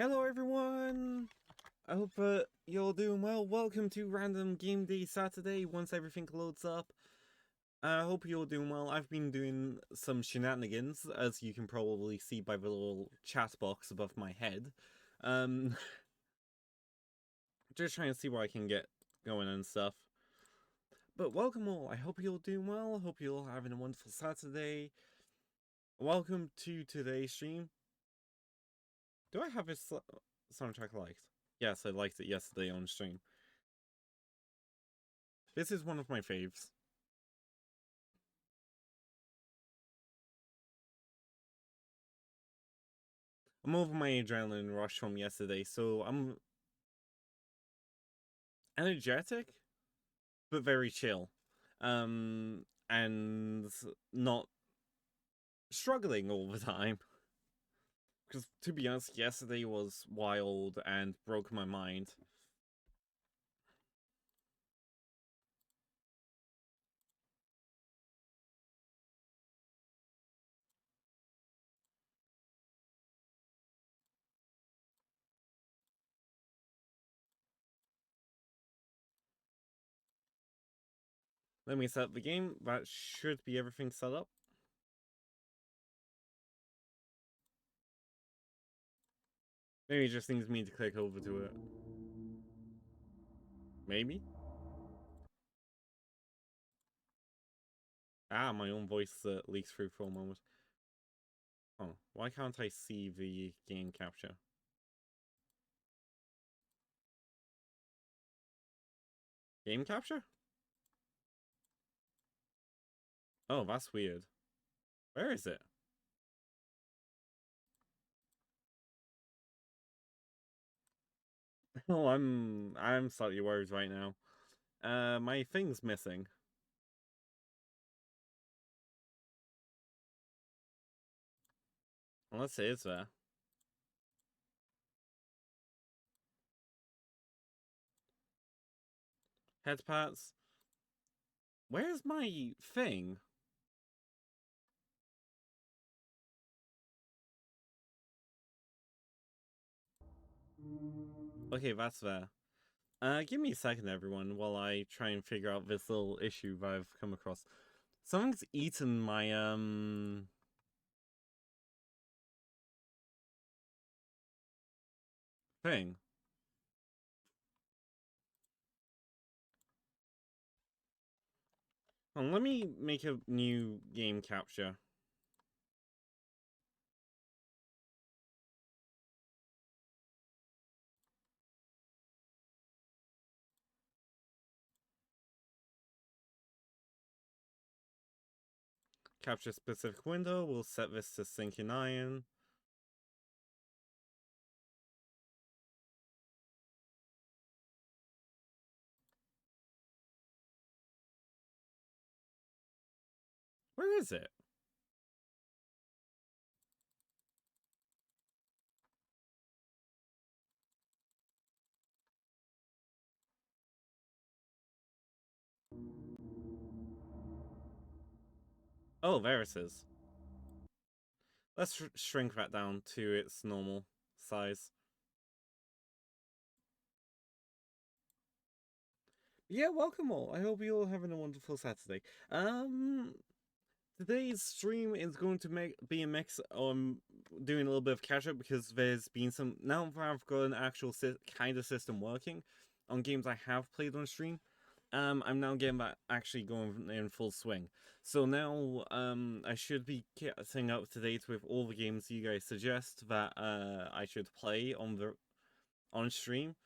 Hello everyone! I hope you're doing well. Welcome to Random Game Day Saturday once everything loads up. I hope you're doing well. I've been doing some shenanigans, as you can probably see by the little chat box above my head. Um, just trying to see where I can get going and stuff. But welcome all. I hope you're doing well. I hope you're all having a wonderful Saturday. Welcome to today's stream. Do I have this soundtrack liked? Yes, I liked it yesterday on stream. This is one of my faves. I'm over my adrenaline rush from yesterday, so I'm energetic, but very chill. And not struggling all the time. Because to be honest, yesterday was wild and broke my mind. Let me set up the game. That should be everything set up. Maybe it just needs me to click over to it. Maybe? Ah, my own voice leaks through for a moment. Oh, why can't I see the game capture? Game capture? Oh, that's weird. Where is it? Oh, I'm slightly worried right now. My thing's missing. Unless it is there. Headpats. Where's my thing? Okay, that's there. Give me a second, everyone, while I try and figure out this little issue that I've come across. Something's eaten my, thing. Let me make a new game capture. Capture specific window. We'll set this to sync in iron. Where is it? Oh, there it is. Let's shrink that down to its normal size. Yeah, welcome all. I hope you're all having a wonderful Saturday. Today's stream is going to be a mix doing a little bit of catch up because there's been some, now that I've got an actual kind of system working on games I have played on stream. I'm now getting that actually going in full swing. So now I should be getting up to date with all the games you guys suggest that I should play on stream.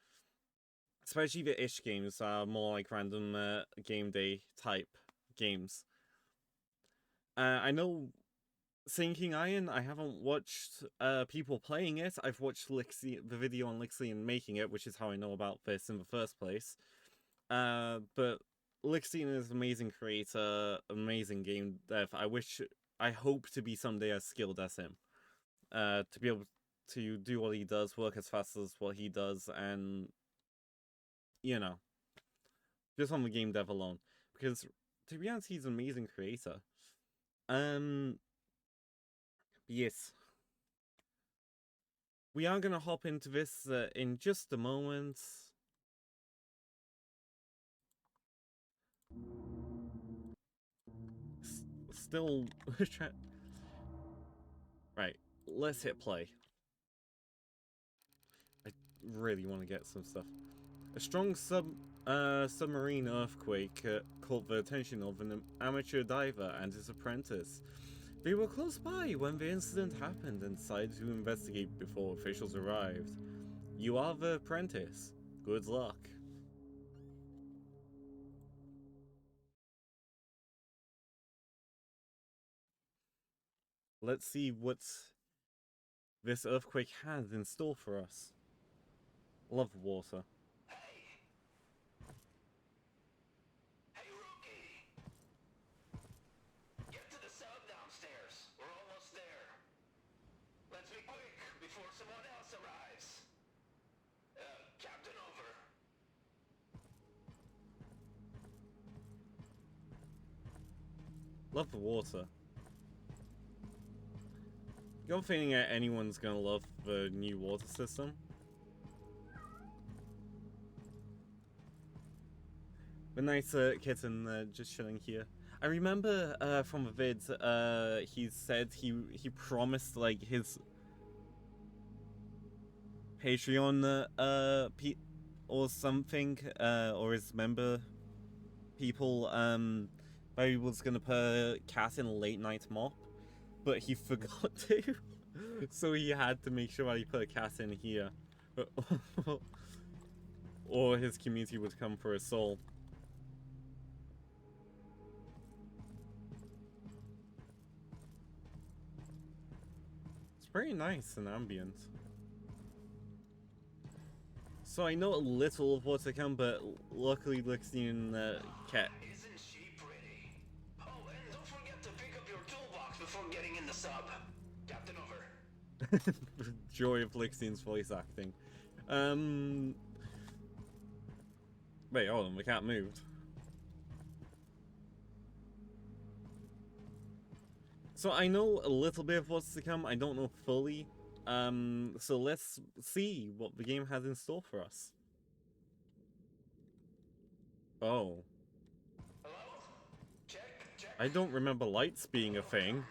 Especially the ish games are more like random game day type games. I know Sinking Iron, I haven't watched people playing it. I've watched the video on Lixian making it, which is how I know about this in the first place. But Lixian is an amazing creator, amazing game dev. I hope to be someday as skilled as him. To be able to do what he does, work as fast as what he does, and you know, just on the game dev alone. Because to be honest, he's an amazing creator. Yes. We are gonna hop into this in just a moment. Still, right. Let's hit play. I really want to get some stuff. A strong submarine earthquake caught the attention of an amateur diver and his apprentice. They were close by when the incident happened and decided to investigate before officials arrived. You are the apprentice. Good luck. Let's see what this earthquake has in store for us. Love water. Hey, rookie! Get to the sub downstairs. We're almost there. Let's be quick before someone else arrives. Captain over. Love the water. Got a feeling that anyone's gonna love the new water system. The nice kitten just chilling here. I remember from the vids, he said he promised like his Patreon or something or his member people that he was gonna put Cat in a late night mop, but he forgot to, so he had to make sure that he put a Cat in here, or his community would come for his soul. It's very nice and ambient. So I know a little of what's to come, but luckily Lixie and Cat. Isn't she pretty? Oh, and don't forget to pick up your toolbox before getting in the sub. Captain over. Joy of Lixian's voice acting. Wait, hold on, the cat moved. So I know a little bit of what's to come, I don't know fully. So let's see what the game has in store for us. Oh. Hello? Check. I don't remember lights being a thing.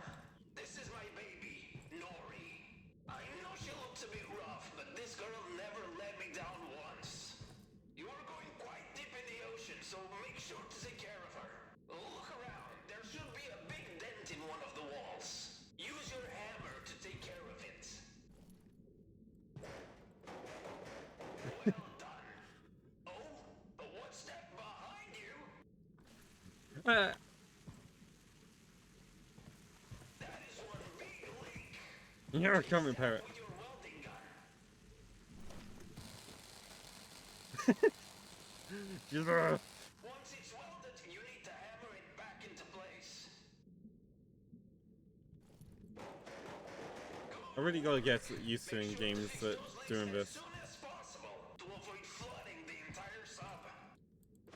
This is my baby, Nori. I know she looks a bit rough, but this girl never let me down once. You are going quite deep in the ocean, so make sure to take care of her. Look around. There should be a big dent in one of the walls. Use your hammer to take care of it. Well done. Oh, what's that behind you? That is one big leak. You're coming, parrot. With your welding gun. Once it's welded, you need to hammer it back into place. I really gotta get used to in games that doing this. As soon as possible to avoid flooding the entire sub.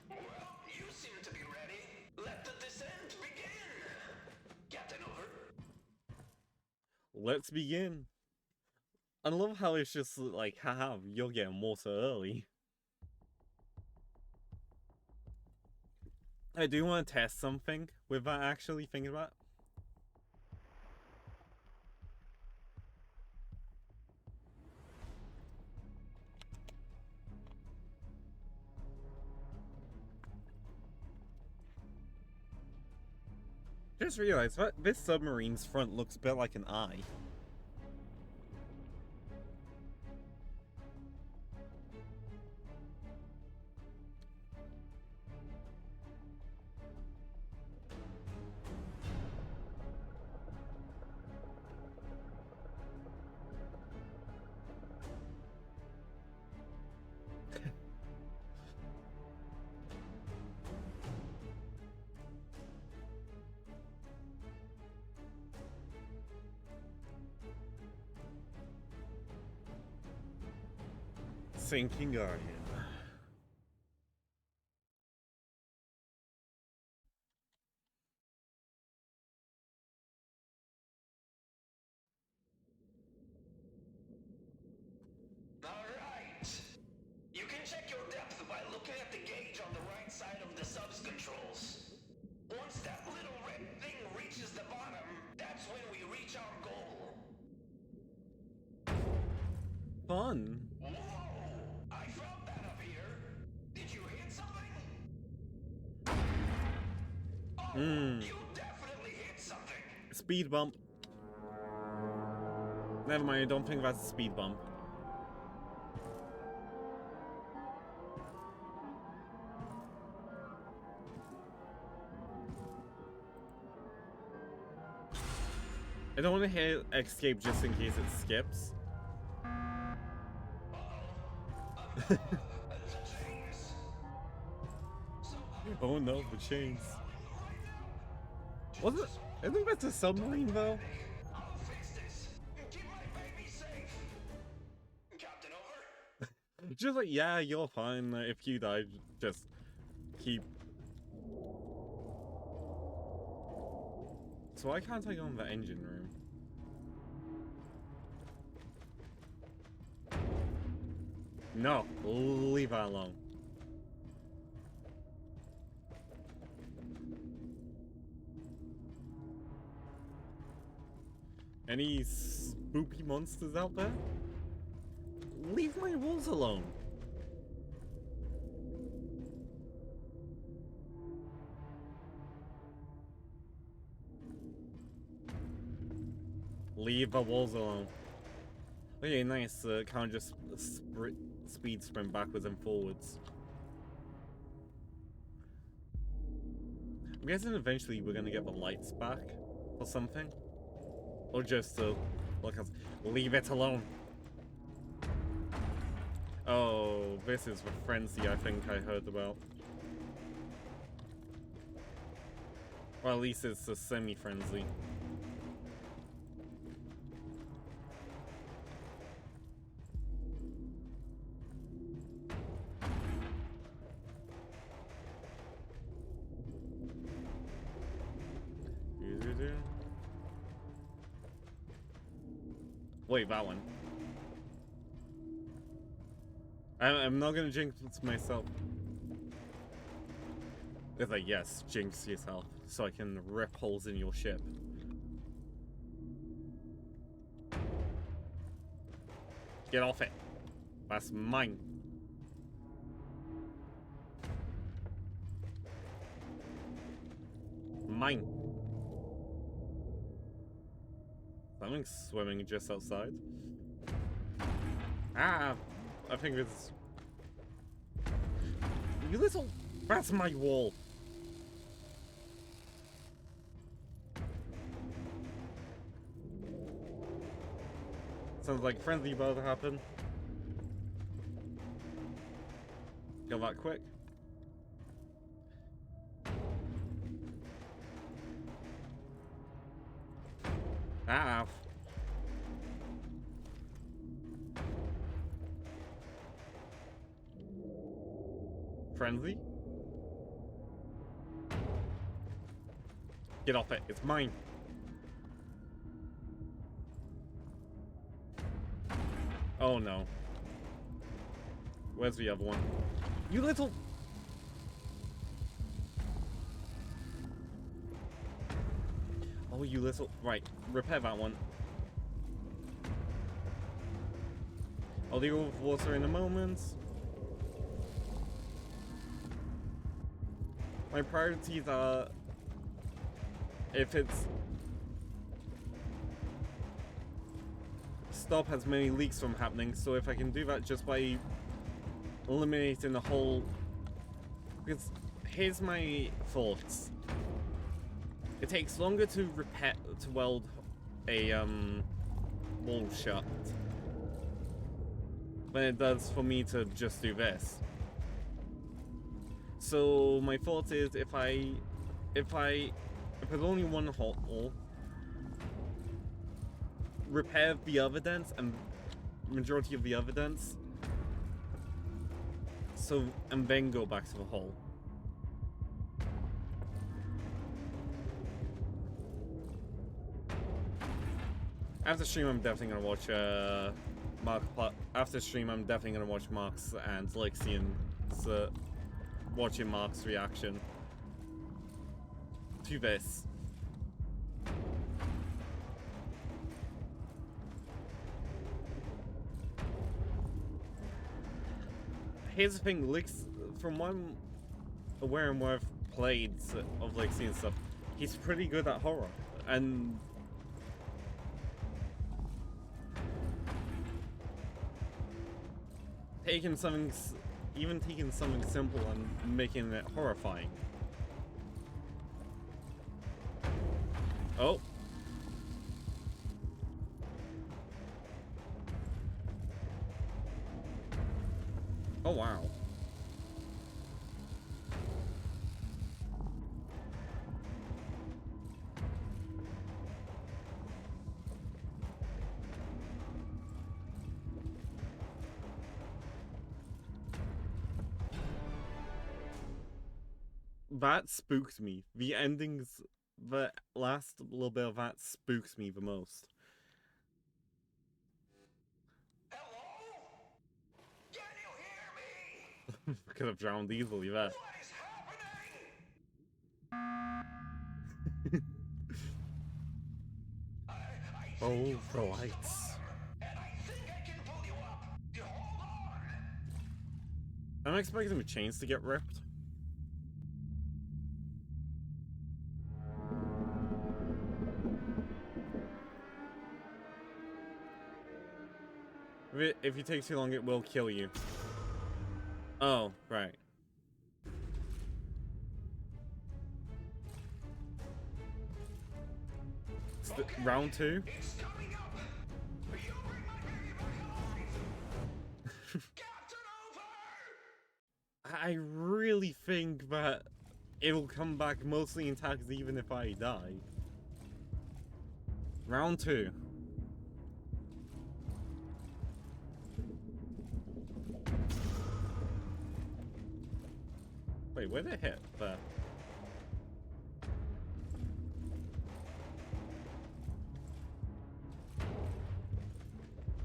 Well, you seem to be ready. Let the descent begin. Captain over. Let's begin. I love how it's just like, haha, you're getting water early. I do want to test something without actually thinking about it. Just realized that this submarine's front looks a bit like an eye. Sinking Guardian. fun. Whoa! I felt that up here. Did you hit something? Oh, you definitely hit something. Speed bump. Never mind, I don't think that's a speed bump. I don't want to hit escape just in case it skips. Oh no, the chains. Was it? I think that's a submarine though. I'll fix this. Keep my baby safe. Captain, over. Just like, yeah, you're fine. If you die, just keep. So why can't I go in the engine room? No, leave that alone. Any spoopy monsters out there? Leave my walls alone. Leave the walls alone. Okay, nice. Can't just speed sprint backwards and forwards. I'm guessing eventually we're gonna get the lights back or something. Or just look us. Leave it alone. Oh, this is the frenzy I think I heard about. Or at least it's a semi-frenzy. Wait, that one. I'm not gonna jinx myself. It's like, yes, jinx yourself, so I can rip holes in your ship. Get off it. That's mine. Mine. Something's swimming just outside. Ah! I think it's... You little... That's my wall! Sounds like frenzy about to happen. Go that quick. Ah! Frenzy? Get off it, it's mine! Oh no. Where's the other one? You little... Oh, you little... Right, repair that one. I'll deal with water in a moment. My priorities are... If it's... Stop as many leaks from happening, so if I can do that just by eliminating the whole... Because here's my thoughts. It takes longer to repair, to weld a wall shut than it does for me to just do this. So my thought is if there's only one hole, repair the other dents and majority of the other dents, so and then go back to the hole. After stream, I'm definitely gonna watch After stream, I'm definitely gonna watch Mark's and Lexian's watching Mark's reaction to this. here's the thing, Licks, from what I'm aware and what I've played of Lixie and stuff, he's pretty good at horror. And taking something, even taking something simple and making it horrifying. Oh. Oh, wow. That spooked me. The endings, the last little bit of that spooked me the most. Hello? Can you hear me? Could have drowned easily there. What is happening? I Oh, think you the froze the lights. water, and I think I can pull you up. You hold on. I'm expecting the chains to get ripped. If you take too long, it will kill you. Oh, right. Okay, round 2? It's coming up. You bring my baby back alive. Captain Over! I really think that it'll come back mostly intact even if I die. Round 2. Wait, where did it hit? There.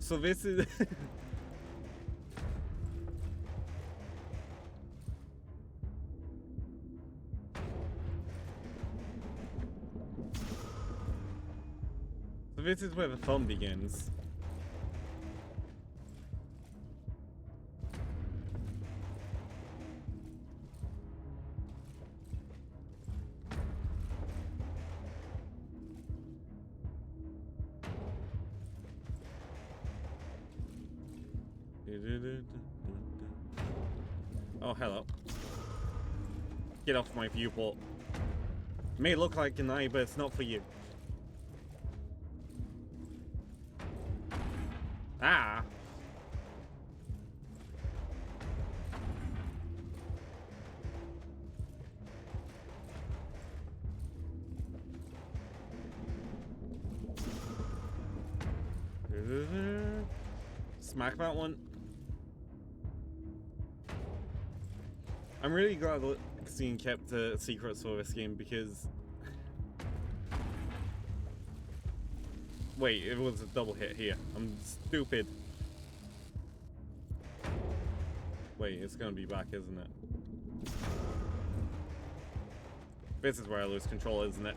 So this is... So this is where the fun begins. Oh, hello. Get off my viewport. May look like an eye, but it's not for you. Ah! Smack that one. I'm really glad that Xene kept secrets for this game because... Wait, it was a double hit here. I'm stupid. Wait, it's gonna be back, isn't it? This is where I lose control, isn't it?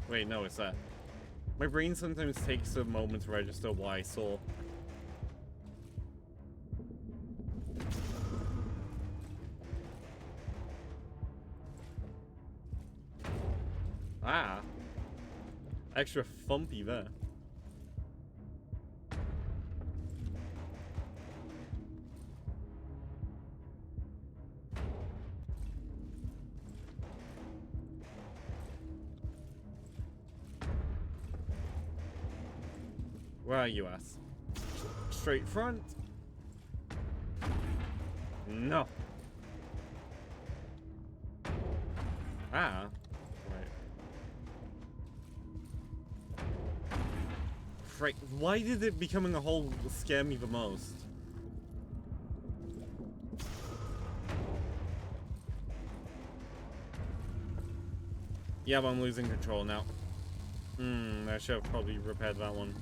Wait, no, it's that. My brain sometimes takes a moment to register what I saw. Ah! Extra thumpy there. Where are you, ass? Straight front? No. Ah. Right. Frick. Why did it becoming a hole scare me the most? Yeah, but I'm losing control now. I should have probably repaired that one.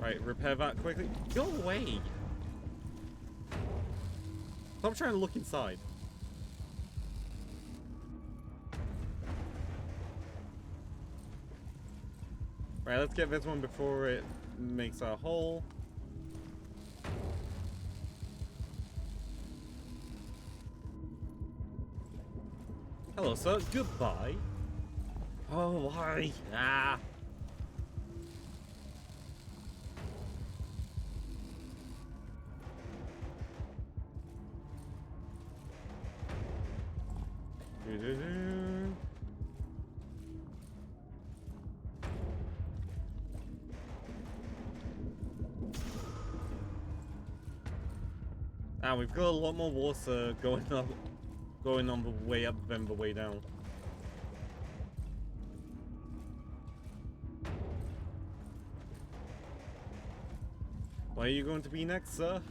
Right, repair that quickly. Go away! Stop trying to look inside. Right, let's get this one before it makes a hole. Hello, sir. Goodbye. Oh, why? Ah. Ah, we've got a lot more water going on the way up than the way down. Where are you going to be next, sir?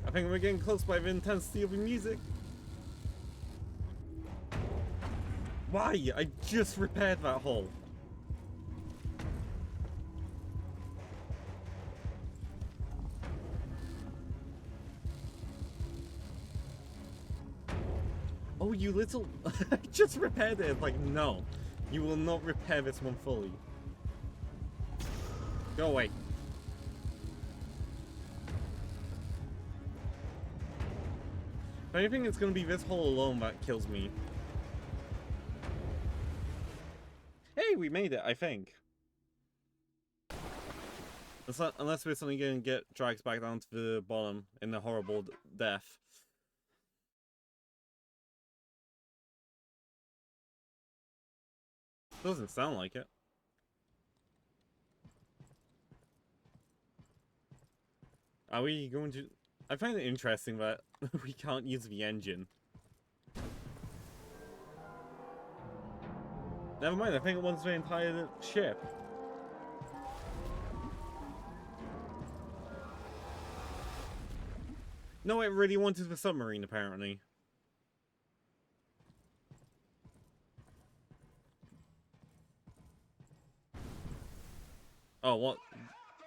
I think we're getting close by the intensity of the music. Why? I just repaired that hole. Oh, you little... I just repaired it. Like, no. You will not repair this one fully. Go away. If anything, it's going to be this hole alone that kills me. Hey, we made it, I think. Unless we're suddenly going to get dragged back down to the bottom in a horrible death. Doesn't sound like it. Are we going to... I find it interesting that we can't use the engine. Never mind, I think it wants the entire ship. No, it really wanted the submarine, apparently. Oh, what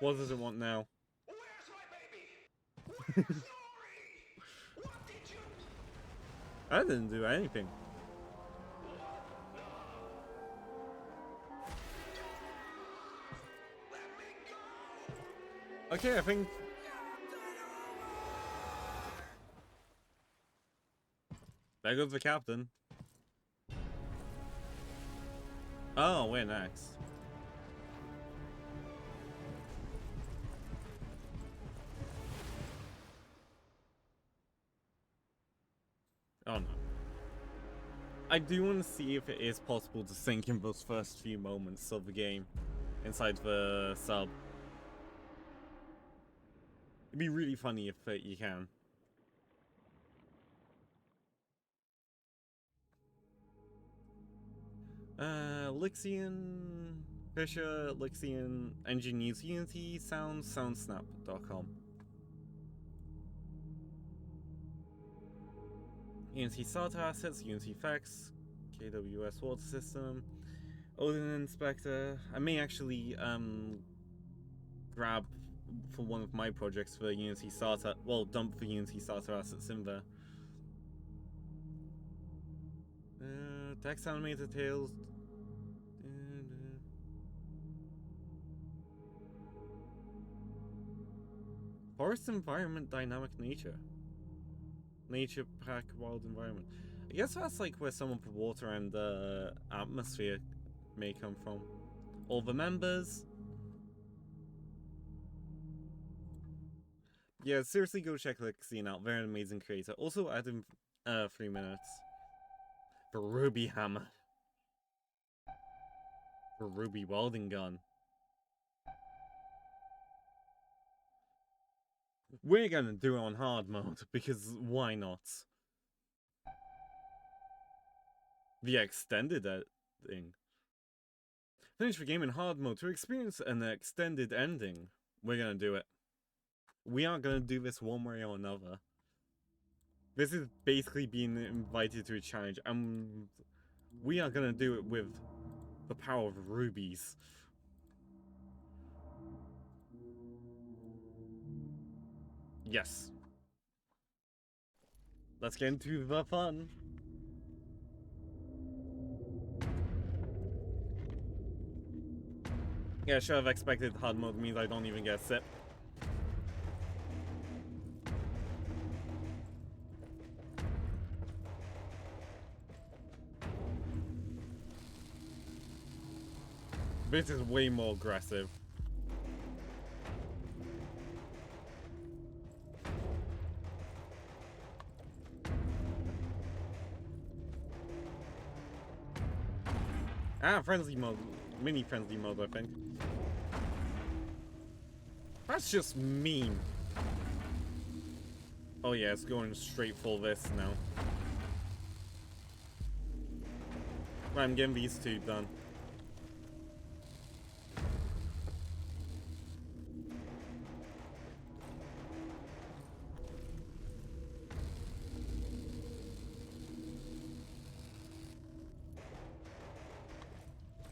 does it want now? Where's my baby? Where's Nori? What did you... I didn't do anything. Let me go! Okay, I think... There goes the captain. Oh, we're next. Oh no. I do want to see if it is possible to sync in those first few moments of the game inside the sub. It'd be really funny if you can. Lixian, Fisher, Lixian, Engine News Unity, soundsnap.com. Unity SATA assets, Unity effects, KWS water system, Odin Inspector. I may actually grab for one of my projects for Unity SATA, well, dump the Unity SATA assets in there. Text animated tales. Forest environment, dynamic nature. Nature pack, wild environment. I guess that's like where some of the water and atmosphere may come from. All the members. Yeah, seriously, go check Lixian out. They're an amazing creator. Also, add in 3 minutes. For Ruby Hammer. For Ruby Welding Gun. We're gonna do it on hard mode, because why not? The extended ending. Finish the game in hard mode to experience an extended ending. We're gonna do it. We are gonna do this one way or another. This is basically being invited to a challenge, and we are gonna do it with the power of rubies. Yes. Let's get into the fun. Yeah, should have expected hard mode means I don't even get a sip. This is way more aggressive. Ah, frenzy mode. Mini frenzy mode, I think. That's just mean. Oh yeah, it's going straight full this now. Right, I'm getting these two done.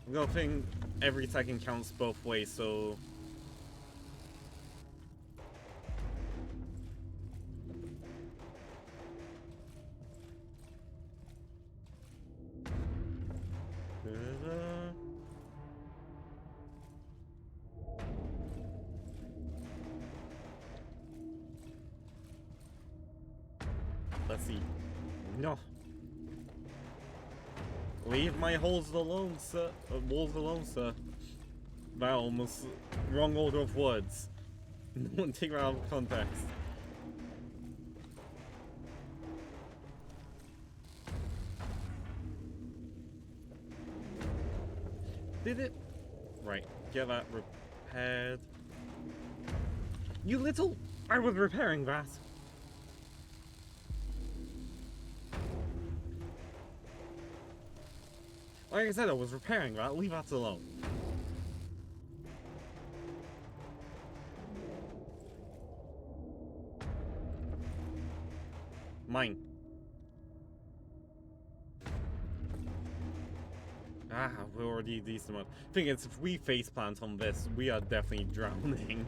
I'm gonna think every second counts both ways, so... Let's see. No. Leave my holes alone, sir. Walls alone, sir. That almost wrong order of words. No one take that out of context. Did it? Right, get that repaired. You little... I was repairing that. Like I said, I was repairing that. Leave that alone. Mine. Ah, we're already a decent amount. Thing is, if we faceplant on this, we are definitely drowning.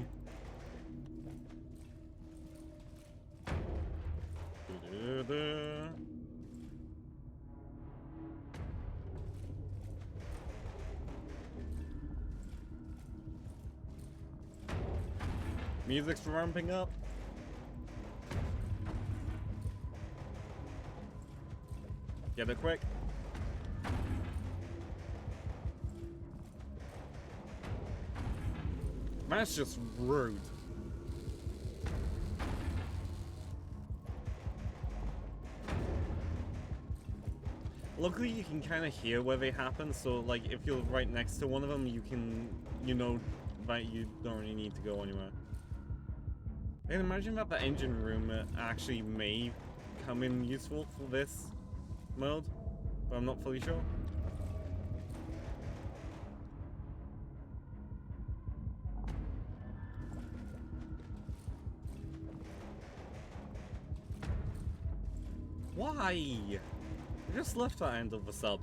Music's ramping up. Get it quick. That's just rude. Luckily, you can kind of hear where they happen, so like if you're right next to one of them, you can, you know, that you don't really need to go anywhere. I can imagine that the engine room actually may come in useful for this mode, but I'm not fully sure. Why? I just left that end of the sub.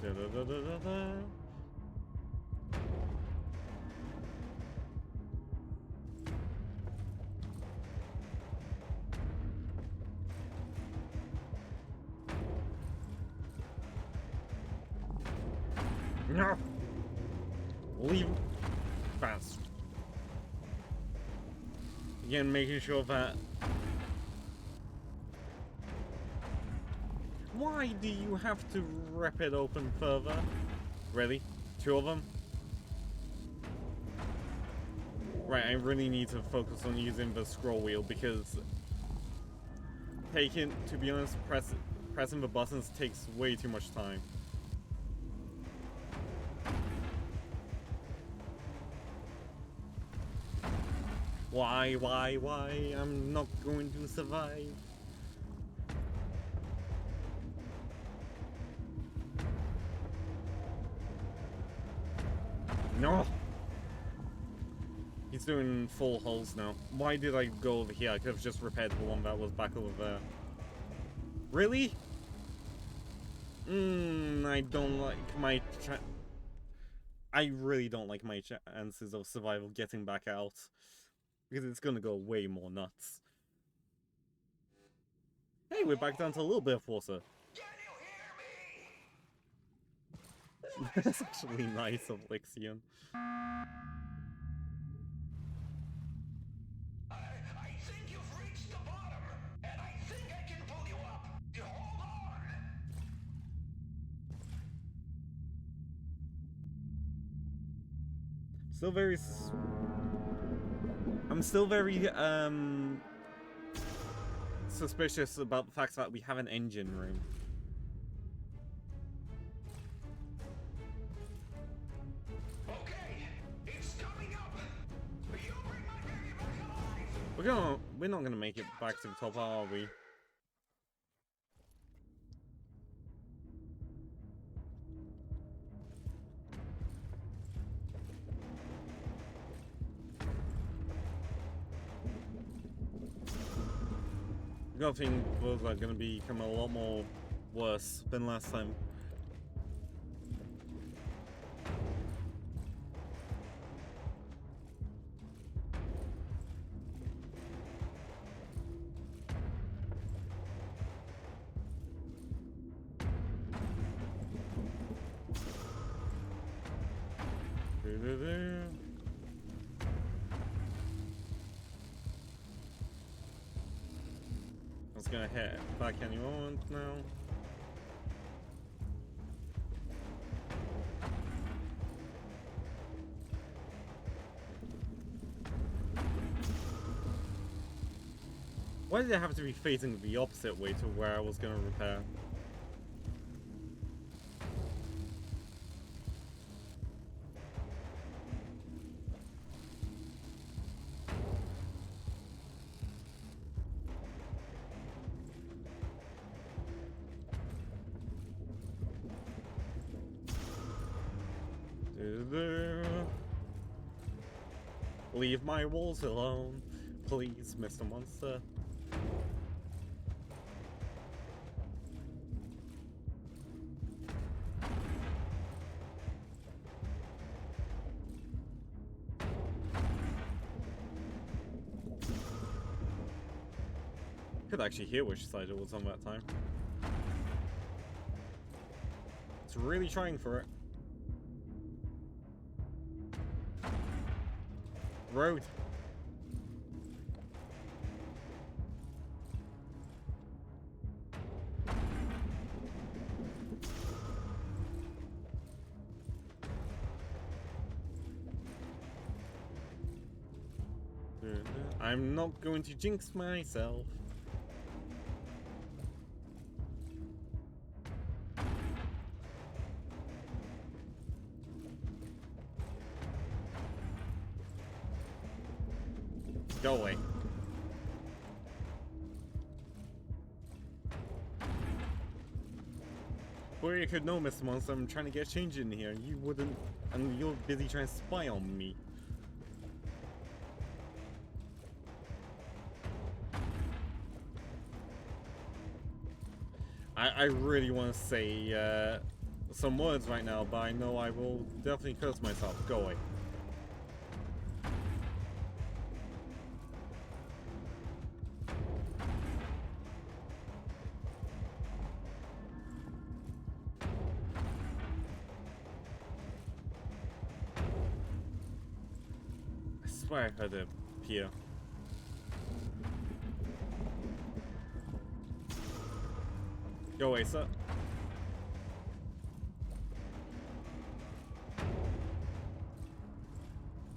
Da -da -da -da -da -da. No! Leave fast. Again, making sure that... Why do you have to rip it open further? Really? Two of them? Right, I really need to focus on using the scroll wheel because... to be honest, pressing the buttons takes way too much time. Why? I'm not going to survive. No! He's doing full hulls now. Why did I go over here? I could have just repaired the one that was back over there. Really? I don't like my... I really don't like my chances of survival getting back out. Because it's gonna go way more nuts. Hey, we're back down to a little bit of water. Can you hear me? That's actually nice of Lixion. I think you've reached the bottom, and I think I can pull you up. You hold on. Still very... I'm still very, suspicious about the fact that we have an engine room. Okay, it's coming up. You bring my baby back alive. We're not gonna make it back to the top, are we? I don't think those are gonna become a lot more worse than last time. I was gonna hit back any moment now. Why did it have to be facing the opposite way to where I was gonna repair? Leave my walls alone, please, Mr. Monster. Could actually hear which side it was on that time. It's really trying for it. Road. I'm not going to jinx myself. Go away. Well, you could know, Mr. Monster, I'm trying to get change in here. You wouldn't, and you're busy trying to spy on me. I really want to say some words right now, but I know I will definitely curse myself. Go away. I swear I heard it appear. Go away, sir.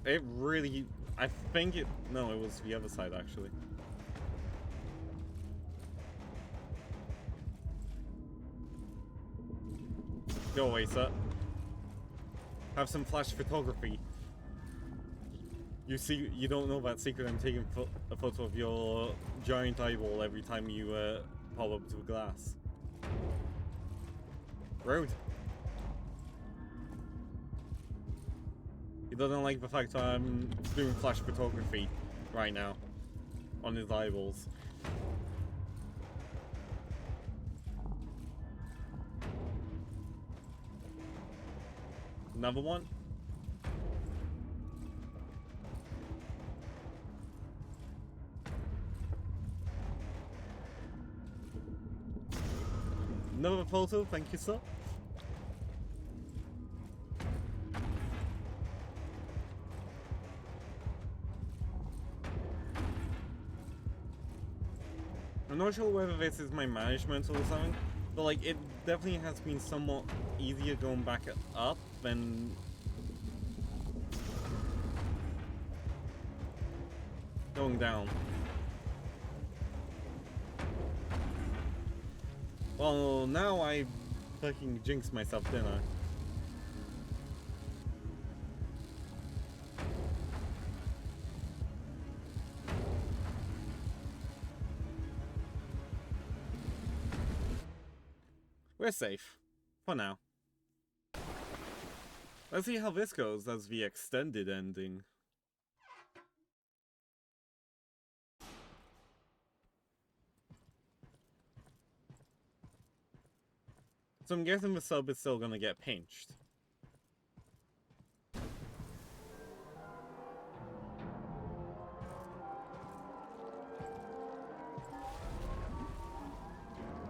It really... I think it... No, it was the other side, actually. Go away, sir. Have some flash photography. You see, you don't know that secret. I'm taking a photo of your giant eyeball every time you pop up to a glass. Road. doesn't like the fact I'm doing flash photography right now on his eyeballs. Another one? Another photo, thank you, sir. I'm not sure whether this is my management or something, but like it definitely has been somewhat easier going back up than going down. Well, now I fucking jinxed myself, didn't I? We're safe. For now. Let's see how this goes as the extended ending. So I'm guessing the sub is still gonna get pinched.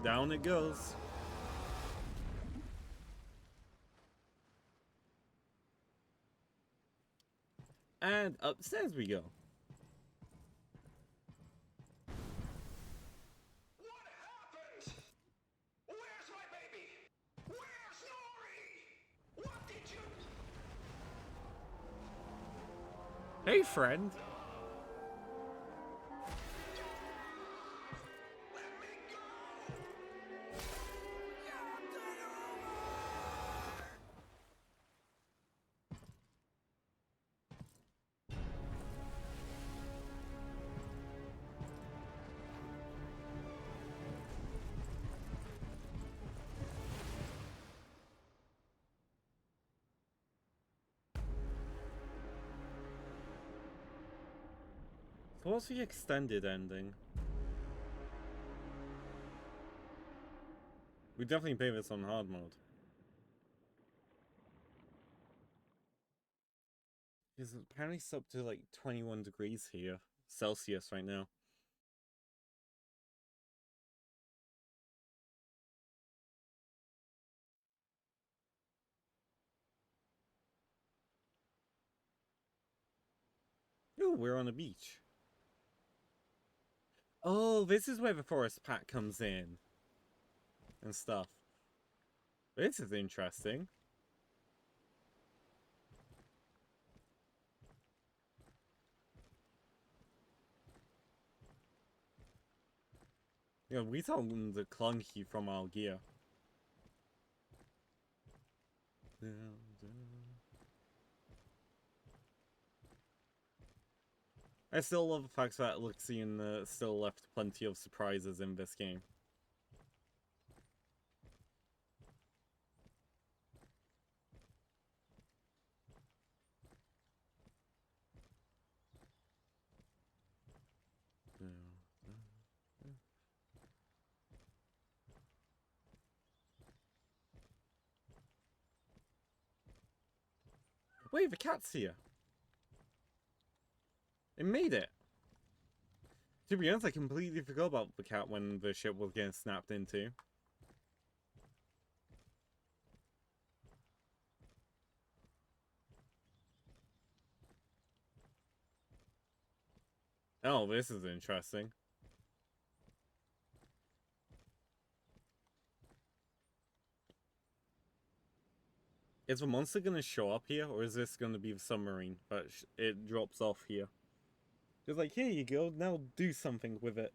Down it goes. And upstairs we go. What happened? Where's my baby? Where's Nori? What did you... Hey, friend. Let me go! So what's the extended ending? We definitely play this on hard mode. Because apparently it's up to like 21 degrees here. Celsius right now. Ooh, we're on a beach. Oh, this is where the forest pack comes in. And stuff. This is interesting. Yeah, we saw the clunky from our gear. I still love the fact that Luxian still left plenty of surprises in this game. Wait, the cat's here. It made it. To be honest, I completely forgot about the cat when the ship was getting snapped into. Oh, this is interesting. Is the monster gonna show up here, or is this gonna be the submarine? But it drops off here. Just like, here you go, now do something with it.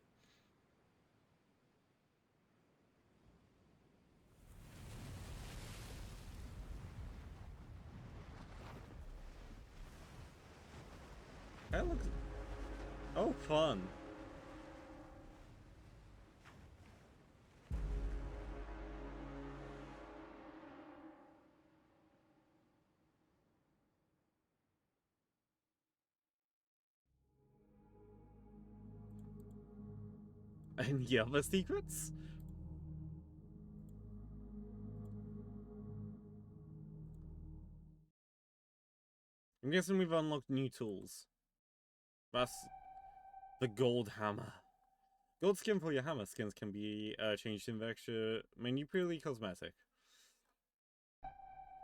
That looks... Oh, fun. Any other secrets? I'm guessing we've unlocked new tools. That's the gold hammer. Gold skin for your hammer skins can be changed in the extra menu, purely cosmetic.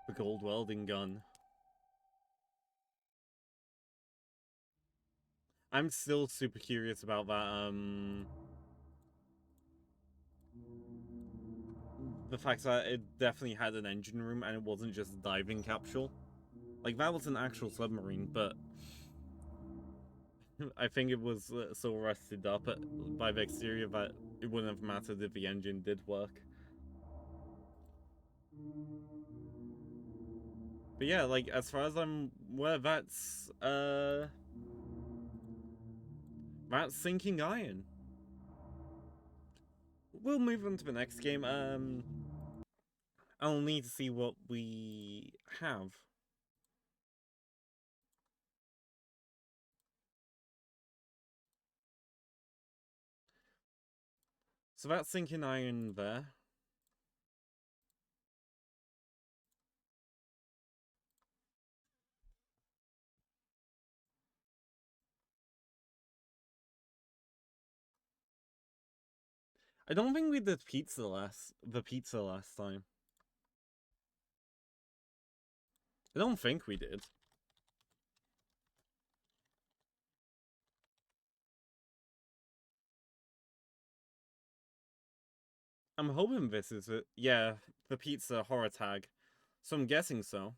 The gold welding gun. I'm still super curious about that, the fact that it definitely had an engine room and it wasn't just a diving capsule. Like, that was an actual submarine, but I think it was so rusted up by the exterior that it wouldn't have mattered if the engine did work. But yeah, like, as far as I'm aware, that's sinking iron. We'll move on to the next game. I'll need to see what we have. So that's sinking iron there. I don't think we did the pizza last time. I don't think we did. I'm hoping this is it. Yeah, the pizza horror tag. So I'm guessing so.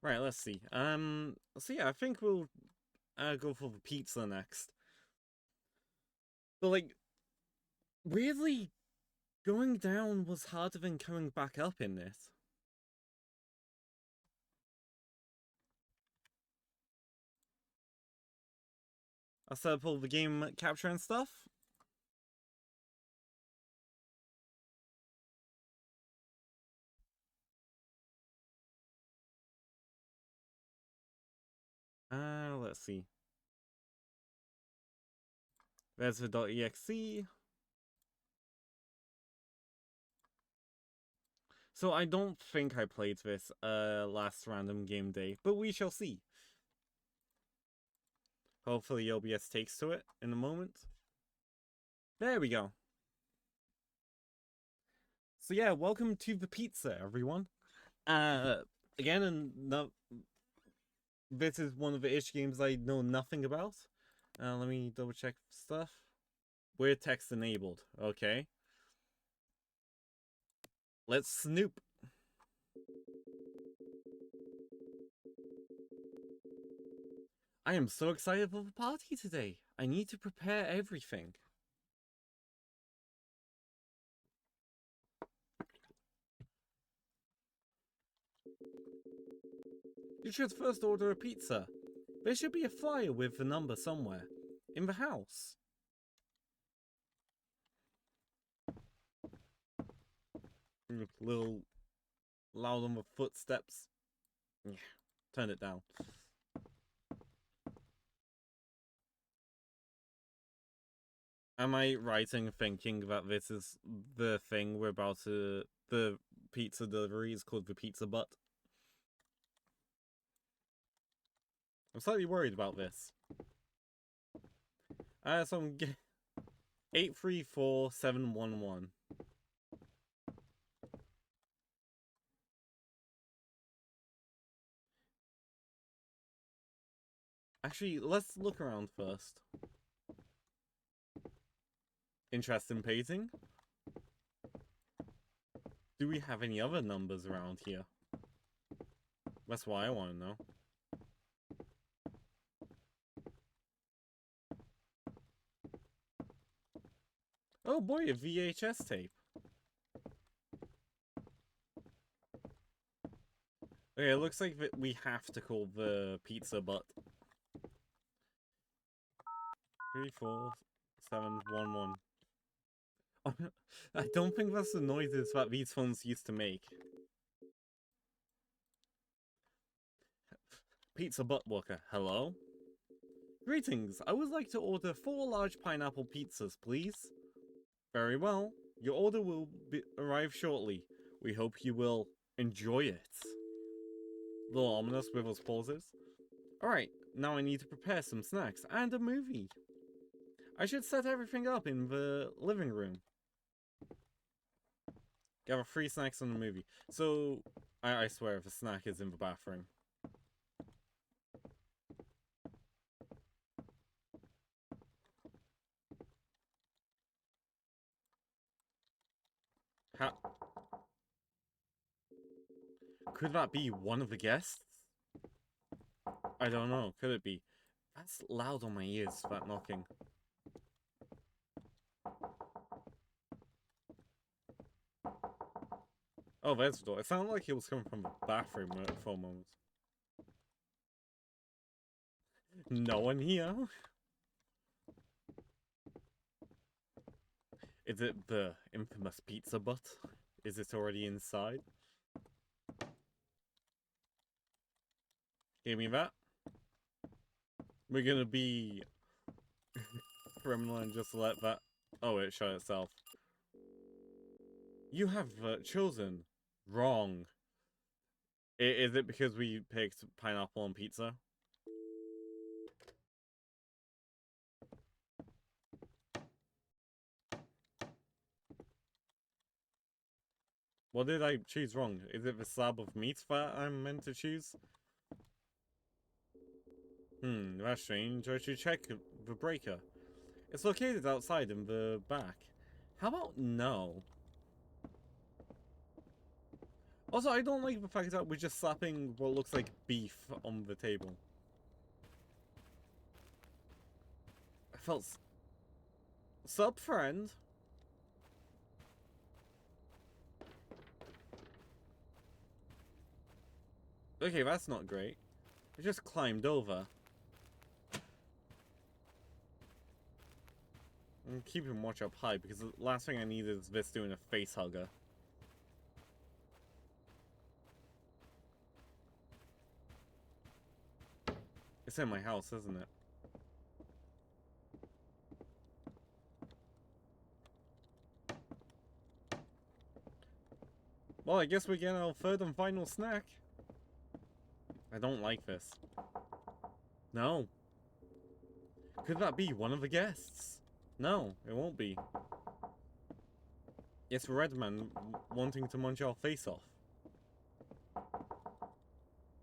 Right, let's see. So yeah, I think we'll go for the pizza next. But like, weirdly, going down was harder than coming back up in this. I set up all the game capture and stuff. Let's see. There's the .exe. So I don't think I played this last random game day, but we shall see. Hopefully OBS takes to it in a moment. There we go. So yeah, welcome to the pizza, everyone. Again, and this is one of the ish games I know nothing about. Let me double check stuff. We're text enabled. Okay. Let's snoop. I am so excited for the party today. I need to prepare everything. You should first order a pizza. There should be a flyer with the number somewhere. In the house. A little loud on the footsteps. Yeah, turn it down. Am I right in thinking that this is the thing we're about to... The pizza delivery is called the pizza butt? I'm slightly worried about this. So 834711. Actually, let's look around first. Interest in painting? Do we have any other numbers around here? That's what I want to know. Oh boy, a VHS tape. Okay, it looks like we have to call the pizza butt. 34711. I don't think that's the noises that these phones used to make. Pizza butt worker, hello? Greetings, I would like to order 4 large pineapple pizzas, please. Very well, your order will arrive shortly. We hope you will enjoy it. Little ominous with those pauses. Alright, now I need to prepare some snacks and a movie. I should set everything up in the living room. Gather 3 snacks and a movie. So, I swear if a snack is in the bathroom. How? Could that be one of the guests? I don't know. Could it be? That's loud on my ears, that knocking. Oh, there's the door. It sounded like it was coming from the bathroom for a moment. No one here. Is it the infamous pizza butt? Is it already inside? Give me that. We're gonna be criminal and just let that... Oh, it shut itself. You have chosen wrong. Is it because we picked pineapple on pizza? What did I choose wrong? Is it the slab of meat that I'm meant to choose? That's strange. I should check the breaker. It's located outside in the back. How about no? Also, I don't like the fact that we're just slapping what looks like beef on the table. I felt... Sup, friend? Okay, that's not great. I just climbed over. I'm keeping watch up high because the last thing I need is this doing a face hugger. It's in my house, isn't it? Well, I guess we're getting our third and final snack. I don't like this. No. Could that be one of the guests? No, it won't be. It's Redman wanting to munch our face off.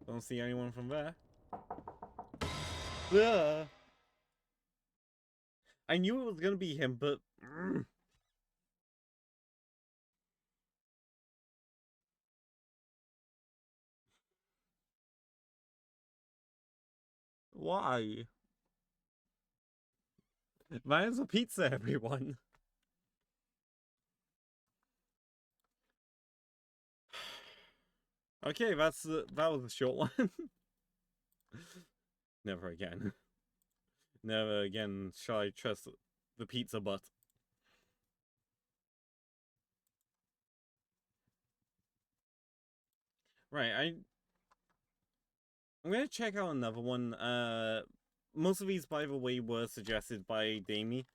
Don't see anyone from there. Ugh. I knew it was gonna be him, but... Why? Mine's a pizza, everyone. Okay, that was a short one. Never again. Never again shall I trust the pizza butt. Right, I'm gonna check out another one. Most of these, by the way, were suggested by Damie.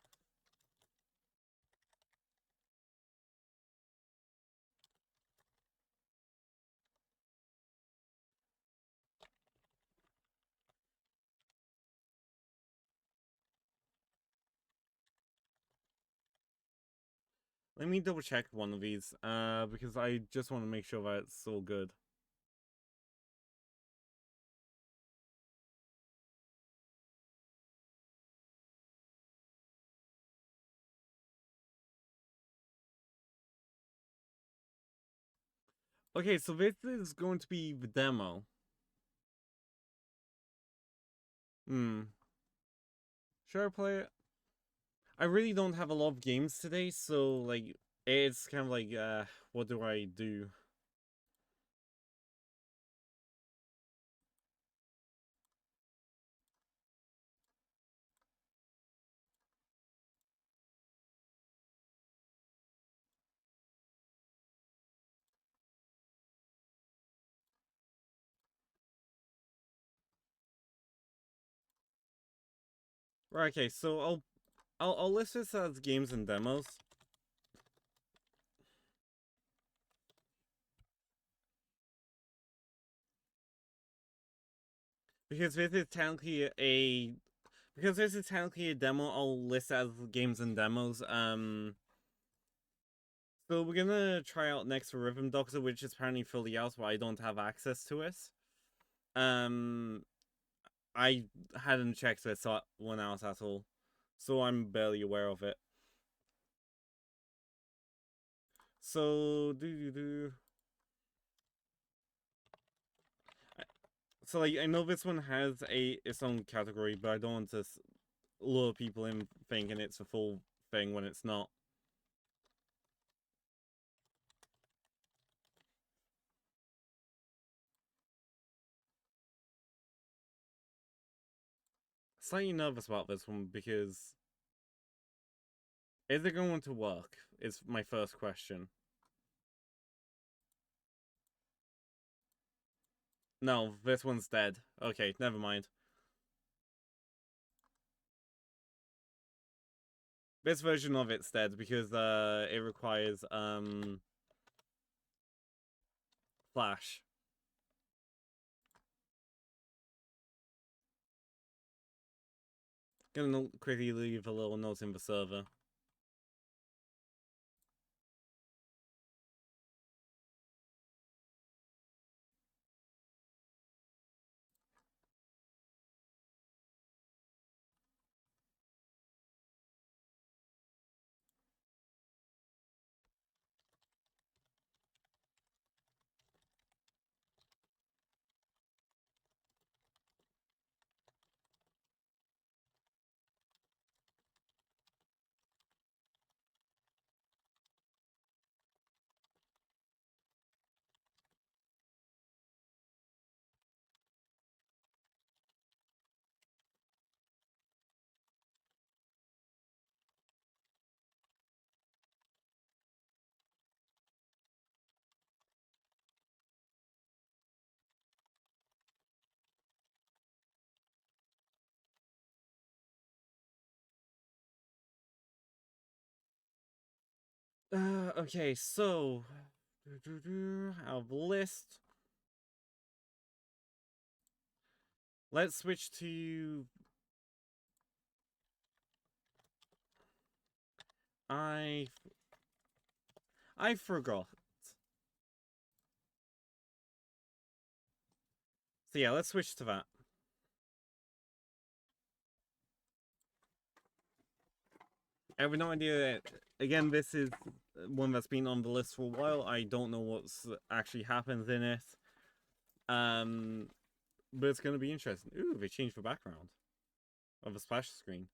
Let me double check one of these, because I just want to make sure that it's all good. Okay, so this is going to be the demo. Should I play it? I really don't have a lot of games today, so like it's kind of like what do I do? Right, okay, so I'll list this as games and demos. Because this is technically a demo, I'll list as games and demos. So we're gonna try out next for Rhythm Doctor, which is apparently fully out, but I don't have access to it. Um, I hadn't checked it so when out at all, so I'm barely aware of it. So So like I know this one has its own category, but I don't want to lure people in thinking it's a full thing when it's not. Slightly nervous about this one because is it going to work? Is my first question. No, this one's dead. Okay, never mind. This version of it's dead because it requires flash. Gonna quickly leave a little note in the server. Okay, so out of the list. Let's switch to I forgot. So yeah, let's switch to that. I have no idea. Again, this is one that's been on the list for a while. I don't know what's actually happened in it. But it's gonna be interesting. Ooh, they changed the background of the splash screen.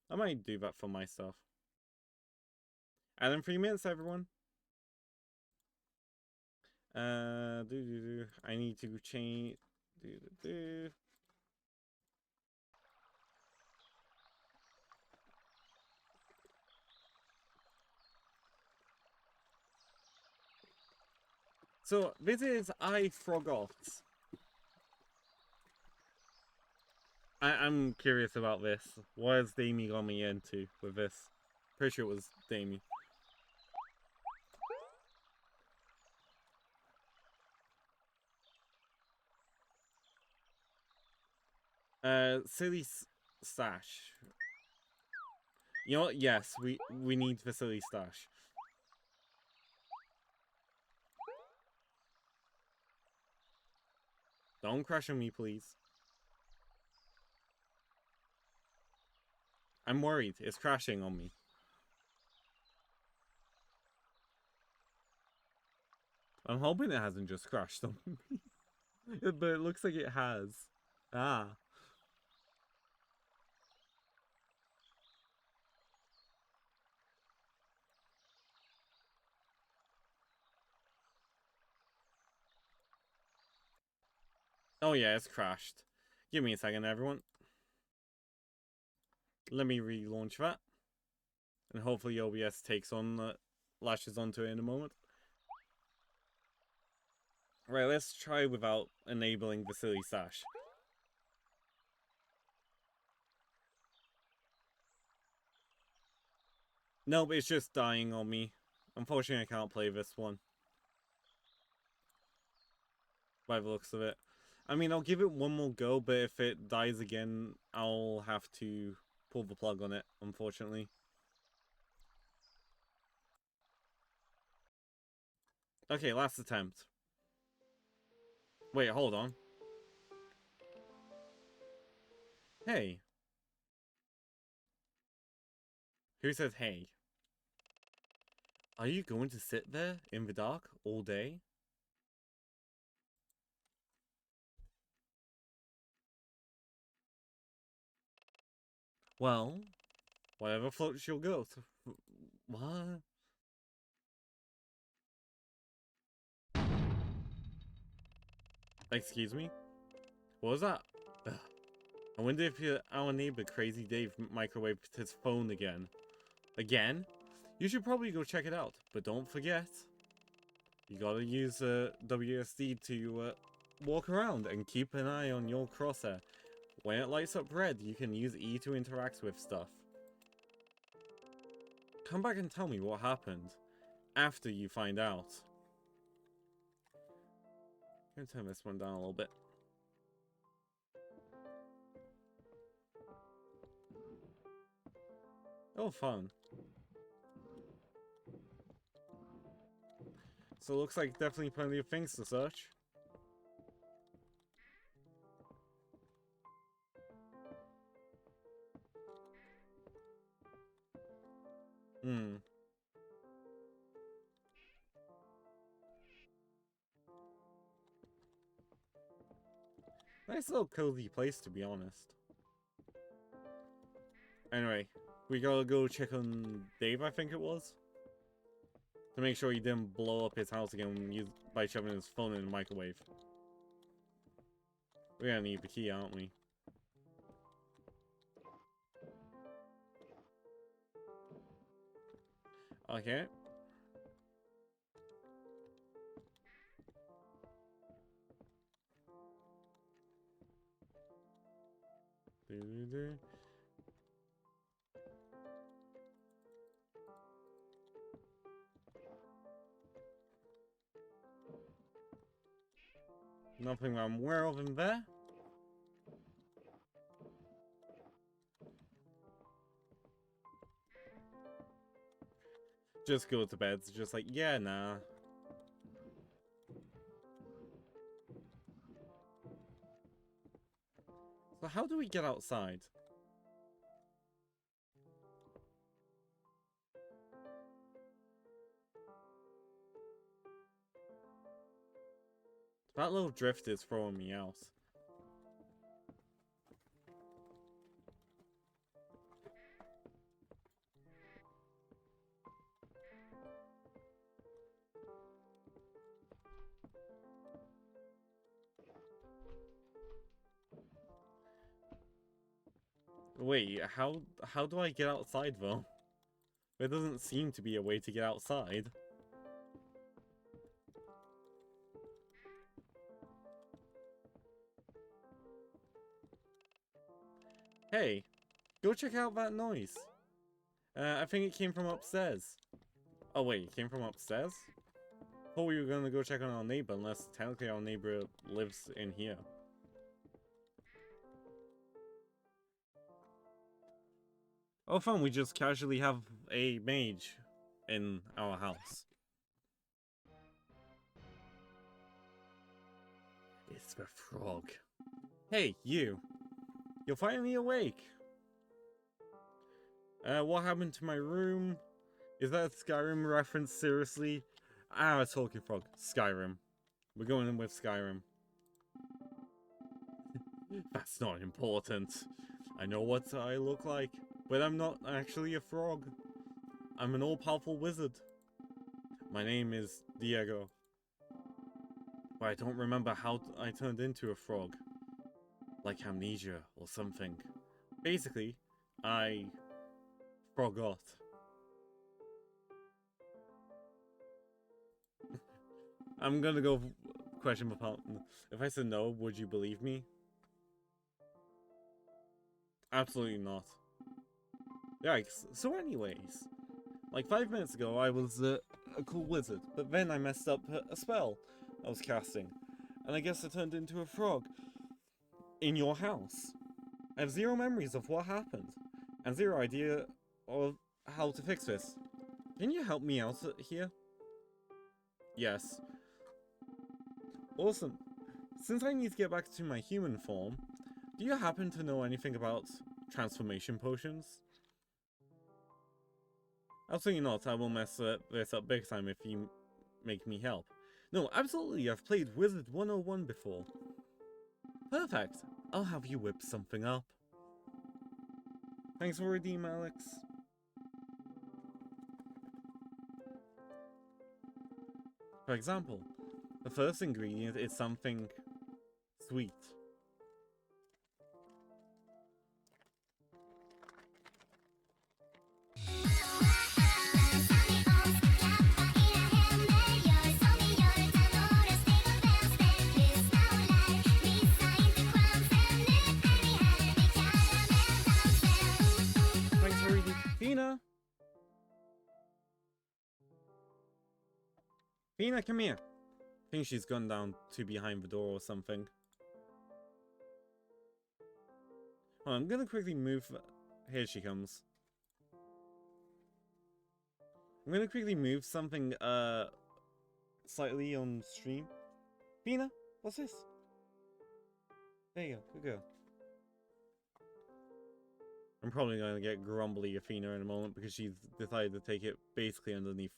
I might do that for my stuff. And in 3 minutes, everyone. I need to change. So this is I forgot. I'm curious about this. What has Damie got me into with this? Pretty sure it was Damie. Silly stash. You know what? Yes, we need the silly stash. Don't crash on me, please. I'm worried. It's crashing on me. I'm hoping it hasn't just crashed on me. But it looks like it has. Ah. Oh yeah, it's crashed. Give me a second, everyone. Let me relaunch that. And hopefully OBS takes on, lashes onto it in a moment. Right, let's try without enabling the silly sash. Nope, it's just dying on me. Unfortunately, I can't play this one. By the looks of it. I mean, I'll give it one more go, but if it dies again, I'll have to pull the plug on it, unfortunately. Okay, last attempt. Wait, hold on. Hey. Who says hey? Are you going to sit there in the dark all day? Well, whatever floats your boat. What? Excuse me? What was that? Ugh. I wonder if our neighbor Crazy Dave microwaved his phone again. Again? You should probably go check it out, but don't forget, you gotta use WSD to walk around and keep an eye on your crosshair. When it lights up red, you can use E to interact with stuff. Come back and tell me what happened after you find out. I'm gonna turn this one down a little bit. Oh, fun. So it looks like definitely plenty of things to search. Hmm. Nice little cozy place, to be honest. Anyway, we gotta go check on Dave, I think it was. To make sure he didn't blow up his house again by shoving his phone in the microwave. We're gonna need the key, aren't we? Okay. Nothing I'm aware of in there. Just go to bed. It's just like, yeah, nah. So how do we get outside? That little drift is throwing me out. Wait, how do I get outside though? There doesn't seem to be a way to get outside. Hey, go check out that noise. I think it came from upstairs. Oh wait, it came from upstairs? Thought we were gonna go check on our neighbor, unless technically our neighbor lives in here. Oh fun, we just casually have a mage in our house. It's the frog. Hey, you. You're finally awake. What happened to my room? Is that a Skyrim reference, seriously? Ah, talking frog. Skyrim. We're going in with Skyrim. That's not important. I know what I look like, but I'm not actually a frog. I'm an all-powerful wizard. My name is Diego. But I don't remember how I turned into a frog. Like amnesia or something. Basically, I forgot. I'm gonna go question about. If I said no, would you believe me? Absolutely not. Yikes. So anyways, like 5 minutes ago I was a cool wizard, but then I messed up a spell I was casting. And I guess I turned into a frog. In your house. I have zero memories of what happened. And zero idea of how to fix this. Can you help me out here? Yes. Awesome. Since I need to get back to my human form, do you happen to know anything about transformation potions? Absolutely not. I will mess this up big time if you make me help. No, absolutely. I've played Wizard 101 before. Perfect. I'll have you whip something up. Thanks for redeem, Alex. For example, the first ingredient is something sweet. Thanks for reading, Fina. Fina, come here. I think she's gone down to behind the door or something. Oh, I'm gonna quickly move. Here she comes. I'm gonna quickly move something slightly on stream. Fina, what's this? There you go, good girl. I'm probably gonna get grumbly of Fina in a moment because she's decided to take it basically underneath,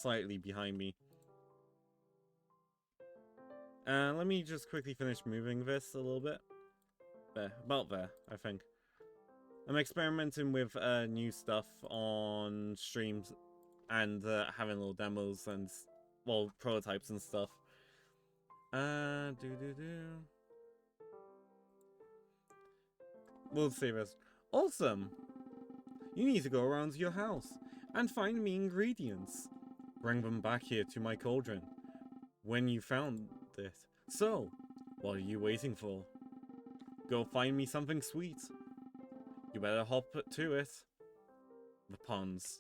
slightly behind me. Let me just quickly finish moving this a little bit. There, about there, I think. I'm experimenting with new stuff on streams and having little demos and, well, prototypes and stuff. We'll see this. Awesome! You need to go around to your house and find me ingredients. Bring them back here to my cauldron when you found it. So, what are you waiting for? Go find me something sweet. You better hop to it. The puns.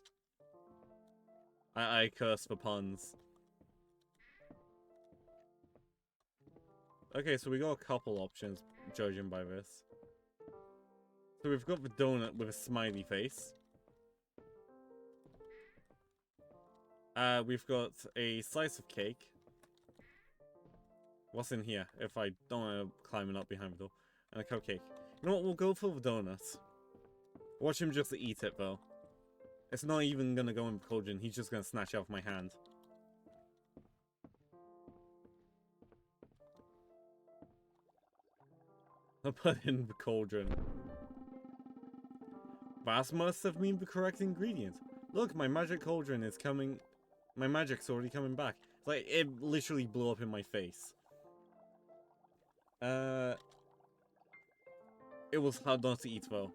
I curse for puns. Okay, so we got a couple options, judging by this. So we've got the donut with a smiley face. We've got a slice of cake. What's in here? If I don't want to climb up behind the door. And a cupcake. You know what? We'll go for the donut. Watch him just eat it, though. It's not even gonna go in the cauldron. He's just gonna snatch it off my hand. I'll put it in the cauldron. That must have been the correct ingredient. Look, my magic cauldron is coming. My magic's already coming back. It's like, it literally blew up in my face. It was hard not to eat, though.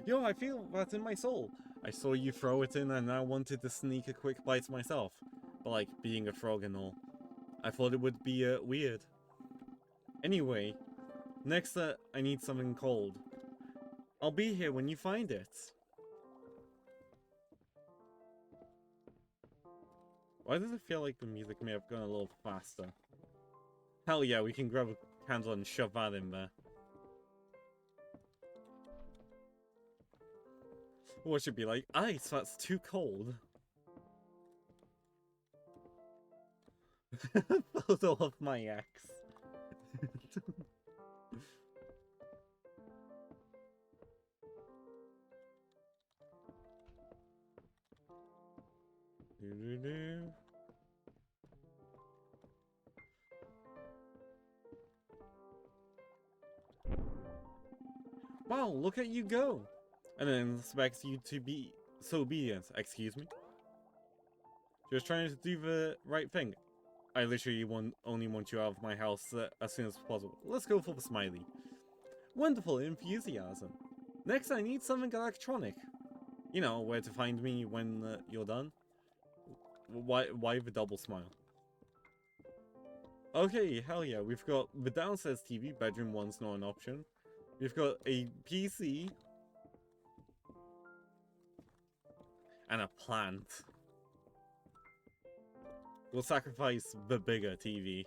Yo, I feel that in my soul. I saw you throw it in and I wanted to sneak a quick bite myself. But like, being a frog and all. I thought it would be, weird. Anyway, next I need something cold. I'll be here when you find it. Why does it feel like the music may have gone a little faster? Hell yeah, we can grab a candle and shove that in there. What should be like? Ice, that's too cold. Photo of my ex. Wow, look at you go! And then expects you to be so obedient. Excuse me? Just trying to do the right thing. I literally only want you out of my house as soon as possible. Let's go for the smiley. Wonderful enthusiasm. Next, I need something electronic. You know, where to find me when you're done. Why the double smile? Okay, hell yeah. We've got the downstairs TV. Bedroom 1's not an option. We've got a PC. And a plant. We'll sacrifice the bigger TV.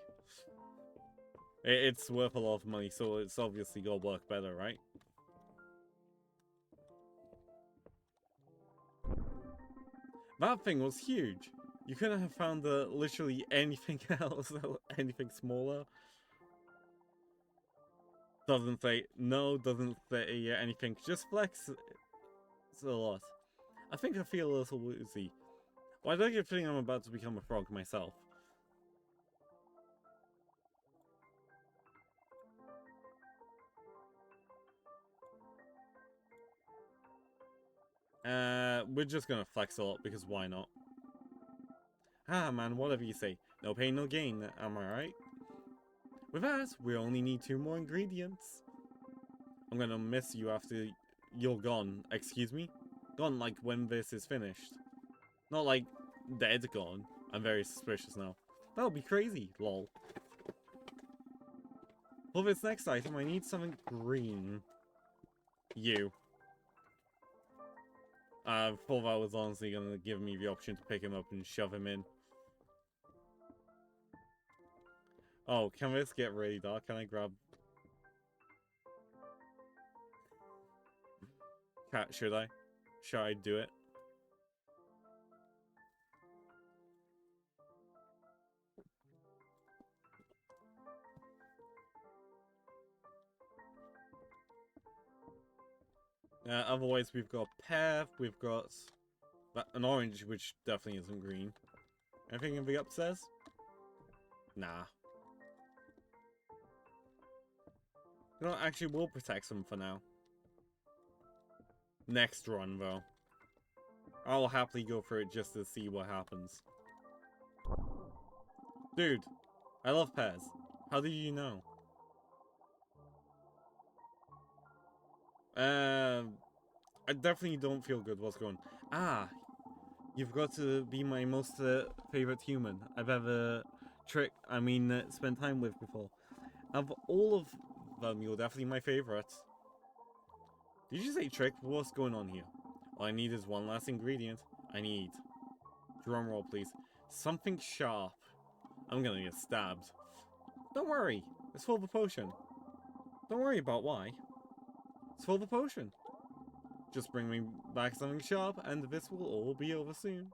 It's worth a lot of money, so it's obviously gonna work better, right? That thing was huge. You couldn't have found literally anything else, anything smaller. Doesn't say no, doesn't say anything. Just flex. It's a lot. I think I feel a little woozy. Why do I get a feeling I'm about to become a frog myself? We're just gonna flex a lot because why not? Ah, man, whatever you say. No pain, no gain, am I right? With that, we only need 2 more ingredients. I'm gonna miss you after you're gone. Excuse me? Gone like when this is finished. Not like dead gone. I'm very suspicious now. That would be crazy, lol. For this next item, I need something green. You. I thought that was honestly gonna give me the option to pick him up and shove him in. Oh, can this get really dark? Can I grab... Cat, should I? Should I do it? Otherwise, we've got pear, we've got an orange, which definitely isn't green. Anything in the upstairs? Nah. You know, actually, we'll protect them for now. Next run, though. I'll happily go for it just to see what happens. Dude, I love pears. How did you know? I definitely don't feel good. What's going on? Ah, you've got to be my most favorite human I've ever spent time with before. Of all of them, you're definitely my favorite. Did you say trick? What's going on here? All I need is one last ingredient. I need... Drum roll, please. Something sharp. I'm gonna get stabbed. Don't worry. It's for the potion. Don't worry about why. It's for the potion. Just bring me back something sharp, and this will all be over soon.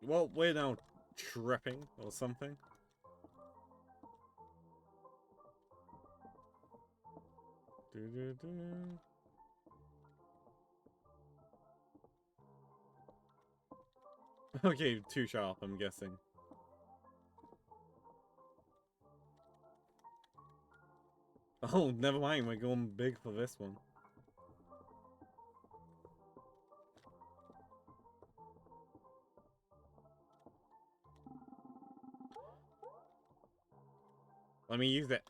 Well, we're now tripping or something. Okay, too sharp, I'm guessing. Oh, never mind, we're going big for this one. Let me use it.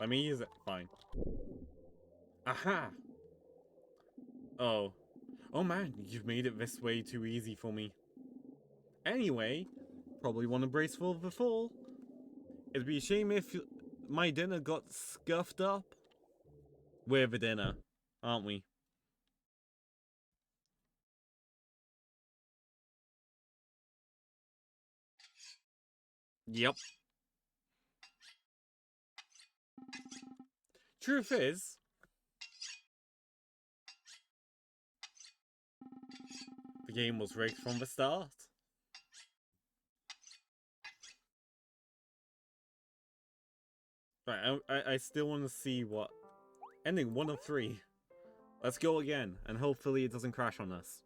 Let me use it. Fine. Aha! Oh. Oh man, you've made it this way too easy for me. Anyway, probably want to brace for the fall. It'd be a shame if my dinner got scuffed up. We're the dinner, aren't we? Yep. Truth is, The game was rigged from the start. Right, I still want to see what... Ending 1 of 3. Let's go again, and hopefully it doesn't crash on us.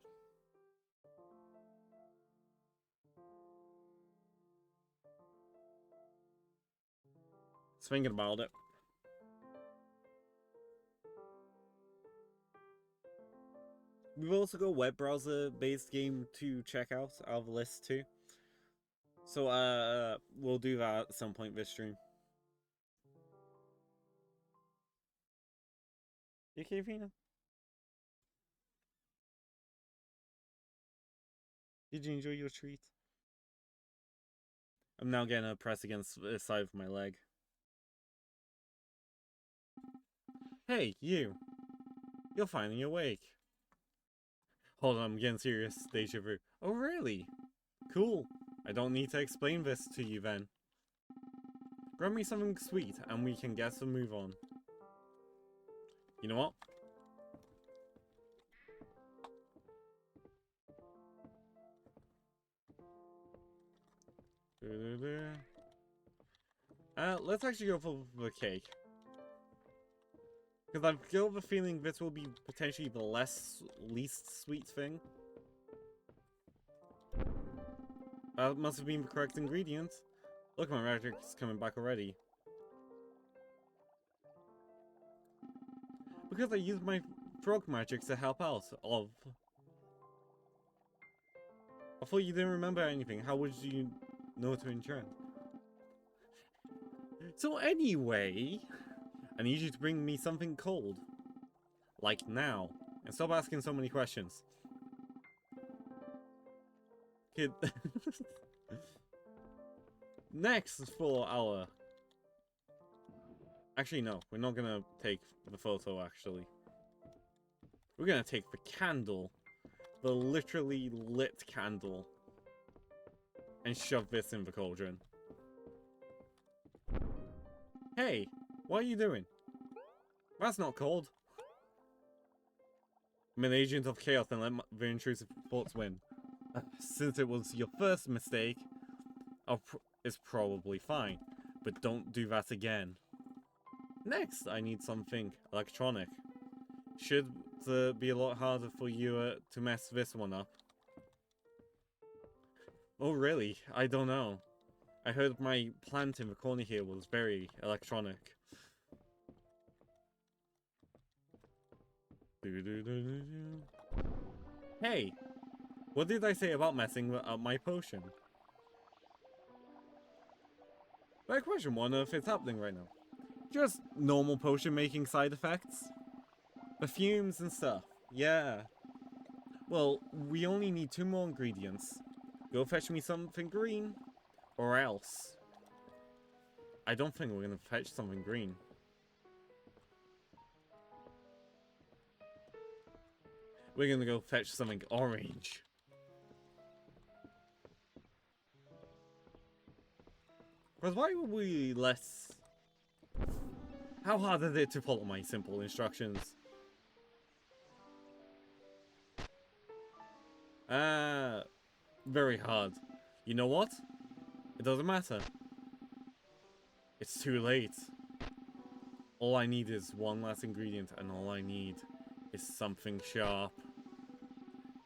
Just thinking about it. We've also got a web browser based game to check out of the list too. So we'll do that at some point this stream. You okay, Vina? Did you enjoy your treat? I'm now getting a press against the side of my leg. Hey, you! You're finally awake. Hold on, I'm getting serious. Deja vu. Oh, really? Cool. I don't need to explain this to you then. Grab me something sweet and we can get some move on. You know what? Let's actually go for the cake. Because I've got the feeling this will be potentially the least sweet thing. That must have been the correct ingredient. Look, my magic's coming back already. Because I used my frog magic to help out of... I thought you didn't remember anything. How would you know to enchant? So anyway, I need you to bring me something cold. Like now. And stop asking so many questions. Kid. Next for our... Actually, no. We're not gonna take the photo, actually. We're gonna take the candle. The literally lit candle. And shove this in the cauldron. Hey, what are you doing? That's not cold. I'm an agent of chaos and let the intrusive thoughts win. Since it was your first mistake, it's probably fine. But don't do that again. Next, I need something electronic. Should be a lot harder for you to mess this one up. Oh really? I don't know. I heard my plant in the corner here was very electronic. Hey! What did I say about messing up my potion? Like question one if it's happening right now. Just normal potion making side effects. The fumes and stuff. Yeah. Well, we only need 2 more ingredients. Go fetch me something green. Or else. I don't think we're gonna fetch something green. We're gonna go fetch something orange. Because why would we less... How hard is it to follow my simple instructions? Very hard. You know what? It doesn't matter. It's too late. All I need is one last ingredient, and all I need is something sharp.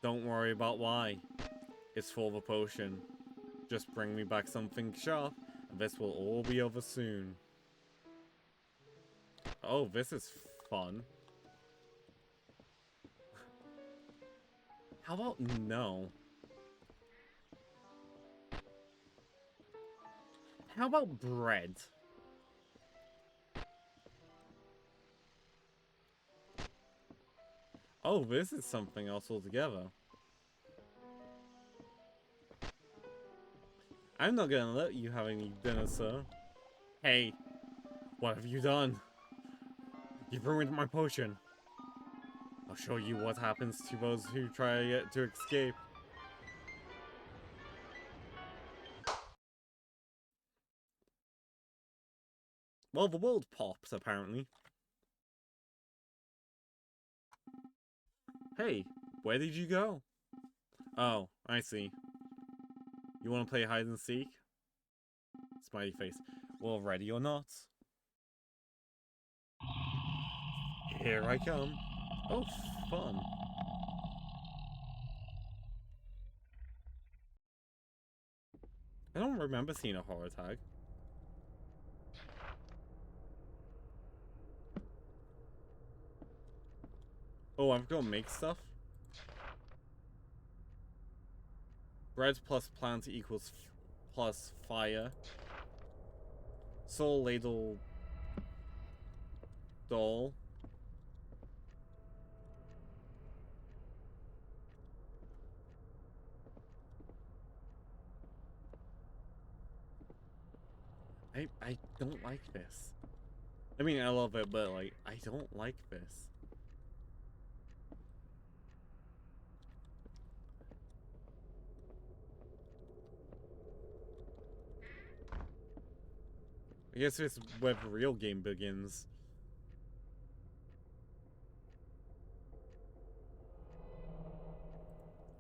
Don't worry about why. It's for the potion. Just bring me back something sharp, and this will all be over soon. Oh, this is fun. How about no? How about bread? Oh, this is something else altogether. I'm not gonna let you have any dinner, sir. Hey, what have you done? You've ruined my potion. I'll show you what happens to those who try to escape. Well, the world popped, apparently. Hey, where did you go? Oh, I see. You want to play hide and seek? Smiley face. Well, ready or not. Here I come. Oh, fun. I don't remember seeing a horror tag. Oh, I've got to make stuff. Bread plus plant equals plus fire. Soul ladle doll. I don't like this. I mean, I love it, but like, I don't like this. I guess it's where the real game begins.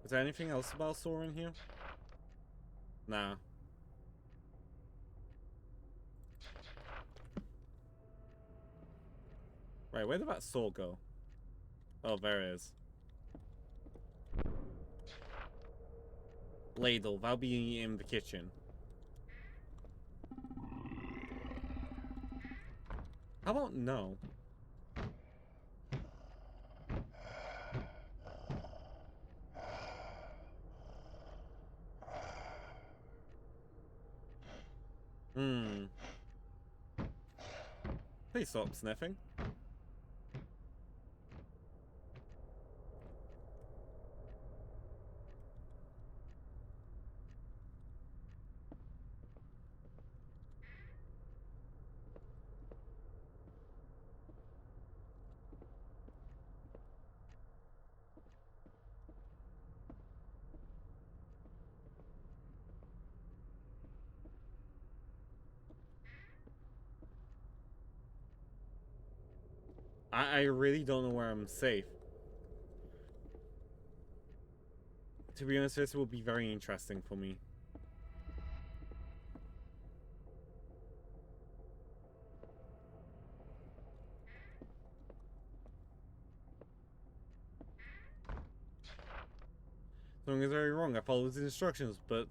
Is there anything else about Sora in here? Nah. Right, where did that sword go? Oh, there it is. Ladle, that'll be in the kitchen. How about no? Please stop sniffing. I really don't know where I'm safe. To be honest, this will be very interesting for me. Something is very wrong. I followed the instructions, but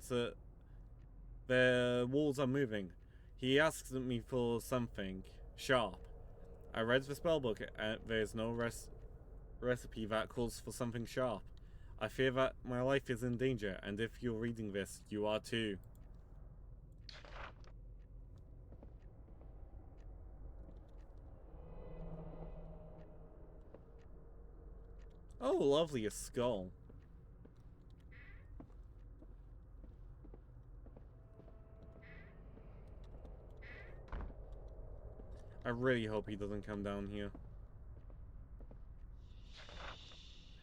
the walls are moving. He asks me for something sharp. I read the spellbook, and there's no recipe that calls for something sharp. I fear that my life is in danger, and if you're reading this, you are too. Oh, lovely, a skull. I really hope he doesn't come down here.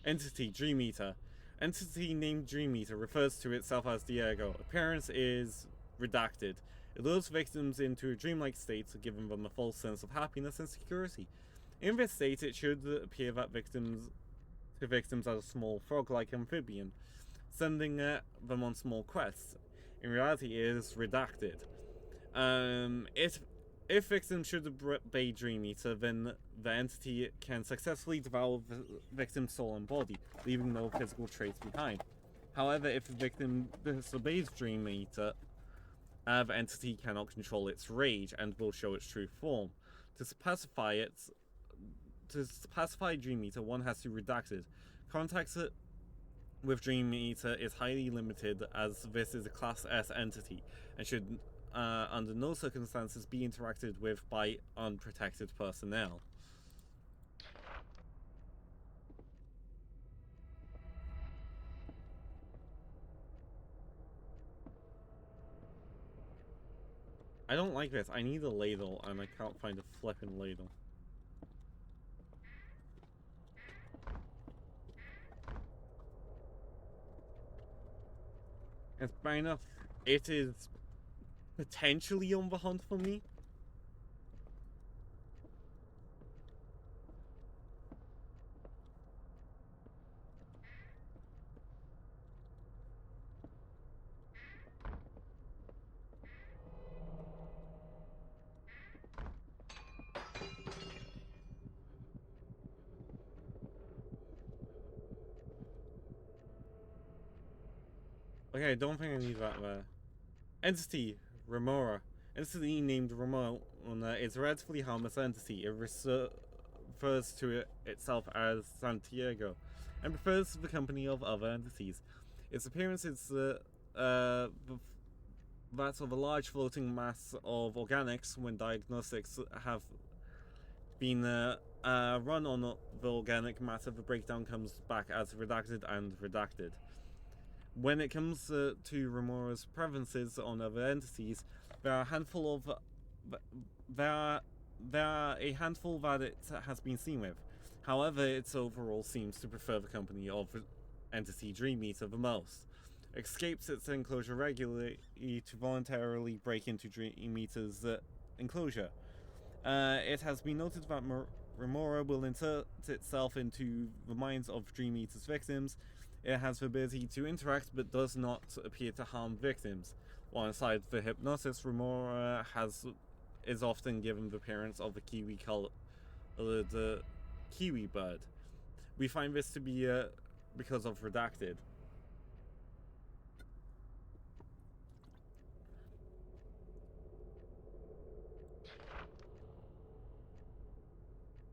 Entity, Dream Eater. Entity named Dream Eater refers to itself as Diego. Appearance is redacted. It lures victims into a dreamlike state, giving them a false sense of happiness and security. In this state, it should appear that victims as a small frog-like amphibian, sending them on small quests. In reality, it is redacted. If victims should obey Dream Eater, then the entity can successfully devour the victim's soul and body, leaving no physical trace behind. However, if the victim disobeys Dream Eater, the entity cannot control its rage and will show its true form. To pacify Dream Eater, one has to redact it. Contact with Dream Eater is highly limited, as this is a Class S entity and should under no circumstances be interacted with by unprotected personnel. I don't like this. I need a ladle, and I can't find a flippin' ladle. And fair enough, it is potentially on the hunt for me. Okay, I don't think I need that there. Entity, Remora. Entity named Remora is a relatively harmless entity. It refers to itself as Santiago and prefers the company of other entities. Its appearance is that of a large floating mass of organics when diagnostics have been run on the organic matter. The breakdown comes back as redacted and redacted. When it comes to Remora's preferences on other entities, there are a handful of there are a handful that it has been seen with. However, it overall seems to prefer the company of entity Dream Eater the most. Escapes its enclosure regularly to voluntarily break into Dream Eater's enclosure. It has been noted that Remora will insert itself into the minds of Dream Eater's victims. It has the ability to interact but does not appear to harm victims. While inside the hypnosis, Remora is often given the appearance of a kiwi colored kiwi bird. We find this to be because of redacted.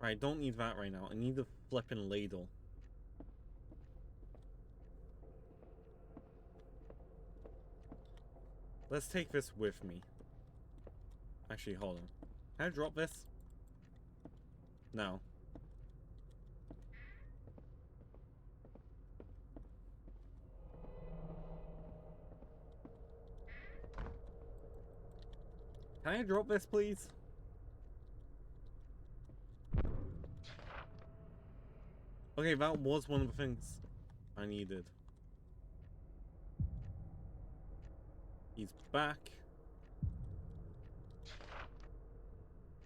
Right, don't need that right now. I need the flippin' ladle. Let's take this with me. Actually, hold on. Can I drop this? No. Can I drop this, please? Okay, that was one of the things I needed. He's back.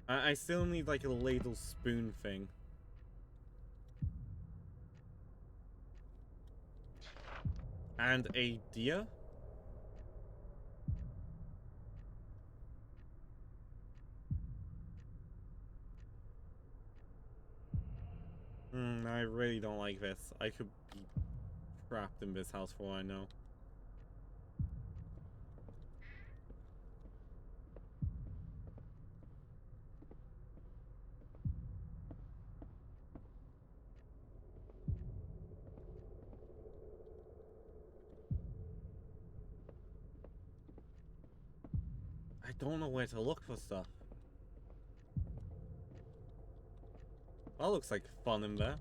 I still need like a ladle spoon thing. And a deer? I really don't like this. I could be trapped in this house for all I know. I don't know where to look for stuff. That looks like fun in there.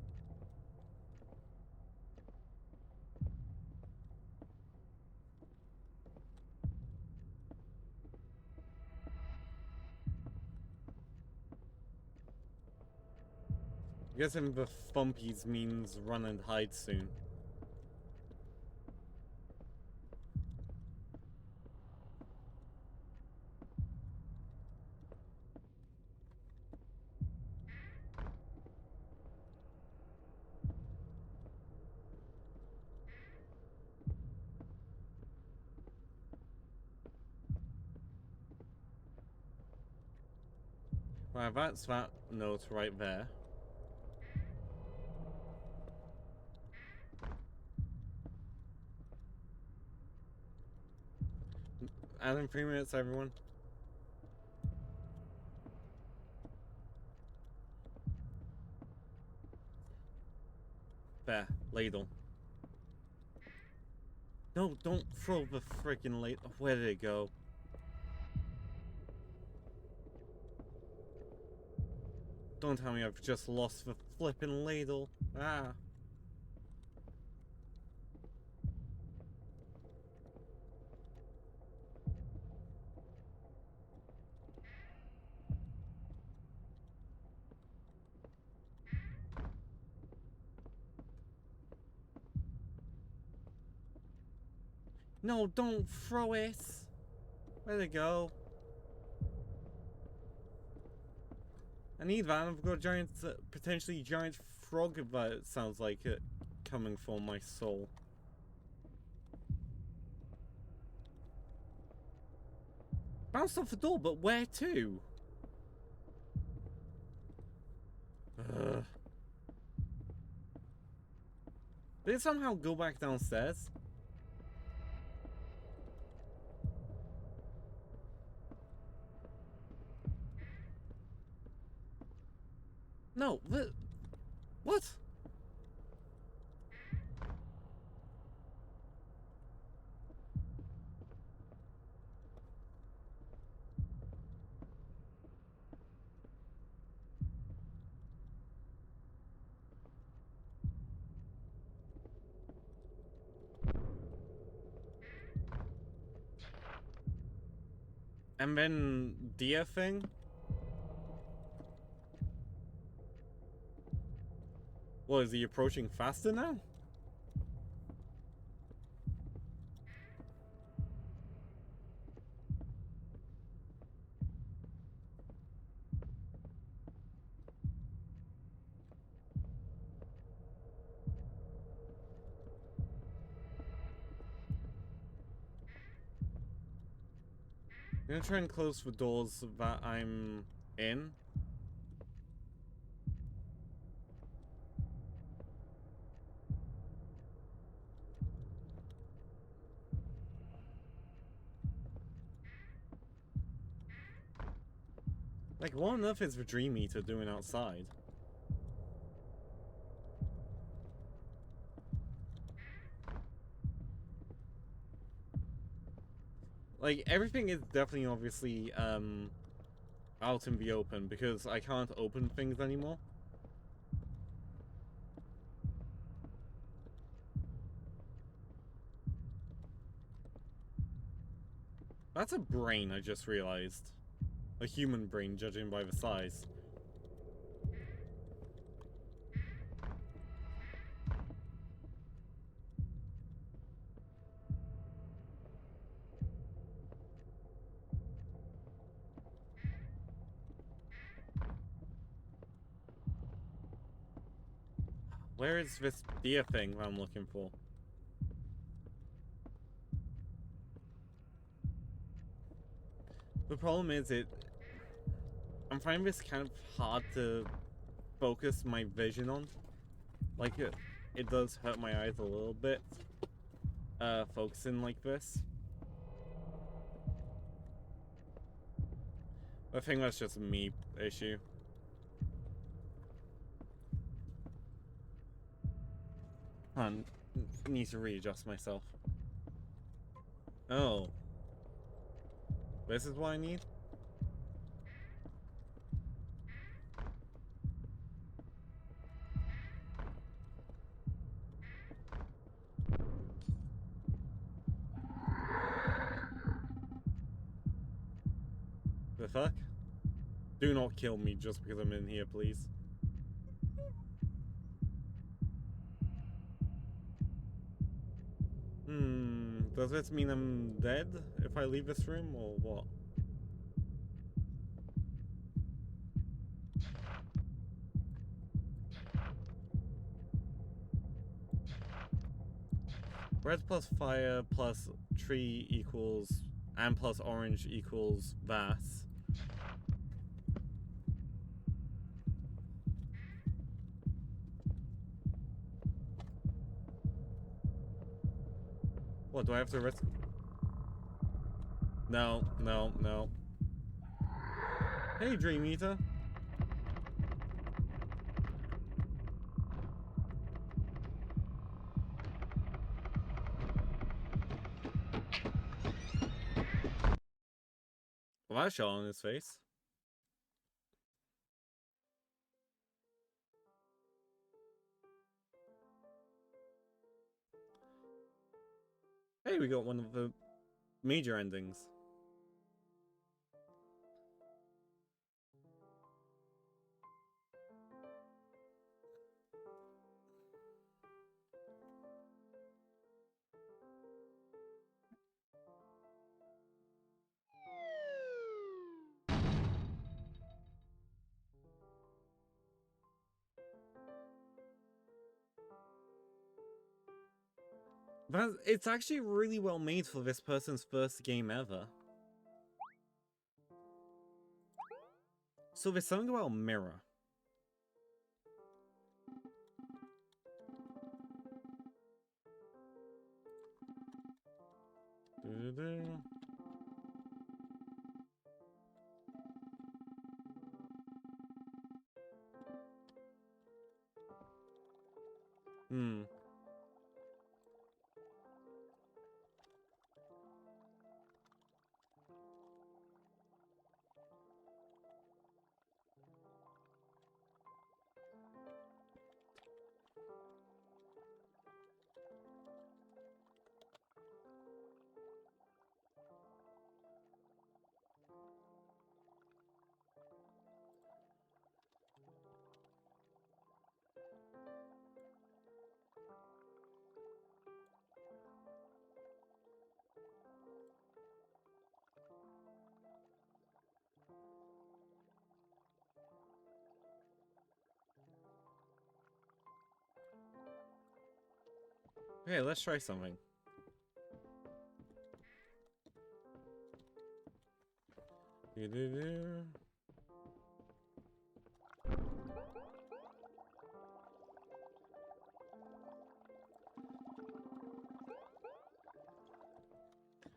I'm guessing the thumpies means run and hide soon. Well, that's that note right there. And in 3 minutes, everyone. There, ladle. No, don't throw the freaking ladle. Where did it go? Don't tell me I've just lost the flippin' ladle. Ah. No, don't throw it. Where'd it go? I need that. I've got a giant, potentially giant frog that it sounds like it coming for my soul. Bounced off the door, but where to? Ugh. Did it somehow go back downstairs? No, what? And then deer thing? What, is he approaching faster now? I'm gonna try and close the doors that I'm in. Like, what on earth is the Dream Eater doing outside? Like, everything is definitely obviously, out in the open because I can't open things anymore. That's a brain, I just realized. A human brain, judging by the size. Where is this deer thing that I'm looking for? The problem is I'm finding this kind of hard to focus my vision on. Like, it does hurt my eyes a little bit, focusing like this. I think that's just a me issue. I need to readjust myself. Oh. This is what I need? The fuck? Do not kill me just because I'm in here, please. Does this mean I'm dead if I leave this room, or what? Red plus fire plus tree equals, and plus orange equals VAS. What, do I have to risk? No, no, no. Hey, Dream Eater. Well, that shot on his face. Hey, we got one of the major endings. It's actually really well made for this person's first game ever. So there's something about mirror. Hmm. Okay, let's try something.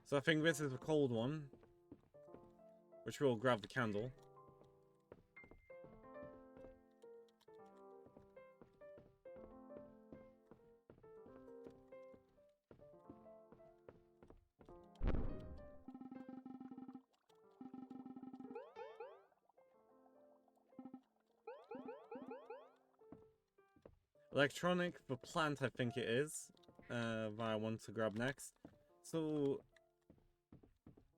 So I think this is a cold one, which will grab the candle. Electronic, the plant I think it is, that I want to grab next. So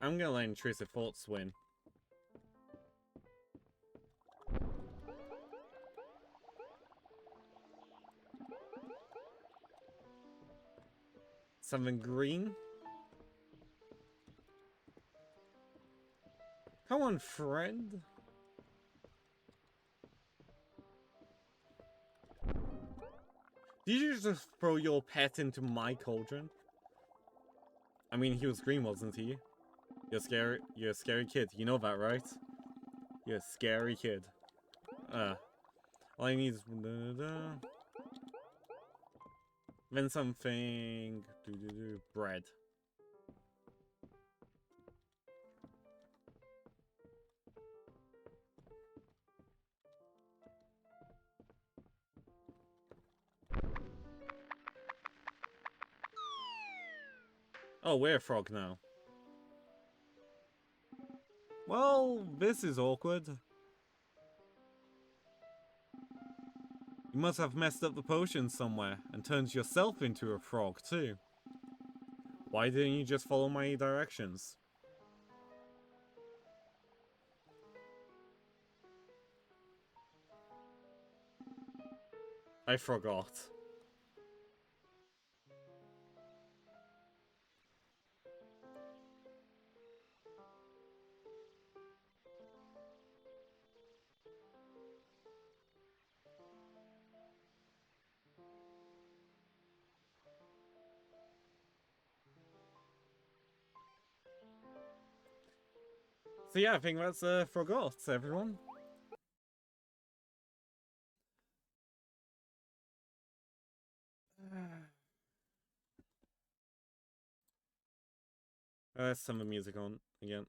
I'm gonna let intrusive thoughts win. Something green. Come on, friend. Did you just throw your pet into my cauldron? I mean, he was green, wasn't he? You're a scary kid. You know that, right? You're a scary kid. All I need is then something bread. Oh, we're a frog now. Well, this is awkward. You must have messed up the potion somewhere and turned yourself into a frog too. Why didn't you just follow my directions? I forgot. So yeah, I think that's forgot, everyone. Some of the music on again.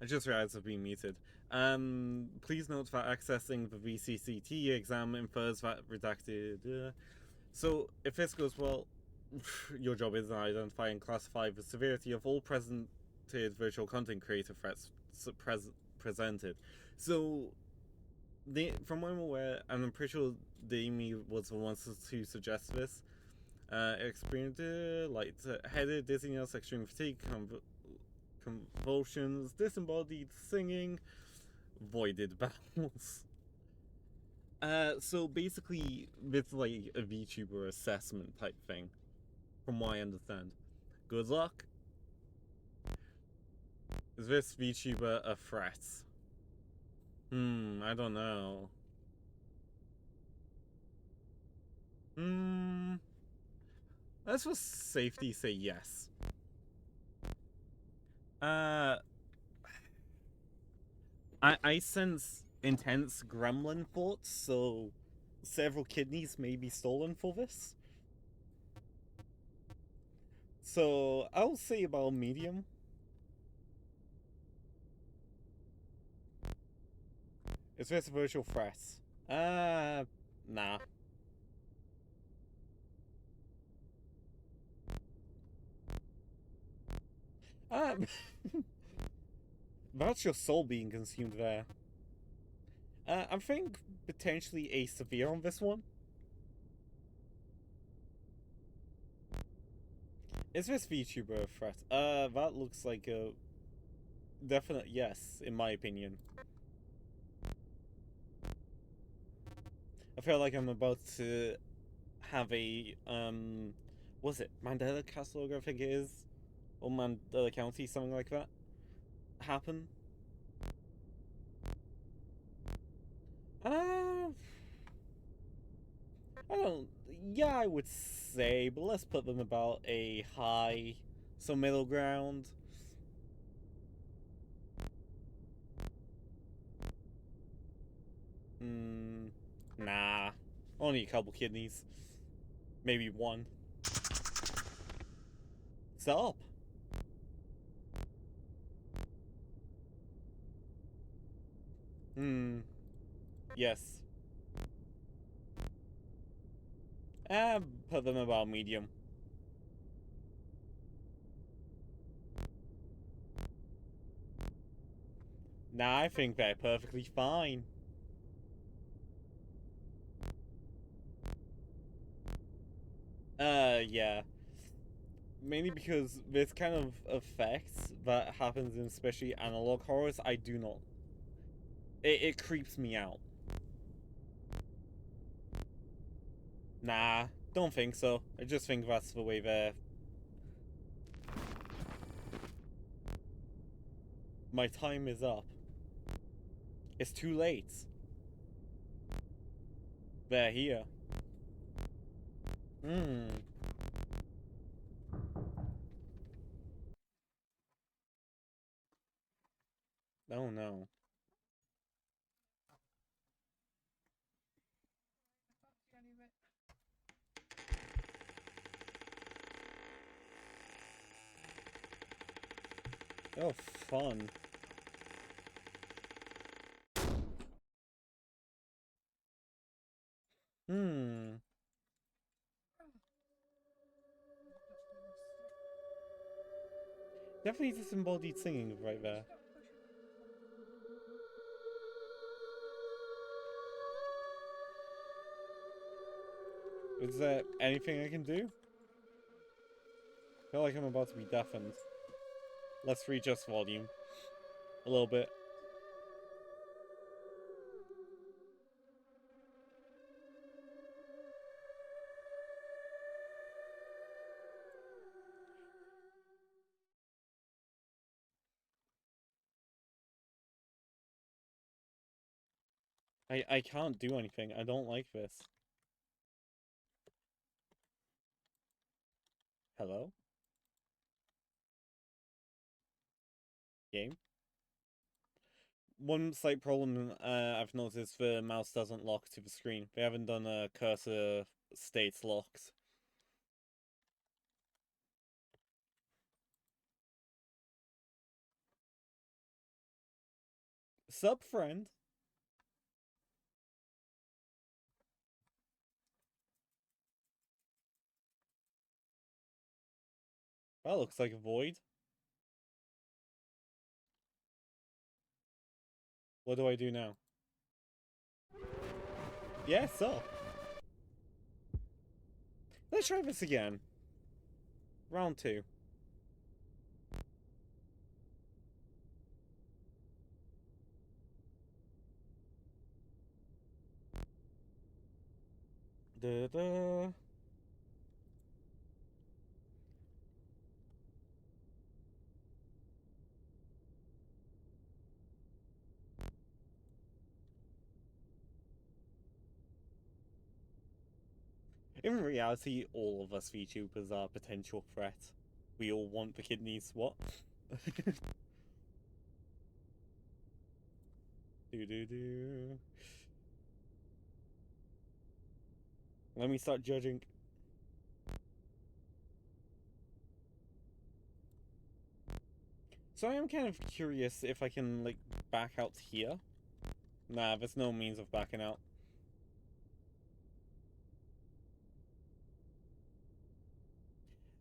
I just realized I've been muted. Please note that accessing the VCCT exam infers that redacted. So, if this goes well, your job is to identify and classify the severity of all presented virtual content creator threats presented. So, from what I'm aware, and I'm pretty sure Damie was the one to suggest this, experienced headache, dizziness, extreme fatigue, convulsions, disembodied singing, voided bowels. So basically, it's like a VTuber assessment type thing, from what I understand. Good luck. Is this VTuber a threat? I don't know. Let's for safety say yes. I sense intense gremlin thoughts, so several kidneys may be stolen for this. So I'll say about medium. Is this a virtual threat? Nah. Um, that's your soul being consumed there. I think potentially a severe on this one. Is this VTuber a threat? That looks like a definite yes, in my opinion. I feel like I'm about to have a, was it Mandela Castle, I think it is? Or Mandela County, something like that, happen. Uh, I don't, yeah, I would say, but let's put them about a high, so middle ground. Nah. Only a couple kidneys. Maybe one. Stop. Yes. Put them about medium. Nah, I think they're perfectly fine. Yeah. Mainly because this kind of effects that happens in especially analog horrors, I do not. It creeps me out. Nah, don't think so. I just think that's the way they're. My time is up. It's too late. They're here. Oh no. Oh, fun. Definitely disembodied singing right there. Is there anything I can do? I feel like I'm about to be deafened. Let's readjust volume. A little bit. I can't do anything. I don't like this. Hello? Game? One slight problem I've noticed, the mouse doesn't lock to the screen. They haven't done a cursor states locks. Sup, friend? That looks like a void. What do I do now? Yeah, so. Let's try this again. Round 2. Da da. In reality, all of us VTubers are potential threats. We all want the kidneys. What? do do do. Let me start judging. So I am kind of curious if I can, like, back out here. Nah, there's no means of backing out.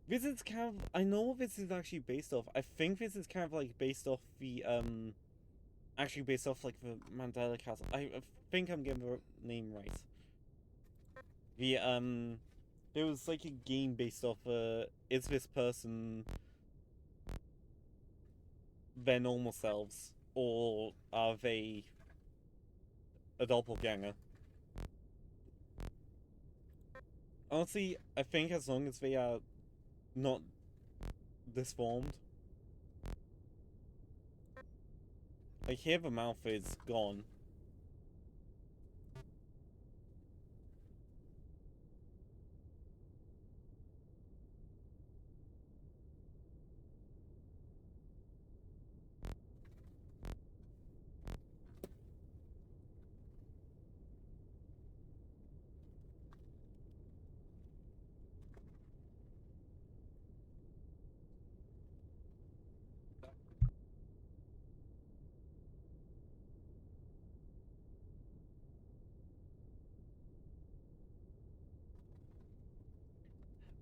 This is kind of... I know what this is actually based off. I think this is kind of, like, based off the, actually based off, like, the Mandela Castle. I think I'm getting the name right. The, there was, like, a game based off, is this person their normal selves? Or are they a doppelganger? Honestly, I think as long as they are not disformed. Like, here the mouth is gone.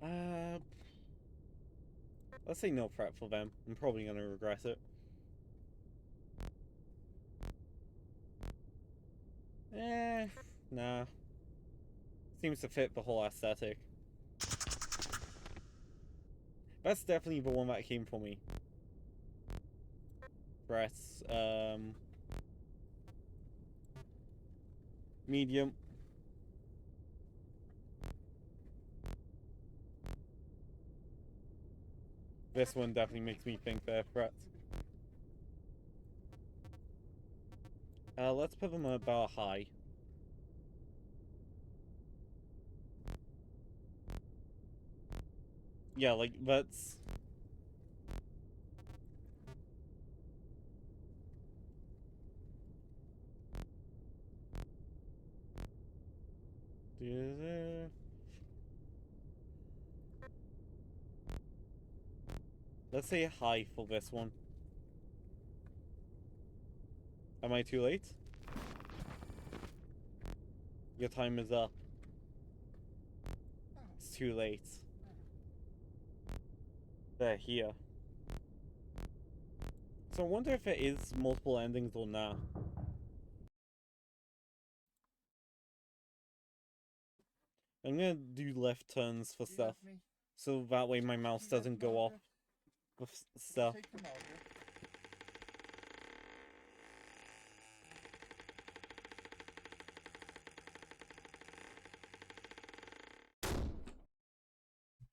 Uh, let's say no prep for them. I'm probably gonna regret it. Nah. Seems to fit the whole aesthetic. That's definitely the one that came for me. Press, medium. This one definitely makes me think they're threats. Let's put them about high. Yeah, like, that's... Let's say high for this one. Am I too late? Your time is up. It's too late. They're here. So I wonder if it is multiple endings or not. I'm gonna do left turns for stuff. So that way my mouse doesn't go off with stuff.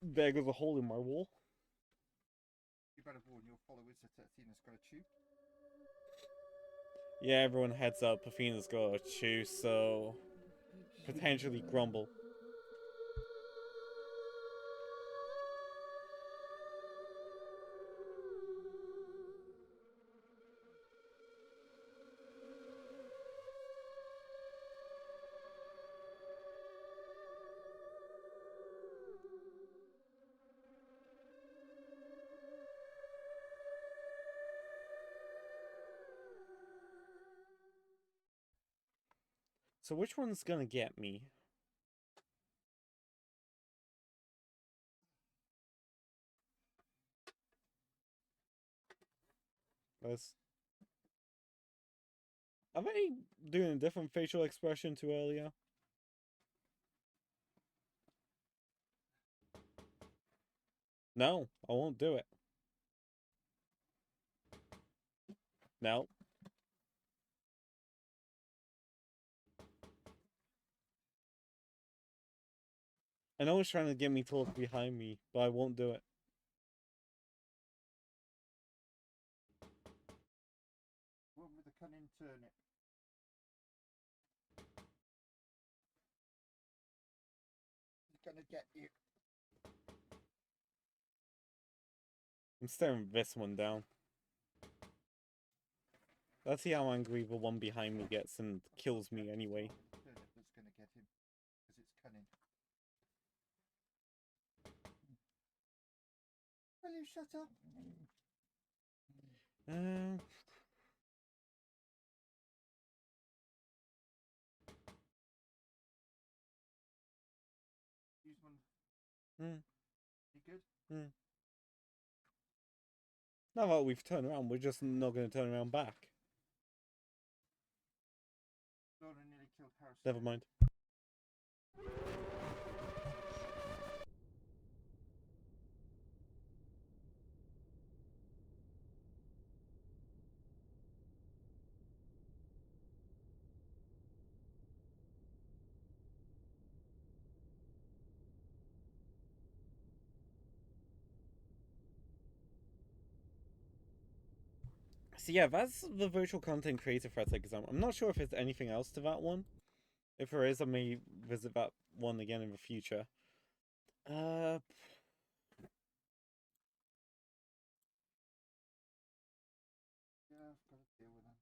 There goes a hole in my wall. You better warn your followers that Athena's got a tube. Yeah, everyone heads up. Athena's got a chew, so potentially Grumble. So which one's gonna get me? Let's... Am I doing a different facial expression to earlier? No, I won't do it. No. I know it's trying to get me to look behind me, but I won't do it. One with the cunning turnip. He's gonna get you. I'm staring this one down. Let's see how angry the one behind me gets and kills me anyway. Turnip that's gonna get him because it's cunning. Will you shut up? Use one. Hmm. You good? Hmm. Now that we've turned around, we're just not going to turn around back. Laura nearly killed Harrison. Never mind. So yeah, that's the virtual content creator threats exam. I'm not sure if there's anything else to that one. If there is, I may visit that one again in the future. Yeah, I've got to deal with them.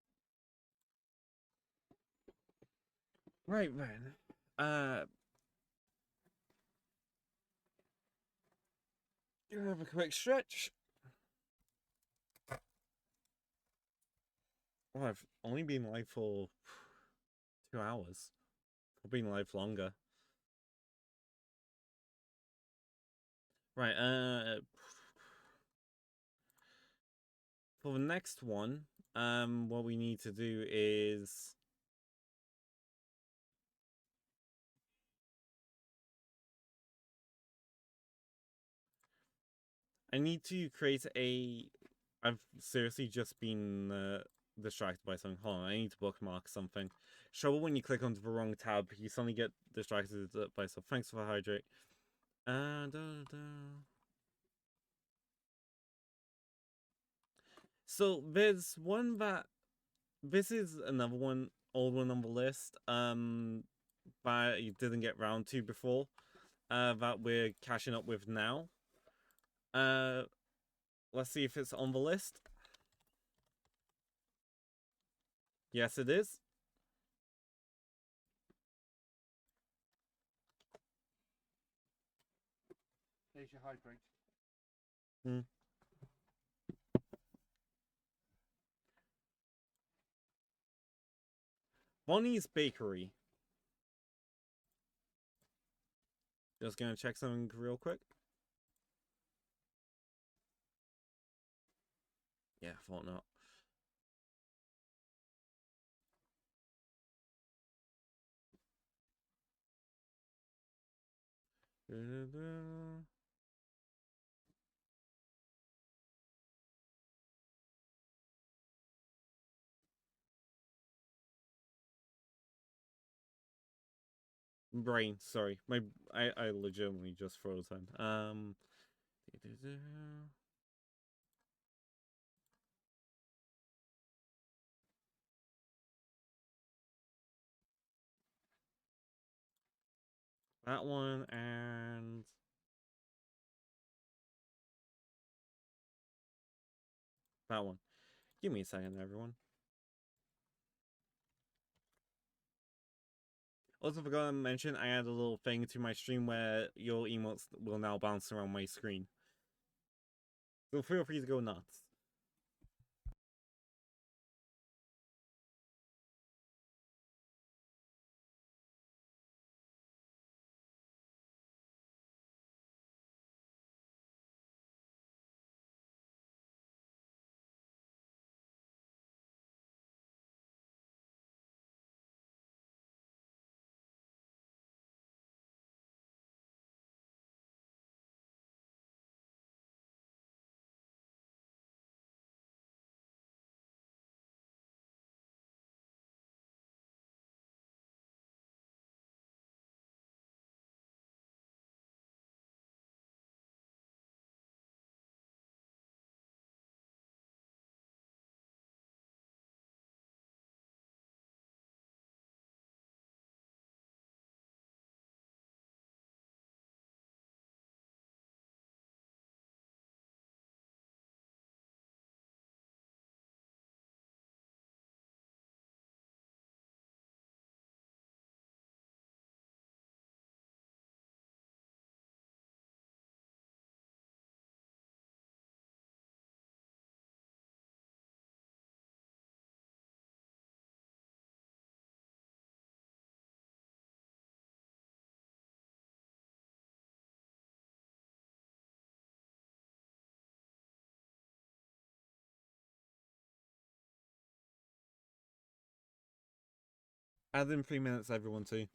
Right then. You have a quick stretch. Well, I've only been live for 2 hours. I've been live longer. Right, for the next one, what we need to do is I need to create a... I've seriously just been distracted by something. Hold on, I need to bookmark something. Trouble when you click onto the wrong tab, you suddenly get distracted by stuff. Thanks for the hydrate. So there's one that... This is another one, old one on the list, that you didn't get round to before, that we're catching up with now. Let's see if it's on the list. Yes, it is. There's your hydrate. Bonnie's Bakery. Just gonna check something real quick. Yeah, thought not. Brain, sorry. I legitimately just froze then. That one and that one. Give me a second, everyone. Also forgot to mention, I added a little thing to my stream where your emotes will now bounce around my screen. So feel free to go nuts. Add in 3 minutes, everyone, too.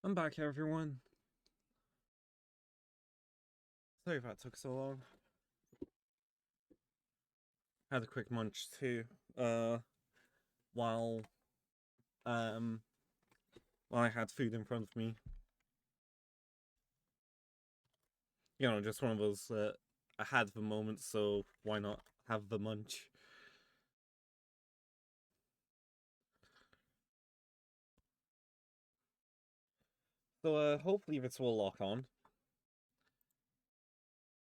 I'm back, everyone. Sorry if that took so long. Had a quick munch too. While I had food in front of me. You know, just one of those. I had the moment, so why not have the munch? So hopefully this will lock on.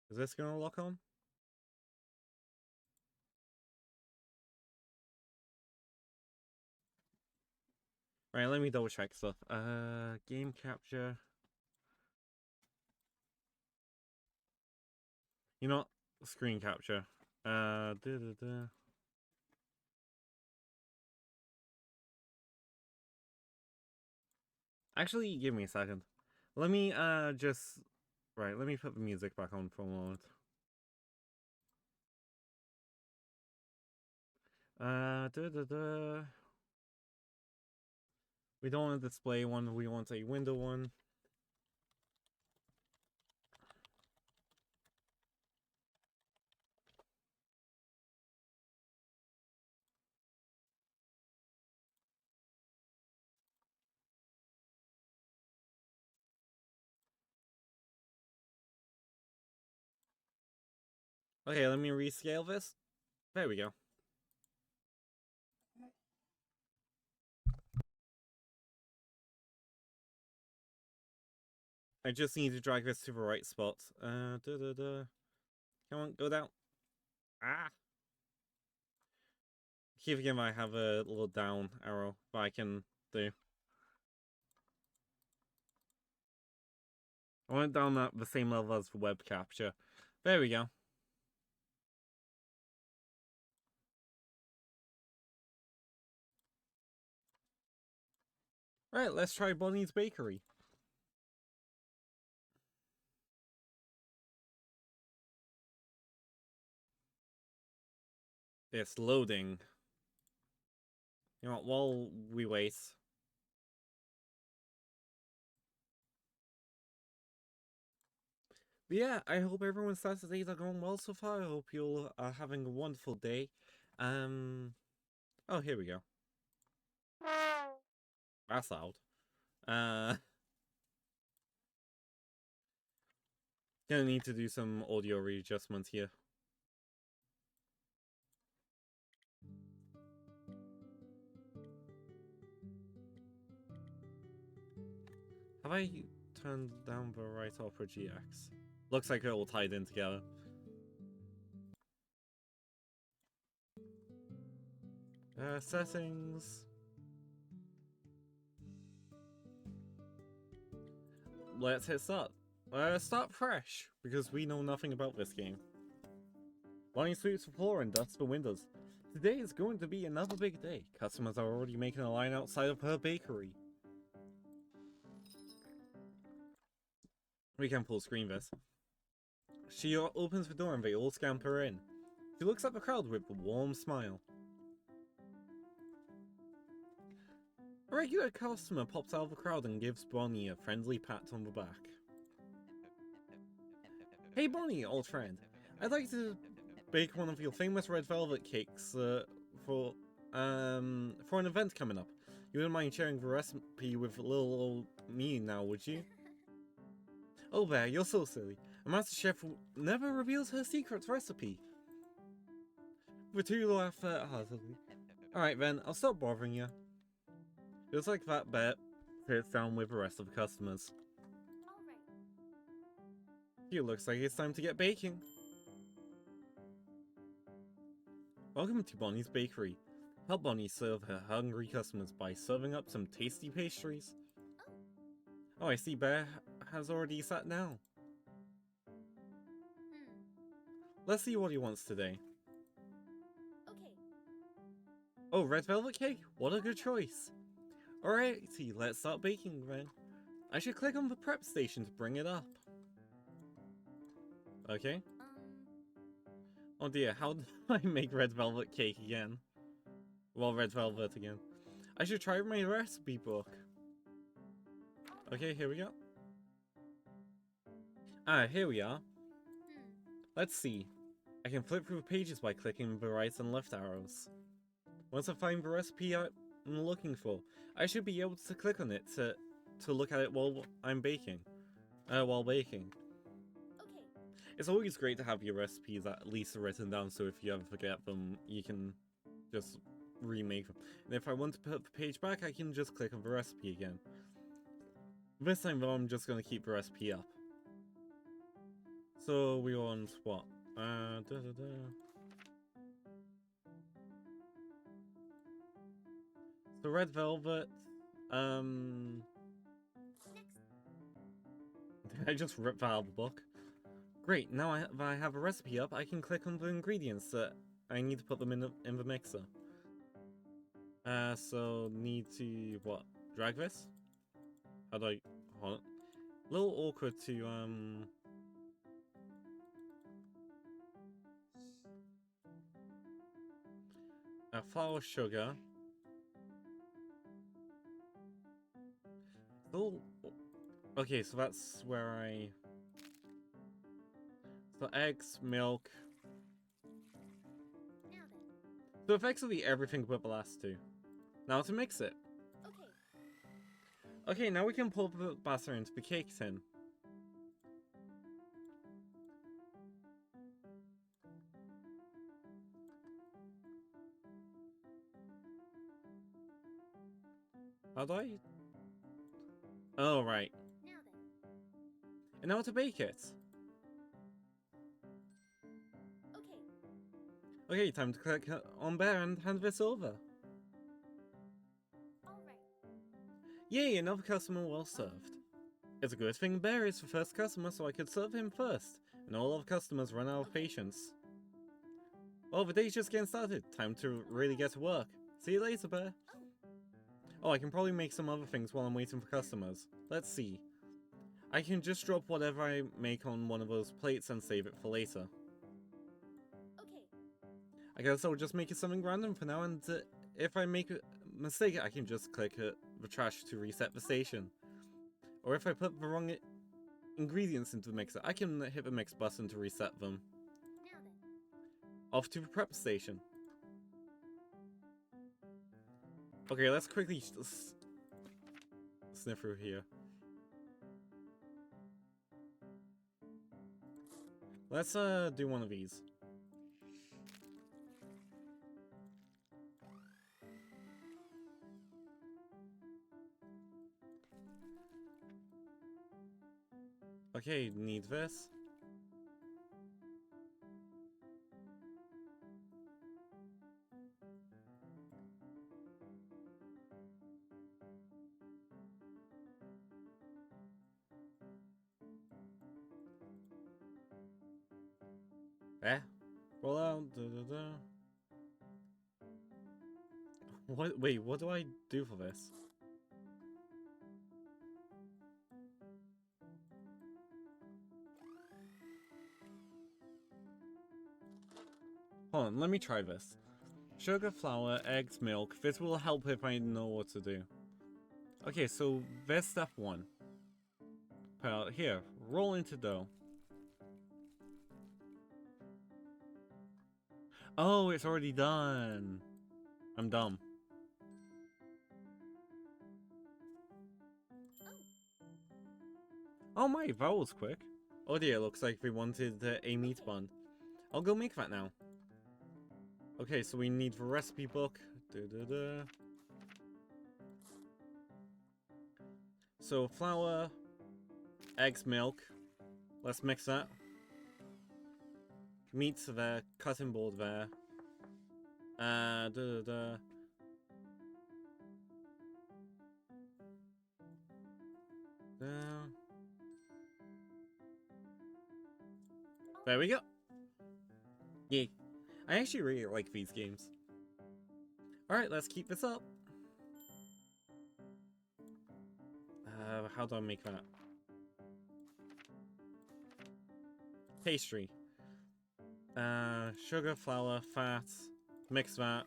Is this gonna lock on? Right, let me double check stuff. Game capture. You know what? Screen capture. Actually, give me a second. Let me just right. Let me put the music back on for a moment. We don't want a display one. We want a window one. Okay, let me rescale this. There we go. I just need to drag this to the right spot. Come on, go down. Ah! Keep again, I have a little down arrow that I can do. I went down at the same level as the web capture. There we go. Right, let's try Bonnie's Bakery. It's loading. You know what, while we wait. But yeah, I hope everyone's Saturdays are going well so far. I hope you're having a wonderful day. Oh, here we go. That's loud. Gonna need to do some audio readjustments here. Have I turned down the right Opera GX? Looks like it all tied in together. Settings. Let's hit start. Start fresh, because we know nothing about this game. Bonnie sweeps the floor and dusts the windows. Today is going to be another big day. Customers are already making a line outside of her bakery. We can full screen this. She opens the door and they all scamper in. She looks at the crowd with a warm smile. A regular customer pops out of the crowd and gives Bonnie a friendly pat on the back. Hey Bonnie, old friend. I'd like to bake one of your famous red velvet cakes for an event coming up. You wouldn't mind sharing the recipe with little old me now, would you? Oh Bear, you're so silly. A master chef never reveals her secret recipe. The two laugh heartedly. Alright then, I'll stop bothering you. Just like that, Bear sits down with the rest of the customers. It looks like it's time to get baking. Welcome to Bonnie's Bakery. Help Bonnie serve her hungry customers by serving up some tasty pastries. Oh, I see Bear has already sat down. Let's see what he wants today. Okay. Oh, red velvet cake? What a good choice. Alrighty, let's start baking then. I should click on the prep station to bring it up. Okay. Oh dear, how do I make red velvet cake again? Well, red velvet again. I should try my recipe book. Okay, here we go. Ah, here we are. Let's see. I can flip through pages by clicking the right and left arrows. Once I find the recipe I'm looking for, I should be able to click on it to look at it while I'm baking. While baking. Okay. It's always great to have your recipes at least written down, so if you ever forget them, you can just remake them. And if I want to put the page back, I can just click on the recipe again. This time though, I'm just gonna keep the recipe up. So we want what? So red velvet. Did I just rip that out of the book? Great. Now I have a recipe up. I can click on the ingredients that I need to put them in the mixer. So need to what? Drag this? How do I? Hold on. A little awkward to flour, sugar. Oh, okay, so that's where I. So eggs, milk. Now then. So effectively everything but the last two. Now to mix it. Okay. Okay, now we can pour the batter into the cake tin. How do I? Oh, right. Now then. And now to bake it. Okay. Okay, time to click on there and hand this over. All right. Yay, another customer well served. It's a good thing Bear is the first customer, so I could serve him first, and all other customers run out of patience. Well, the day's just getting started. Time to really get to work. See you later, Bear. Oh, I can probably make some other things while I'm waiting for customers. Let's see. I can just drop whatever I make on one of those plates and save it for later. Okay. I guess I'll just make it something random for now, and if I make a mistake, I can just click the trash to reset the station. Or if I put the wrong ingredients into the mixer, I can hit the mix button to reset them. Now then. Off to the prep station. Okay, let's quickly sniff through here. Let's do one of these. Okay, need this. Roll out. What? Wait, what do I do for this? Hold on, let me try this. Sugar, flour, eggs, milk. This will help if I know what to do. Okay, so there's step one. Here, roll into dough. Oh, it's already done. I'm dumb. Oh my, that was quick. Oh dear, looks like we wanted a meat bun. I'll go make that now. Okay, so we need the recipe book. So flour, eggs, milk. Let's mix that. Meat's there, cutting board there. There we go. Yay. I actually really like these games. Alright, let's keep this up. How do I make that? Pastry. Sugar, flour, fat. Mix that.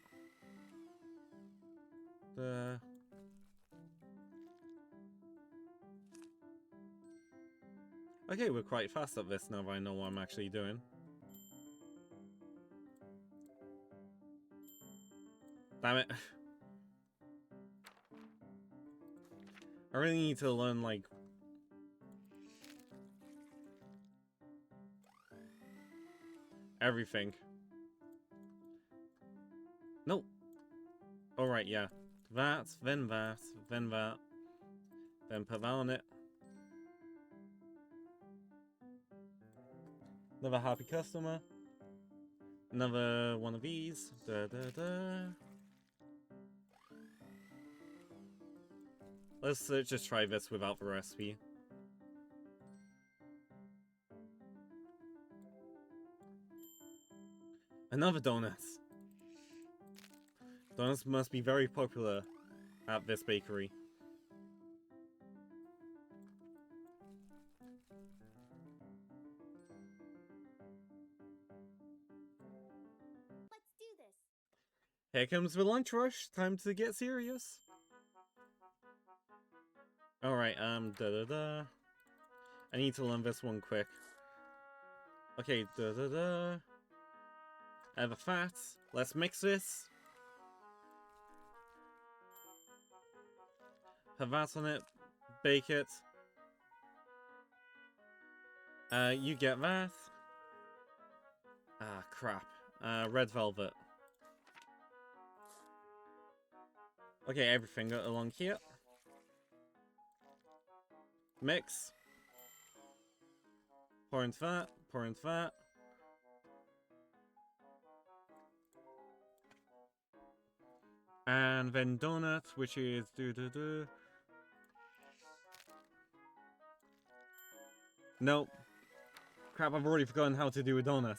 Okay, we're quite fast at this now that I know what I'm actually doing. Damn it. I really need to learn, like... everything. Nope. Alright, yeah. That, then that, then that. Then put that on it. Another happy customer. Another one of these. Da, da, da. Let's just try this without the recipe. Another donuts. Donuts must be very popular at this bakery. Let's do this. Here comes the lunch rush. Time to get serious. Alright, da-da-da. I need to learn this one quick. Okay, da-da-da. Add the fat. Let's mix this. Have that on it. Bake it. You get that. Ah, crap. Red velvet. Okay, everything along here. Mix. Pour into that. Pour into that. And then donut, which is do-do-do. Nope. Crap, I've already forgotten how to do a donut.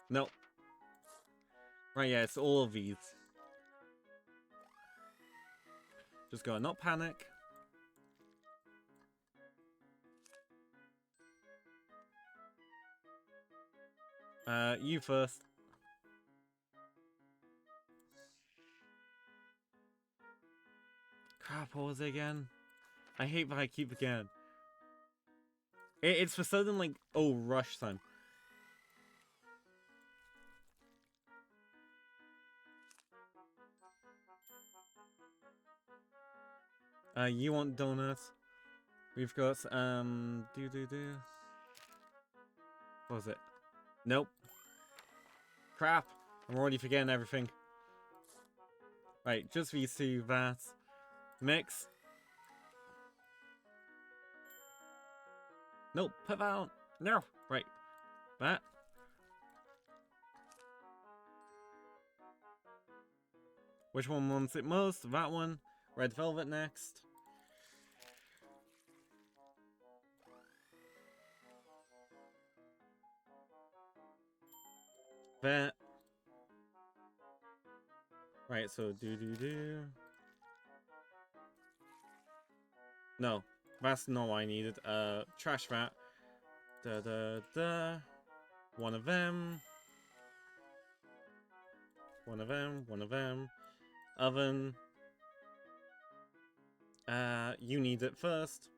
Nope. Right, yeah, it's all of these. Just gotta not panic. You first. Crap, what was it again? I hate that I keep again. It's for sudden, like, oh, rush time. You want donuts? We've got, do-do-do. What was it? Nope. Crap, I'm already forgetting everything. Right, just these two, that. Mix. Nope, put that on. No, right. That. Which one wants it most? That one. Red velvet next. That. Right, so do. No, that's not what I needed. Trash that. Da. One of them. One of them. Oven. You need it first.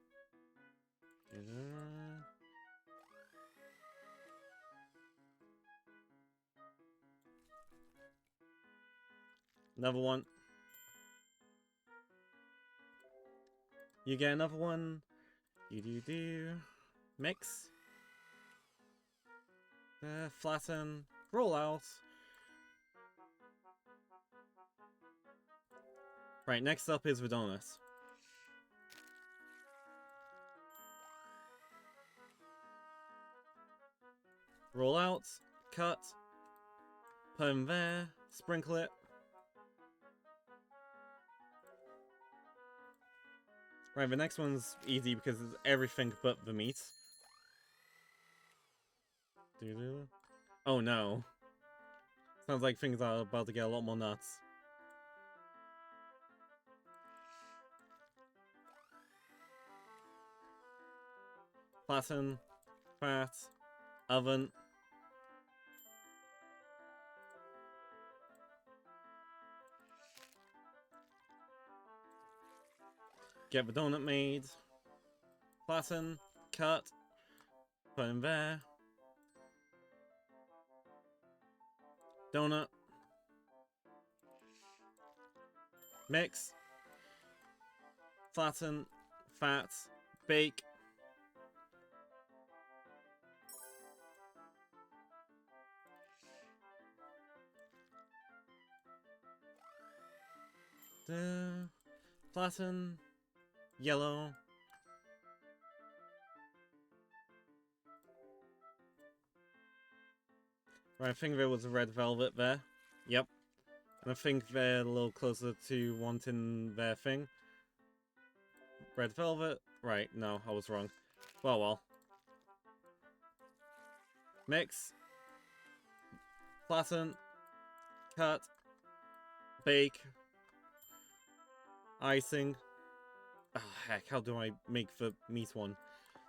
Another one. You get another one. Do. Mix. Flatten. Roll out. Right, next up is the donuts. Roll out. Cut. Put in there. Sprinkle it. Right, the next one's easy because it's everything but the meat. Oh no. Sounds like things are about to get a lot more nuts. Flatten. Fat. Oven. Get the donut made. Flatten. cut, put in there. Donut. Mix. Flatten. Fat. Bake. Flatten. Yellow. Right, I think there was a red velvet there. Yep. And I think they're a little closer to wanting their thing. Red velvet? Right, no, I was wrong. Well. Mix. Flatten. Cut. Bake. Icing. Oh, heck, how do I make the meat one?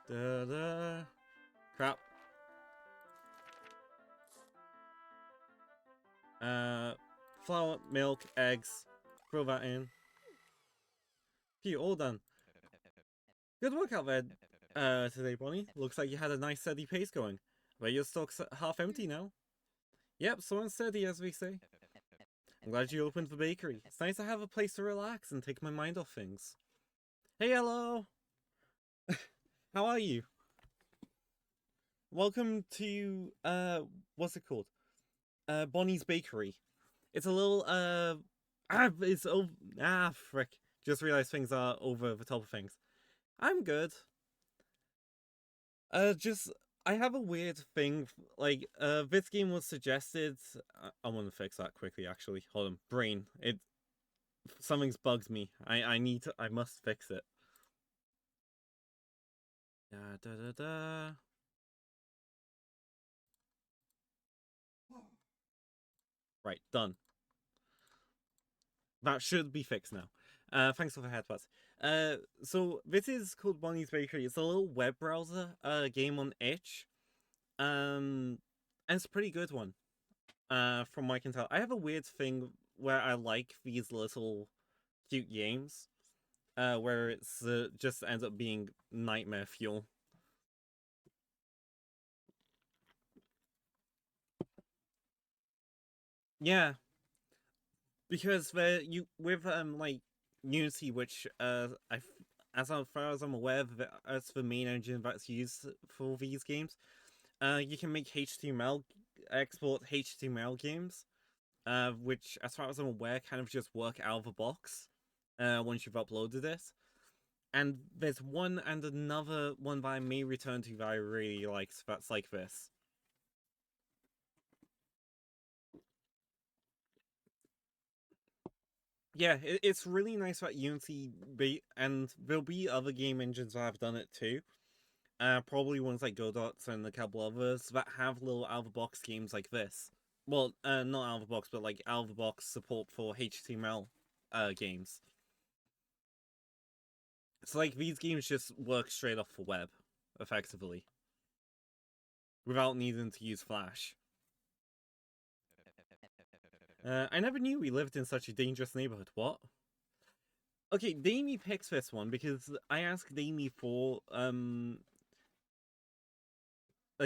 Crap. Flour, milk, eggs. Throw that in. Phew, all done. Good work out there today, Bonnie. Looks like you had a nice steady pace going. But your stock's half empty now. Yep, so unsteady, as we say. I'm glad you opened the bakery. It's nice to have a place to relax and take my mind off things. Hey, hello! How are you? Welcome to, what's it called? Bonnie's Bakery. It's a little, frick. Just realized things are over the top of things. I'm good. I have a weird thing, like, this game was suggested, I want to fix that quickly, actually. Hold on, brain, something's bugged me. I must fix it. Right, done. That should be fixed now. Thanks for the headphones. So this is called Bonnie's Bakery. It's a little web browser game on itch. And it's a pretty good one. From what I can tell. I have a weird thing where I like these little cute games. Where it's just ends up being nightmare fuel. Yeah. Because with like Unity, which as far as I'm aware, that's the main engine that's used for these games. You can make export HTML games, which, as far as I'm aware, kind of just work out of the box once you've uploaded it. And there's one and another one that I may return to that I really liked that's like this. Yeah, it's really nice that Unity and there'll be other game engines that have done it too. Probably ones like Godot's and a couple others that have little out-of-the-box games like this. Well, not out-of-the-box, but like out-of-the-box support for HTML games. So like these games just work straight off the web, effectively. Without needing to use Flash. I never knew we lived in such a dangerous neighborhood. What? Okay, Damie picks this one because I asked Damie for a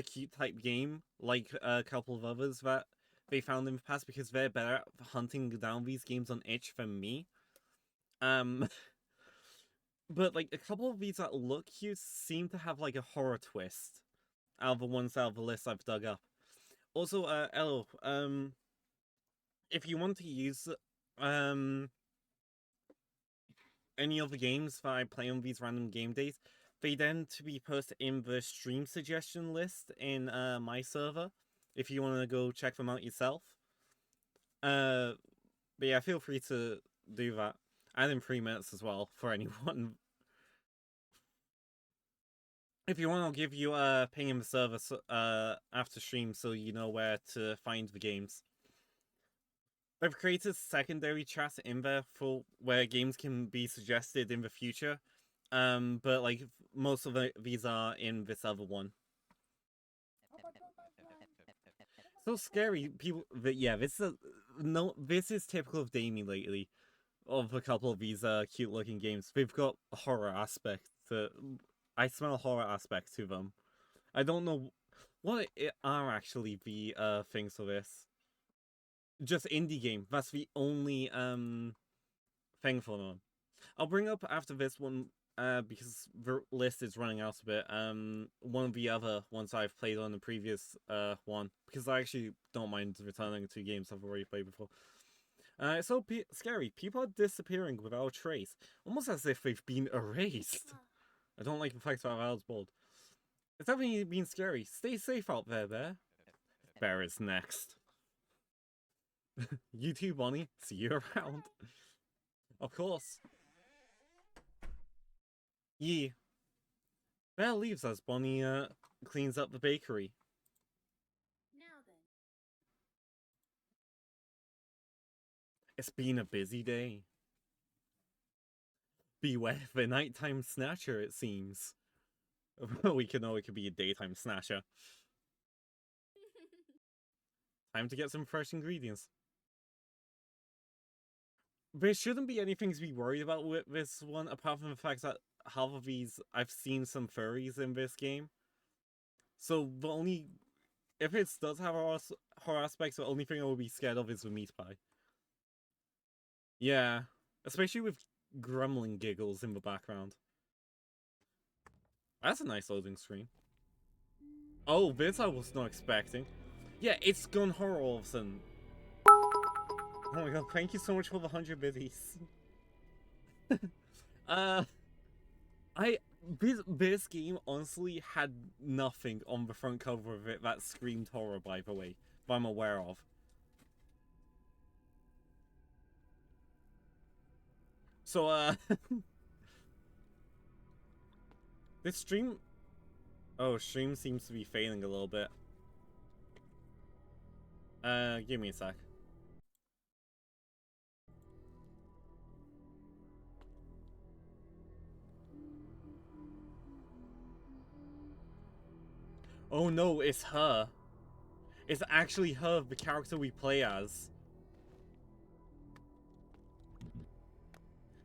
cute type game, like a couple of others that they found in the past, because they're better at hunting down these games on itch than me. But like a couple of these that look cute seem to have like a horror twist out of the ones out of the list I've dug up. Also, Elo, if you want to use any of the games that I play on these random game days, they tend to be put in the stream suggestion list in my server, if you want to go check them out yourself. But yeah, feel free to do that. And in 3 minutes as well, for anyone. If you want, I'll give you a ping in the server after stream so you know where to find the games. I've created secondary chat in there for where games can be suggested in the future. But like most of these are in this other one. So scary, people. Yeah, this is typical of Damie lately. Of a couple of these cute looking games, they've got a horror aspect to. I smell horror aspects to them. I don't know what are actually the things for this. Just indie game. That's the only thing for them. I'll bring up after this one because the list is running out a bit. One of the other ones I've played on the previous one, because I actually don't mind returning to games I've already played before. It's so scary. People are disappearing without a trace, almost as if they've been erased. I don't like the fact that I was bold. It's definitely been scary. Stay safe out there, Bear. Bear is next. You too, Bonnie. See you around. Of course. Yeah. Bear leaves as Bonnie cleans up the bakery. Now then. It's been a busy day. Beware the nighttime snatcher, it seems. We can know it could be a daytime snatcher. Time to get some fresh ingredients. There shouldn't be anything to be worried about with this one, apart from the fact that half of these, I've seen some furries in this game. So the only, if it does have horror aspects, the only thing I would be scared of is the meat pie. Yeah, especially with grumbling giggles in the background. That's a nice loading screen. Oh, this I was not expecting. Yeah, it's gone horror all of a sudden. Oh my god, thank you so much for the 100 biddies. This game honestly had nothing on the front cover of it that screamed horror, by the way, that I'm aware of. So, this stream... Oh, stream seems to be failing a little bit. Give me a sec. Oh no, it's her. It's actually her, the character we play as.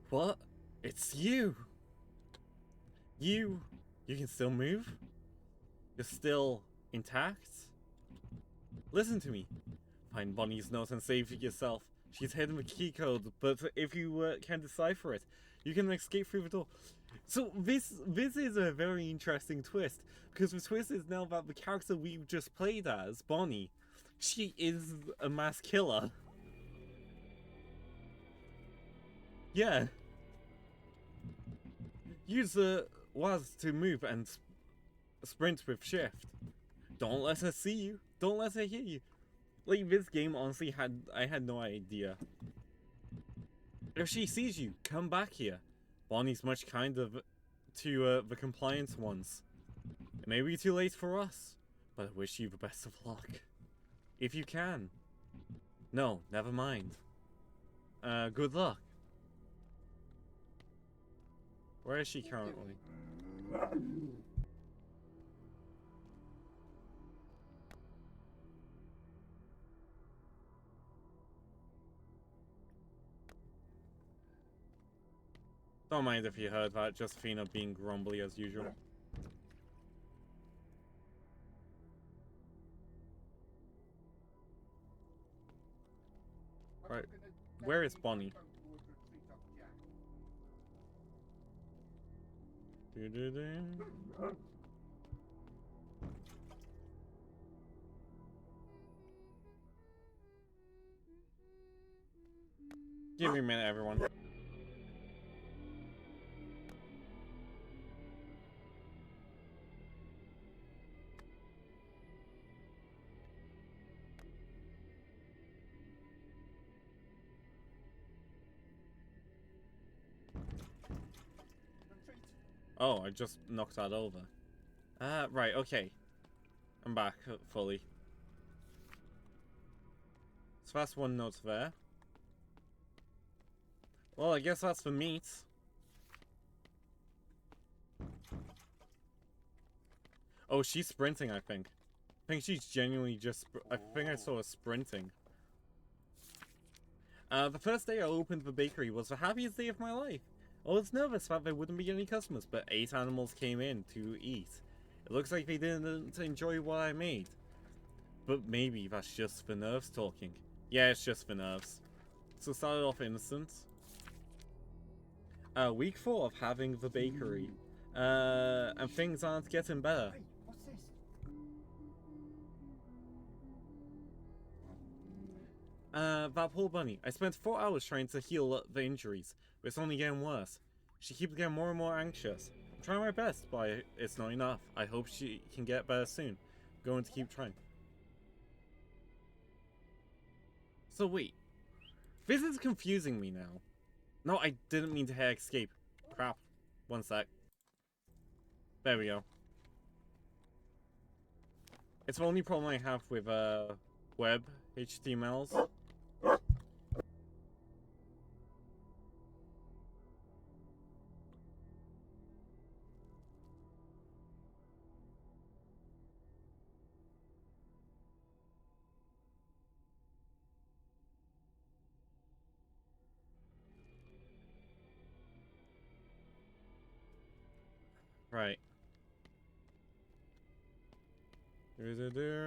What? It's you! You can still move? You're still intact? Listen to me. Find Bonnie's note and save it yourself. She's hidden the key code, but if you can decipher it, you can escape through the door. So this is a very interesting twist, because the twist is now that the character we just played as, Bonnie, she is a mass killer. Yeah. Use the was to move and sprint with shift. Don't let her see you. Don't let her hear you. Like, this game honestly I had no idea. If she sees you, come back here. Bonnie's much kinder to the compliant ones. It may be too late for us, but I wish you the best of luck. If you can. No, never mind. Good luck. Where is she currently? Don't mind if you heard that, Josephina being grumbly as usual. Right, where is Bonnie? Give me a minute, everyone. Oh, I just knocked that over. Right, okay. I'm back, fully. So that's one note there. Well, I guess that's for meat. Oh, she's sprinting, I think. I think she's genuinely just... I think I saw her sprinting. The first day I opened the bakery was the happiest day of my life. I was nervous that there wouldn't be any customers, but 8 animals came in to eat. It looks like they didn't enjoy what I made. But maybe that's just the nerves talking. Yeah, it's just the nerves. So started off innocent. Week 4 of having the bakery. And things aren't getting better. Hey, what's this? That poor bunny. I spent 4 hours trying to heal the injuries, but it's only getting worse. She keeps getting more and more anxious. I'm trying my best, but it's not enough. I hope she can get better soon. I'm going to keep trying. So wait. This is confusing me now. No, I didn't mean to hit escape. Crap. One sec. There we go. It's the only problem I have with web HTMLs. Right. So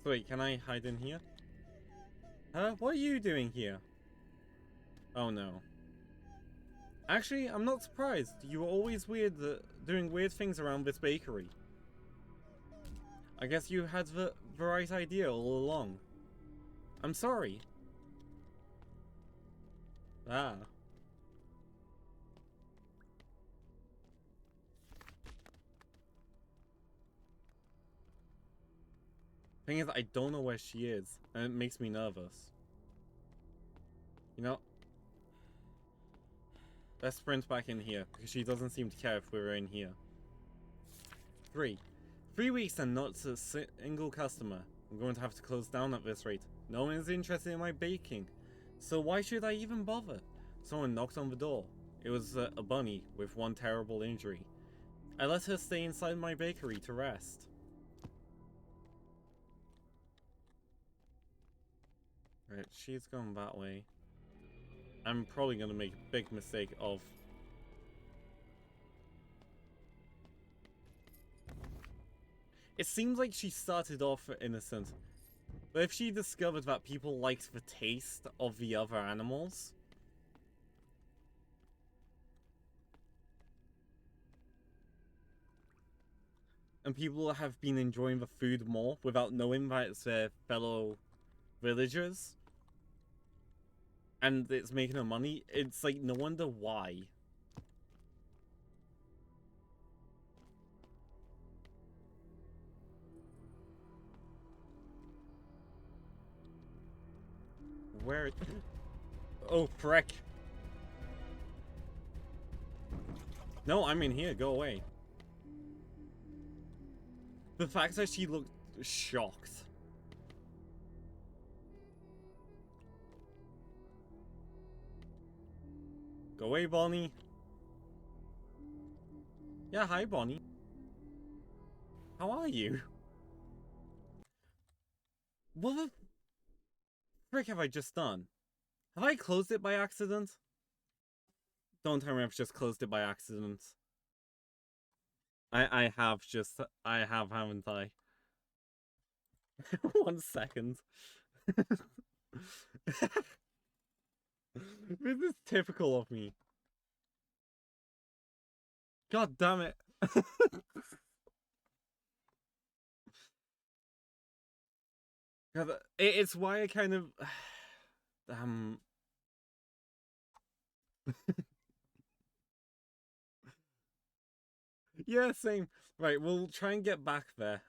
wait, can I hide in here? Huh? What are you doing here? Oh no. Actually, I'm not surprised. You were always weird, doing weird things around this bakery. I guess you had the right idea all along. I'm sorry. Ah. Thing is, I don't know where she is, and it makes me nervous. You know, let's sprint back in here, because she doesn't seem to care if we're in here. 3 weeks and not a single customer. I'm going to have to close down at this rate. No one is interested in my baking, so why should I even bother? Someone knocked on the door. It was a bunny with one terrible injury. I let her stay inside my bakery to rest. Right, she's going that way. I'm probably going to make a big mistake of... It seems like she started off innocent. But if she discovered that people liked the taste of the other animals... and people have been enjoying the food more without knowing that it's their fellow villagers... and it's making her money, it's like, no wonder why. Where? Oh, frick. No, I'm in here, go away. The fact that she looked shocked. Go away, Bonnie. Yeah, hi, Bonnie. How are you? What the frick have I just done? Have I closed it by accident? Don't tell me I've just closed it by accident. I have, haven't I? 1 second. This is typical of me. God damn it. It's why I kind of... Yeah, same. Right, we'll try and get back there.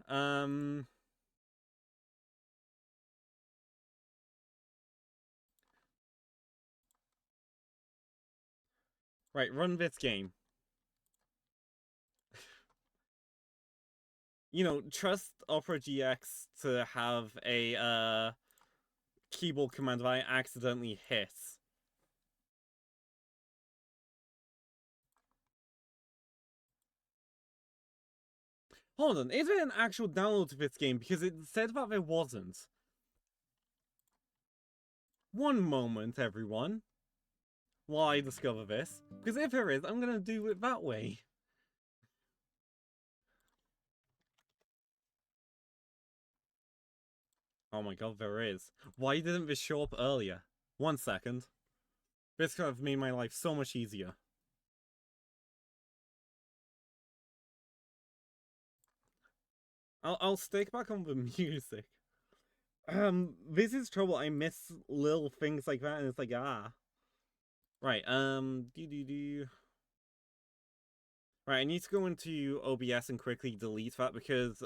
Right, run this game. You know, trust Opera GX to have a keyboard command that I accidentally hit. Hold on, is there an actual download to this game? Because it said that there wasn't. One moment, everyone, while I discover this. Because if there is, I'm gonna do it that way. Oh my god, there is. Why didn't this show up earlier? 1 second. This could have made my life so much easier. I'll stick back on the music. This is trouble. I miss little things like that, and it's like, ah. Right, Right, I need to go into OBS and quickly delete that because,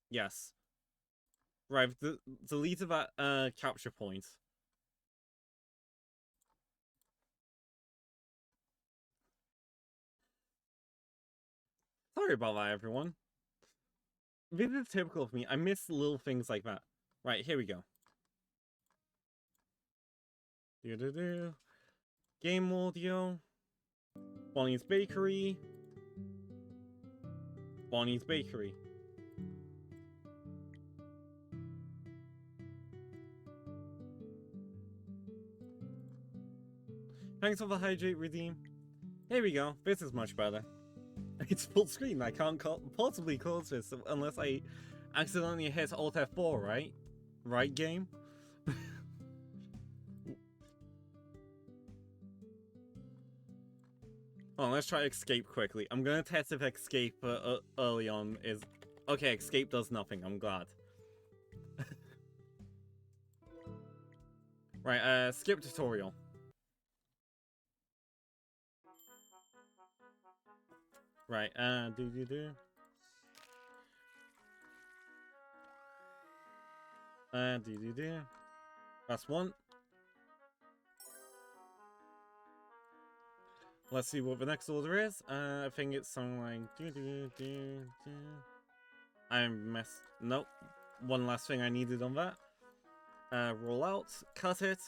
yes. Right, deleted that, capture point. Sorry about that, everyone. This is typical of me. I miss little things like that. Right, here we go. Game audio. Bonnie's Bakery. Bonnie's Bakery. Thanks for the hydrate redeem. Here we go. This is much better. It's full screen. I can't possibly close this unless I accidentally hit Alt F4, right? Right, game? Oh, let's try escape quickly. I'm gonna test if escape early on is... Okay, escape does nothing. I'm glad. Right, skip tutorial. Right, do. Do. That's one. Let's see what the next order is. I think it's something like do. I messed. Nope. One last thing I needed on that. Roll out. Cut it.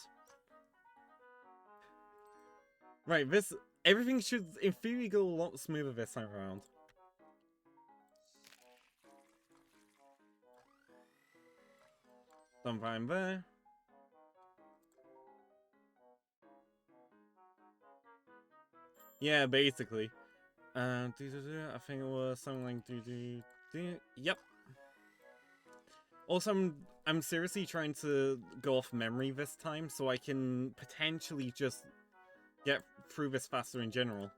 Right, this... Everything should, in theory, go a lot smoother this time around. Sometime there. Yeah, basically. I think it was something like Yep. Also, I'm seriously trying to go off memory this time, so I can potentially just get through this faster in general.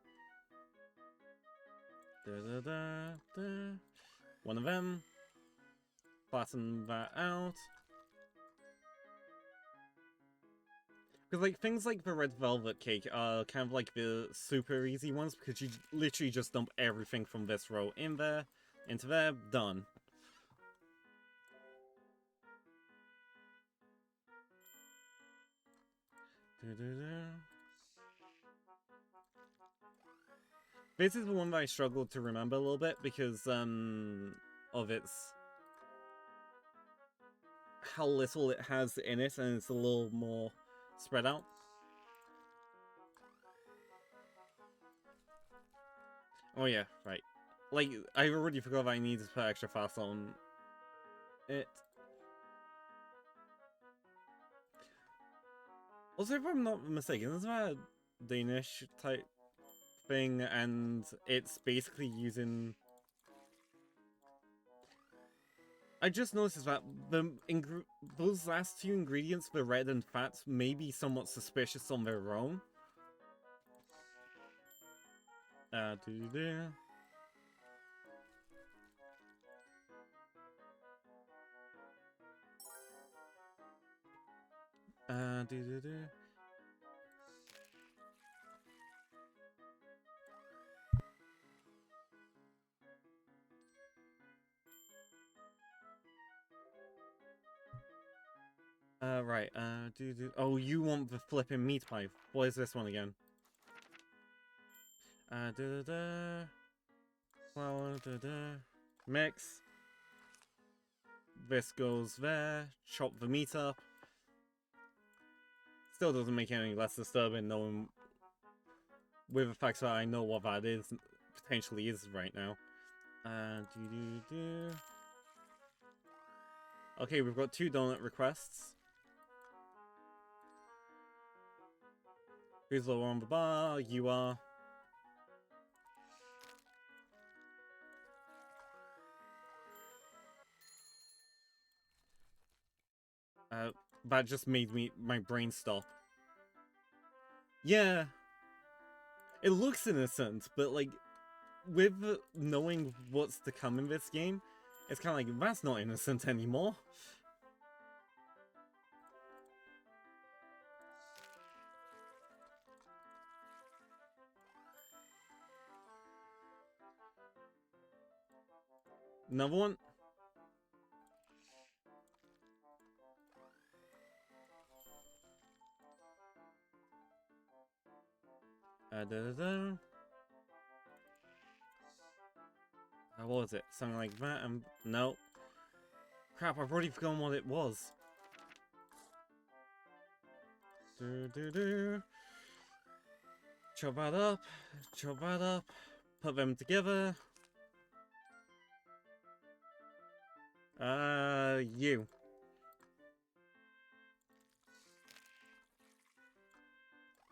One of them. Flatten that out. Because, like, things like the red velvet cake are kind of like the super easy ones, because you literally just dump everything from this row in there, into there, done. This is the one that I struggled to remember a little bit, because, of its... how little it has in it, and it's a little more spread out. Oh yeah, right. Like, I already forgot that I needed to put extra fast on it. Also, if I'm not mistaken, isn't that a Danish type thing, and it's basically using... I just noticed that those last two ingredients, the red and fat, may be somewhat suspicious on their own. Do. Do. Right, do. Oh, you want the flipping meat pie. What is this one again? Flour, mix. This goes there. Chop the meat up. Still doesn't make it any less disturbing knowing... with the fact that I know what that is, potentially is right now. Do. Okay, we've got 2 donut requests. Who's lower on the bar? You are. That just made my brain stop. Yeah. It looks innocent, but like, with knowing what's to come in this game, it's kind of like, that's not innocent anymore. Another one? What was it? Something like that? No. Crap, I've already forgotten what it was. Chop that up. Chop that up. Put them together. You.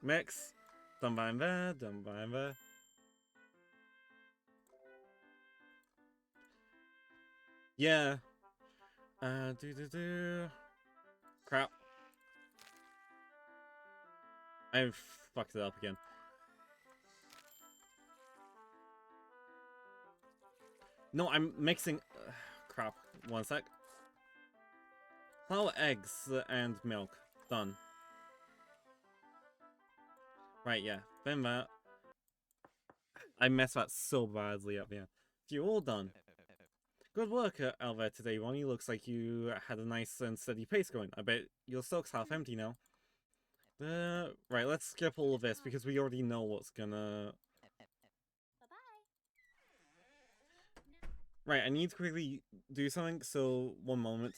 Mix. Done behind there, done behind there. Yeah. Crap. I fucked it up again. No, I'm mixing... crap. One sec. Flour, eggs, and milk. Done. Right, yeah. Then that. I messed that so badly up, yeah. You're all done. Good work out there today, Ronnie. Looks like you had a nice and steady pace going. I bet your stock's half empty now. Right, let's skip all of this because we already know what's gonna... Bye-bye. Right, I need to quickly do something, so 1 moment.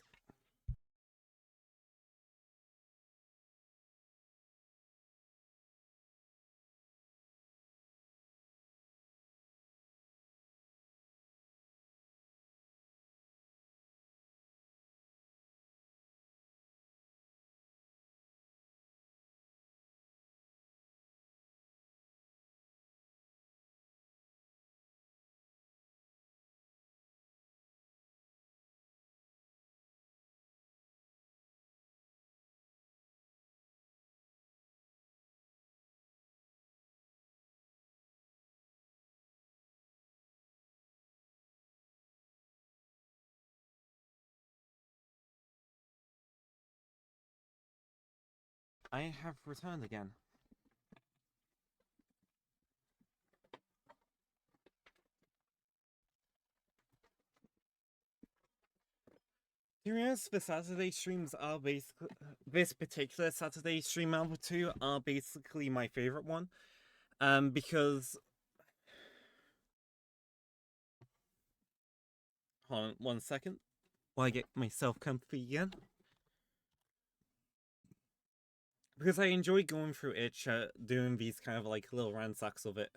I have returned again. To be honest, the Saturday streams are basically... This particular Saturday stream out of 2 are basically my favorite one. Because... Hold on 1 second. While I get myself comfy again. Because I enjoy going through itch, doing these kind of like little ransacks of it.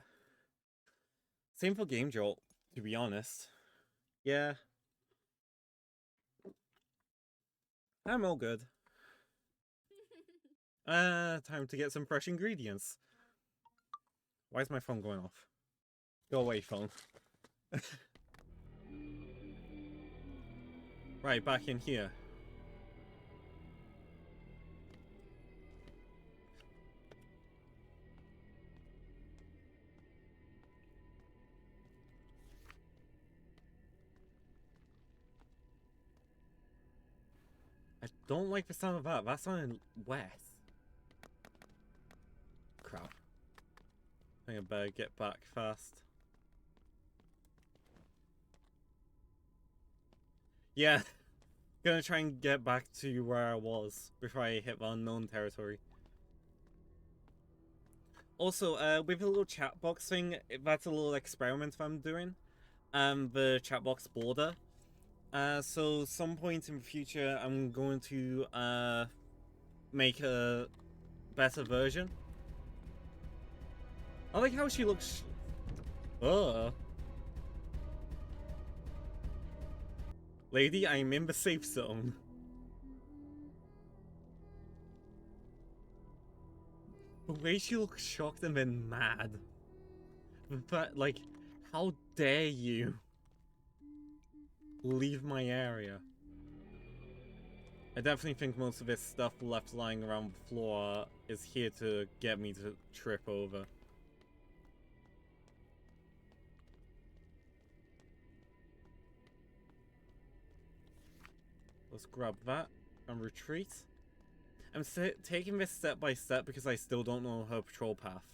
Same for Game Jolt, to be honest. Yeah. I'm all good. Time to get some fresh ingredients. Why is my phone going off? Go away, phone. Right, back in here. I don't like the sound of that. That sounded wet. Crap. I think I better get back fast. Yeah. Gonna try and get back to where I was before I hit the unknown territory. Also, with the little chat box thing, that's a little experiment I'm doing. The chat box border. So some point in the future, I'm going to make a better version. I like how she looks. Lady, I'm in the safe zone. way she looks shocked and then mad. But, like, how dare you leave my area? I definitely think most of this stuff left lying around the floor is here to get me to trip over. Let's grab that and retreat. I'm taking this step by step because I still don't know her patrol path.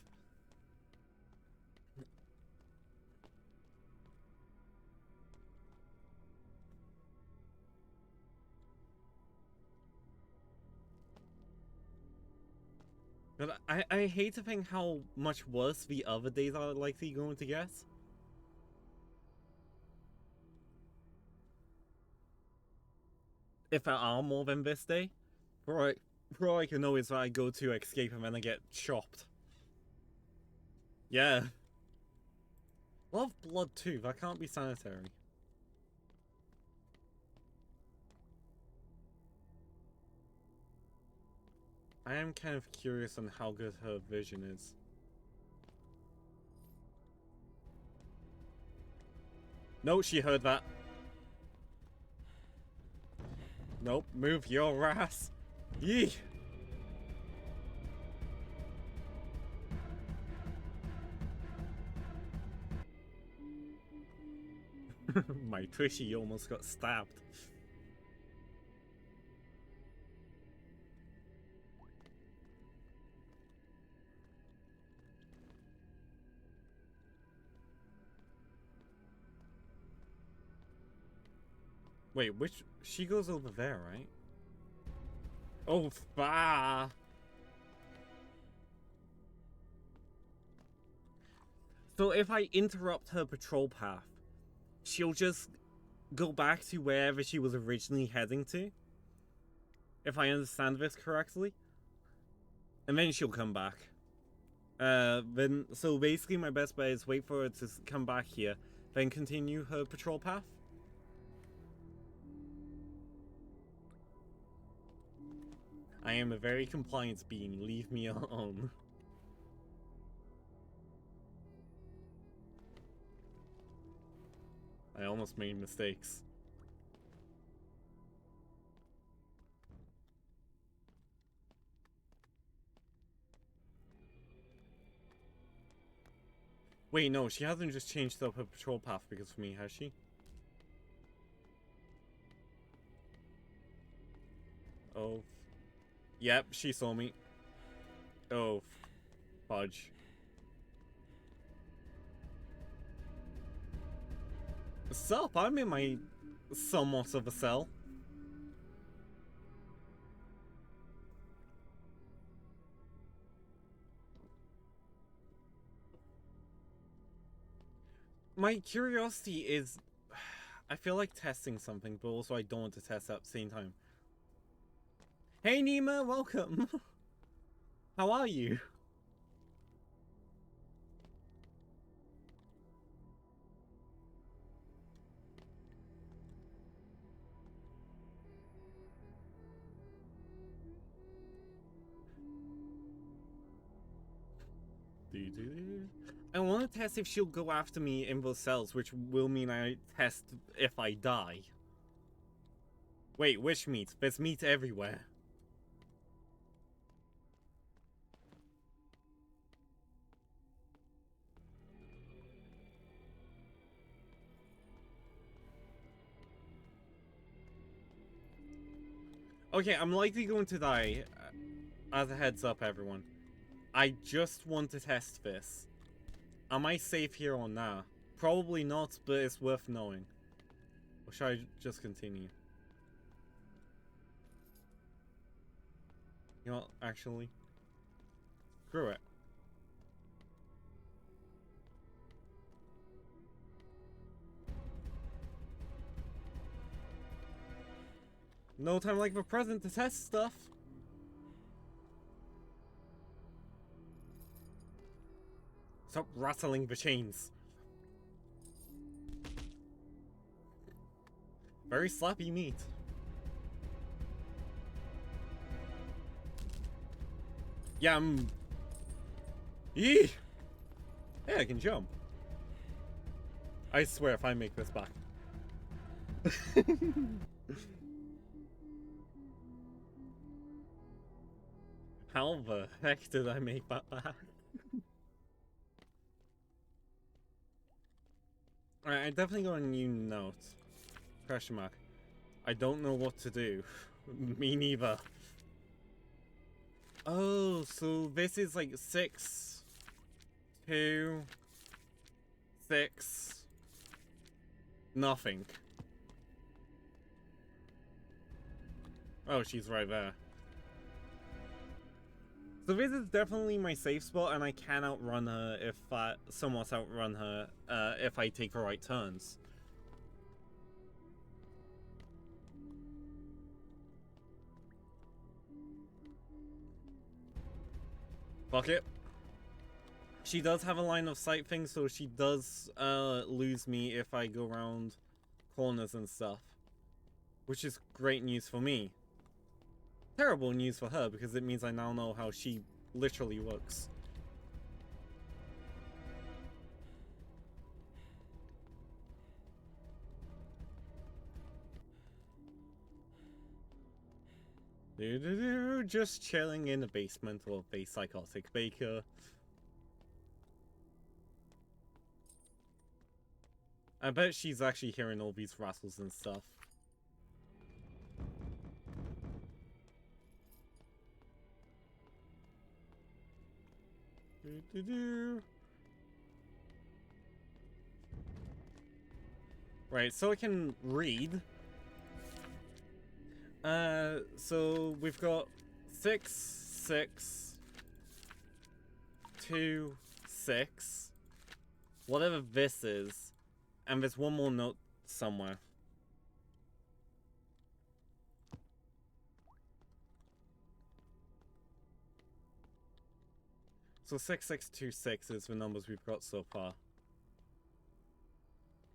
But I hate to think how much worse the other days are likely going to get. If there are more than this day. For all I can know is that I go to escape and then I get chopped. Yeah. A lot of blood too, that can't be sanitary. I am kind of curious on how good her vision is. No, she heard that. Nope, move your ass. Yee! My tushy almost got stabbed. Wait, which... She goes over there, right? Oh, far. So if I interrupt her patrol path, she'll just go back to wherever she was originally heading to? If I understand this correctly? And then she'll come back. So basically my best bet is wait for her to come back here, then continue her patrol path? I am a very compliant being, leave me alone. I almost made mistakes. Wait, no, she hasn't just changed up her patrol path because of me, has she? Oh. Yep, she saw me. Oh. Fudge. Sup, I'm in my somewhat of a cell. My curiosity is... I feel like testing something, but also I don't want to test at the same time. Hey Nima, welcome! How are you? I want to test if she'll go after me in those cells, which will mean I test if I die. Wait, which meat? There's meat everywhere. Okay, I'm likely going to die. As a heads up, everyone. I just want to test this. Am I safe here or nah? Probably not, but it's worth knowing. Or should I just continue? You know what, actually? Screw it. No time like the present to test stuff. Stop rattling the chains. Very slappy meat. Yeah, Yee! Yeah, I can jump. I swear if I make this back. How the heck did I make that back? Alright, I definitely got a new note. Question mark. I don't know what to do. Me neither. Oh, so this is like 6, 2, 6, nothing. Oh, she's right there. So this is definitely my safe spot, and I can outrun her if I somewhat outrun her if I take the right turns. Fuck it. She does have a line of sight thing, so she does lose me if I go around corners and stuff. Which is great news for me. Terrible news for her, because it means I now know how she literally works. Just chilling in the basement of a psychotic baker. I bet she's actually hearing all these rattles and stuff. Right, so I can read. So we've got 6, 6, 2, 6. Whatever this is. And there's one more note somewhere. So 6626 is the numbers we've got so far.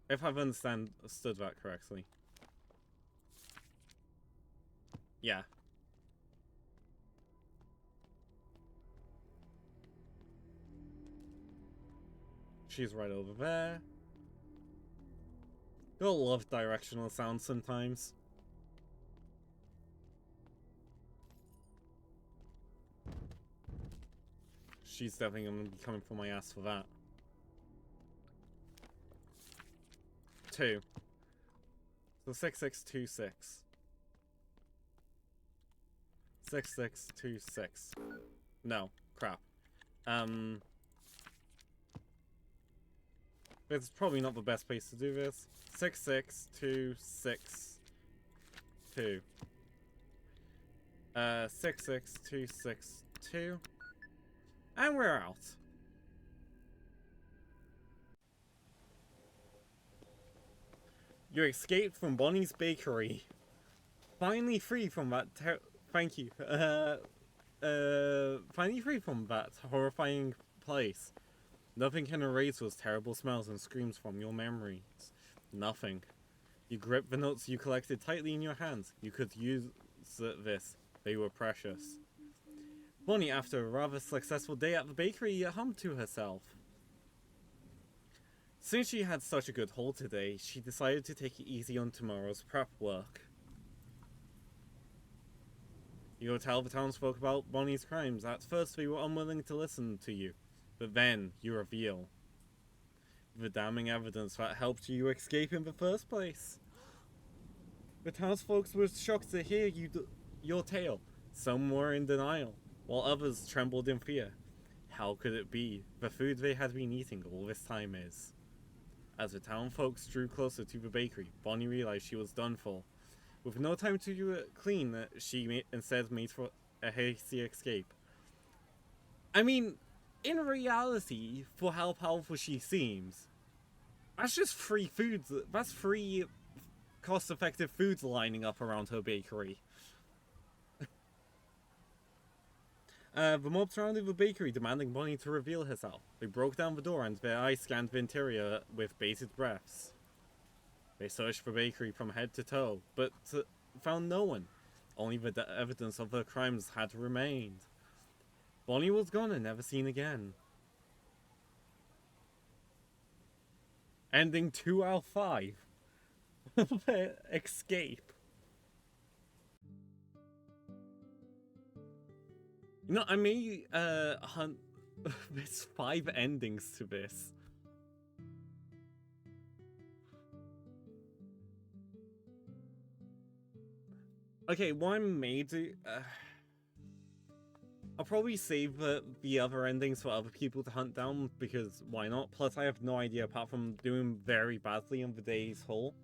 If I've understood that correctly. Yeah. She's right over there. You'll love directional sounds sometimes. She's definitely gonna be coming for my ass for that. 2. So 6626. 6626. No, crap. It's probably not the best place to do this. 66262. 66262. And we're out. You escaped from Bonnie's Bakery. Finally free from that thank you. Finally free from that horrifying place. Nothing can erase those terrible smells and screams from your memories. Nothing. You grip the notes you collected tightly in your hands. You could use this. They were precious. Bonnie, after a rather successful day at the bakery, hummed to herself. Since she had such a good haul today, she decided to take it easy on tomorrow's prep work. You tell the townsfolk about Bonnie's crimes. At first they were unwilling to listen to you, but then you reveal the damning evidence that helped you escape in the first place. The townsfolk were shocked to hear your tale. Some were in denial, while others trembled in fear. How could it be? The food they had been eating all this time is. As the town folks drew closer to the bakery, Bonnie realized she was done for. With no time to clean, she instead made for a hasty escape. I mean, in reality, for how powerful she seems, that's just free foods. That's free, cost-effective foods lining up around her bakery. The mob surrounded the bakery, demanding Bonnie to reveal herself. They broke down the door and their eyes scanned the interior with bated breaths. They searched the bakery from head to toe, but found no one. Only the evidence of her crimes had remained. Bonnie was gone and never seen again. Ending 2 out of 5. Escape. You know, I may hunt. There's 5 endings to this. Okay, what I may do. I'll probably save the other endings for other people to hunt down, because why not? Plus, I have no idea apart from doing very badly on the day's haul.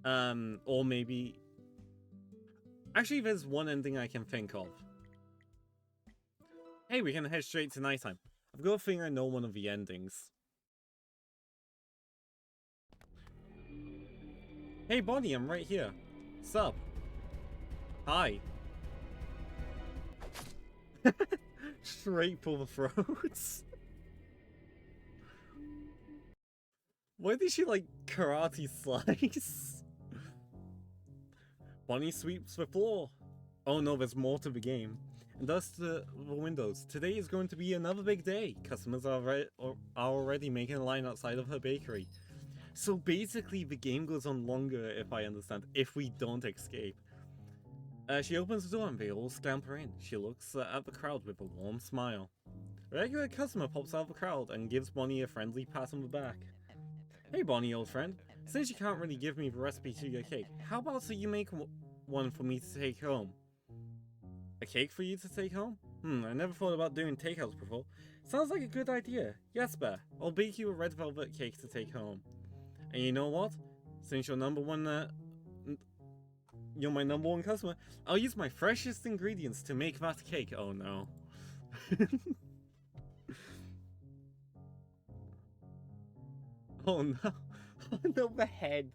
Or maybe. Actually, there's one ending I can think of. Hey, we can head straight to nighttime. I've got a feeling I know one of the endings. Hey, Bonnie, I'm right here. Sup? Hi. Straight for the throats. Why did she like karate slice? Bonnie sweeps the floor. Oh no, there's more to the game. And thus the windows. Today is going to be another big day. Customers are already making a line outside of her bakery. So basically the game goes on longer, if I understand, if we don't escape. She opens the door and they all scamper in. She looks at the crowd with a warm smile. A regular customer pops out of the crowd and gives Bonnie a friendly pat on the back. Hey Bonnie, old friend. Since you can't really give me the recipe to your cake, how about so you make one for me to take home? A cake for you to take home? I never thought about doing takeouts before. Sounds like a good idea. Yes, Bear. I'll bake you a red velvet cake to take home. And you know what? Since you're you're my number one customer, I'll use my freshest ingredients to make that cake. Oh no. Oh no. Oh no, the head.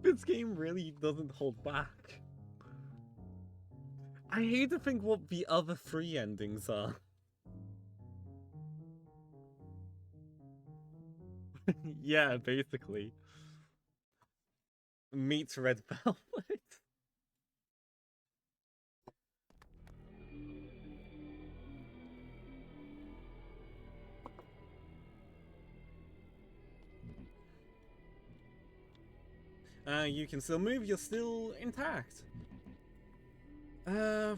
This game really doesn't hold back. I hate to think what the other 3 endings are. Yeah, basically. Meets red velvet. You can still move, you're still intact. Okay,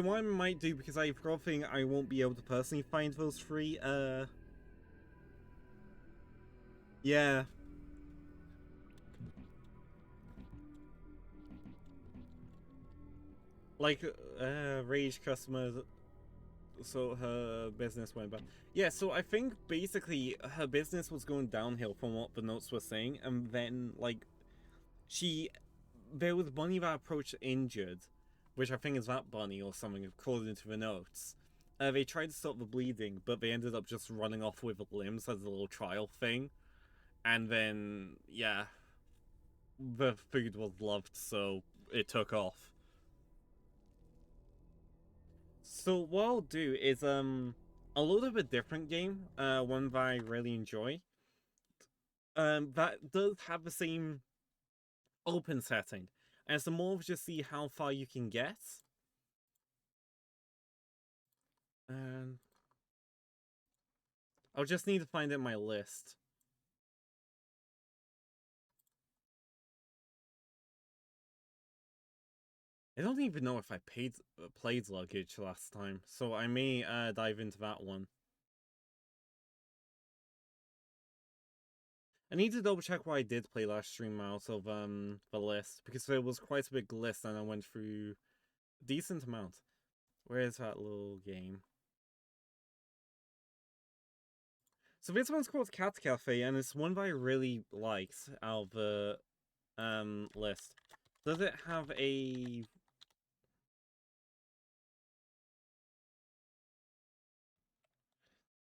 what I might do, because I've got a thing I won't be able to personally find those 3, yeah. Like, rage customers, so her business went bad. Yeah, so I think basically her business was going downhill from what the notes were saying, and then, like, there was Bunny that approached injured, which I think is that Bunny or something, according to the notes. They tried to stop the bleeding, but they ended up just running off with limbs as a little trial thing. And then, yeah, the food was loved, so it took off. So what I'll do is a little bit different game, one that I really enjoy. That does have the same open setting, and it's more of just see how far you can get. And I'll just need to find it in my list. I don't even know if I played Luggage last time, so I may dive into that one. I need to double check what I did play last stream out of the list, because there was quite a big list and I went through a decent amount. Where is that little game? So this one's called Cat Cafe, and it's one that I really liked out of the list. Does it have a...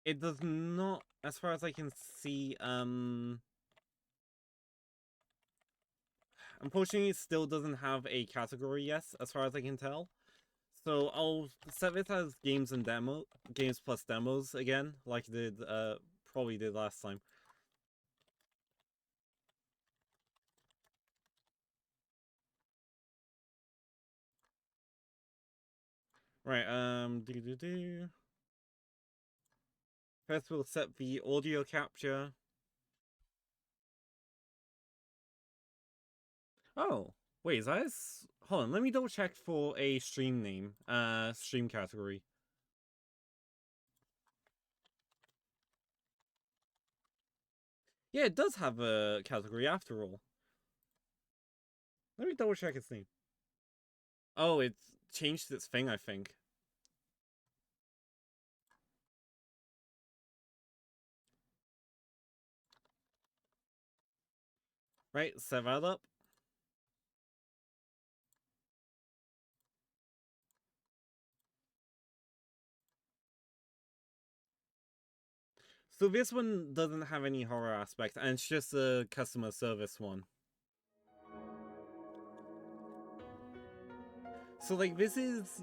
It does not, as far as I can see, unfortunately it still doesn't have a category yet, as far as I can tell. So I'll set this as games plus demos again, like I did, probably did last time. Right, First we'll set the audio capture. Oh, wait, is that hold on, let me double check for a stream name, stream category. Yeah, it does have a category after all. Let me double check its name. Oh, it's changed its thing, I think. Right, set that up. So this one doesn't have any horror aspect, and it's just a customer service one. So like this is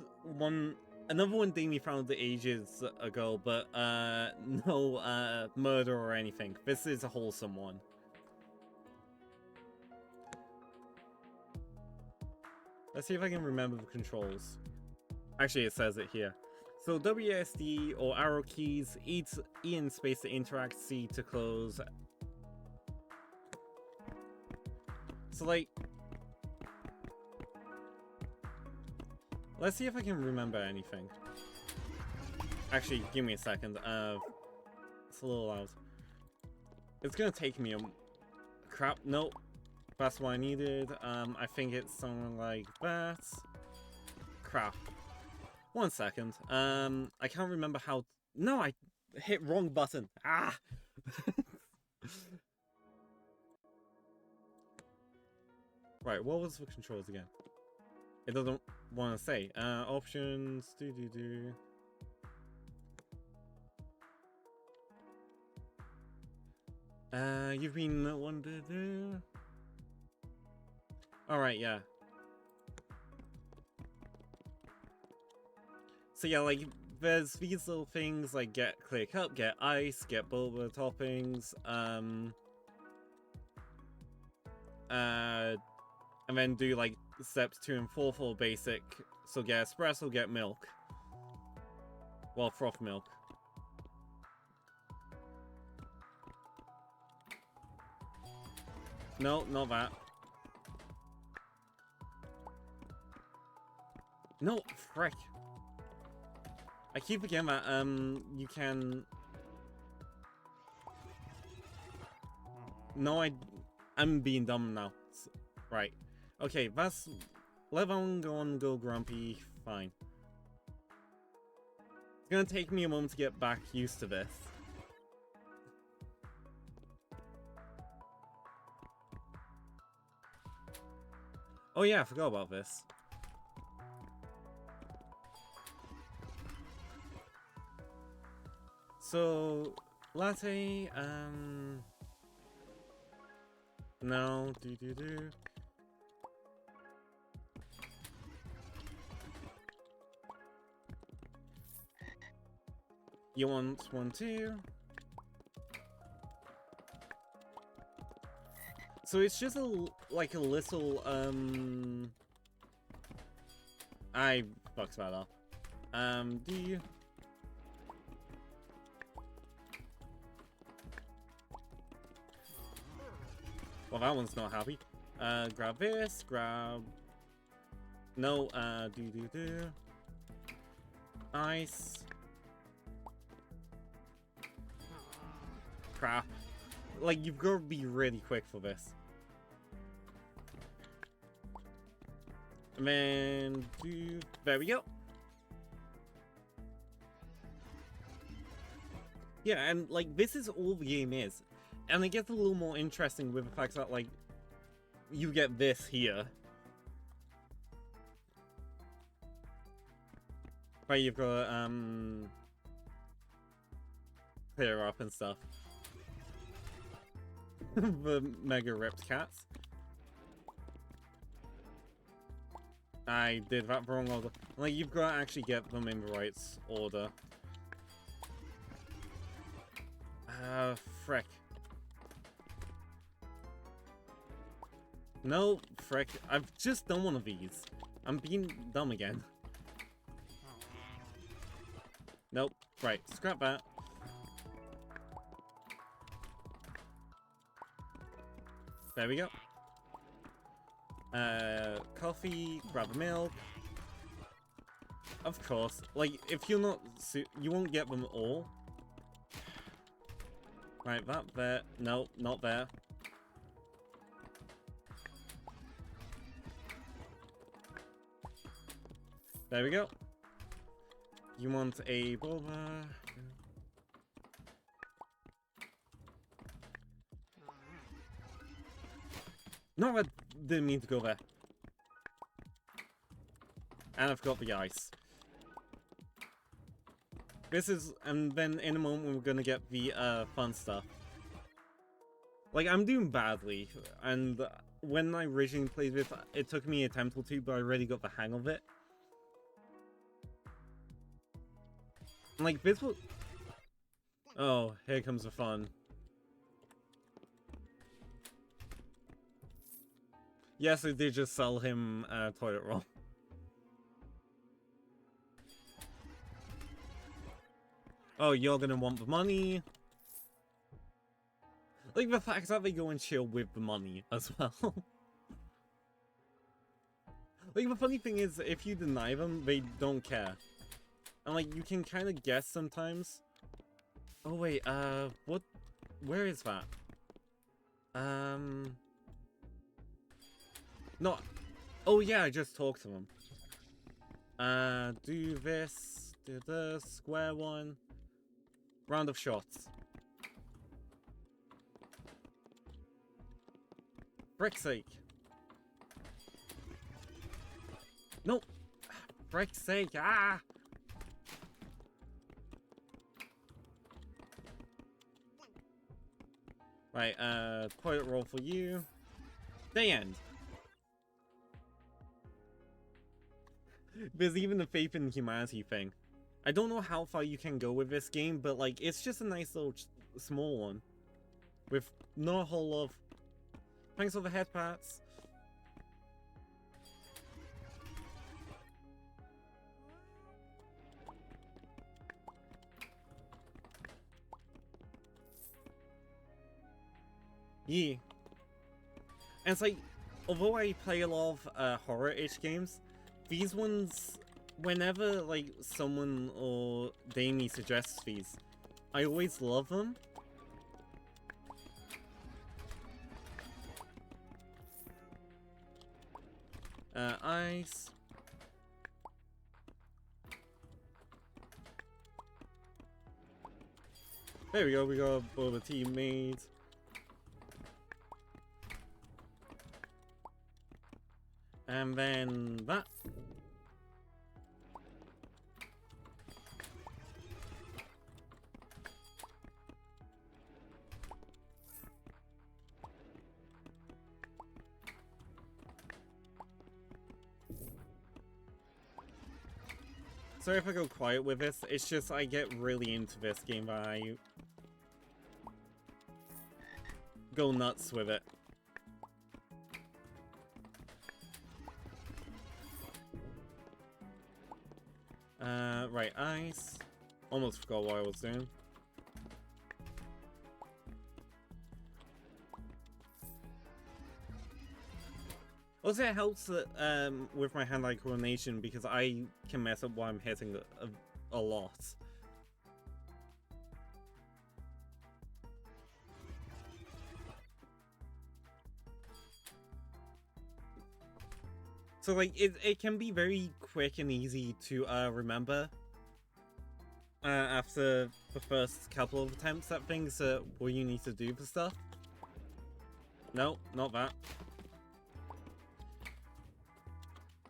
another one Damie found ages ago, but no murder or anything. This is a wholesome one. Let's see if I can remember the controls. Actually, it says it here. So WSD or arrow keys, E in space to interact, C to close. So like, let's see if I can remember anything. Actually, give me a second. It's a little loud. It's gonna take me a crap. Nope, that's what I needed. I think it's something like that. Crap. 1 second. I can't remember how. No, I hit wrong button. Ah. Right, what was the controls again? It doesn't want to say. Options. You've been wanted. All right, yeah. So yeah, like there's these little things like get clear cut, get ice, get boba toppings, and then do like steps 2 and 4 for basic. So get espresso, get milk. Well, froth milk. No, not that. No, frick. I keep forgetting that, you can... No, I'm being dumb now. Right. Okay, that's... Let on go grumpy. Fine. It's gonna take me a moment to get back used to this. Oh yeah, I forgot about this. So, latte, no, do. You want one too? So it's just like a little, I fucked that up. Do you? Well, that one's not happy. Grab this, grab... No, do. Ice. Crap. Like, you've got to be really quick for this. And then do... There we go. Yeah, and, like, this is all the game is. And it gets a little more interesting with the fact that, like, you get this here. Right, you've got to, clear up and stuff. The mega ripped cats. I did that wrong order. Like, you've got to actually get them in the right order. Frick. No, frick. I've just done one of these. I'm being dumb again. Nope. Right, scrap that. There we go. Coffee, grab a milk. Of course. Like, if you're not... you won't get them all. Right, that there. No, not there. There we go. You want a boba? No, I didn't mean to go there. And I've got the ice. This is, and then in a moment we're gonna get the fun stuff. Like, I'm doing badly, and when I originally played this, it took me a attempt or two, but I already got the hang of it. Like, this will... Oh, here comes the fun. Yes, I did just sell him toilet roll. Oh, you're gonna want the money. Like, the fact that they go and chill with the money as well. Like, the funny thing is, if you deny them, they don't care. And, like, you can kind of guess sometimes. Oh, wait, what? Where is that? No. Oh, yeah, I just talked to them. Do this, do this, square one. Round of shots. Frick's sake. No. Frick's sake. Ah. Right, toilet roll for you. The end. There's even the faith in humanity thing. I don't know how far you can go with this game, but like, it's just a nice little small one. With not a whole lot of... Thanks for the head pats. Yeah. And it's like, although I play a lot of horror-ish games, these ones, whenever like someone or Damie suggests these, I always love them. Ice. There we go, we got both the teammates. And then that. Sorry if I go quiet with this, it's just I get really into this game that I go nuts with it. Right, ice. Almost forgot what I was doing. Also, it helps with my hand-eye coordination because I can mess up while I'm hitting a lot. So, like, it can be very quick and easy to remember after the first couple of attempts at things what you need to do for stuff. No, not that.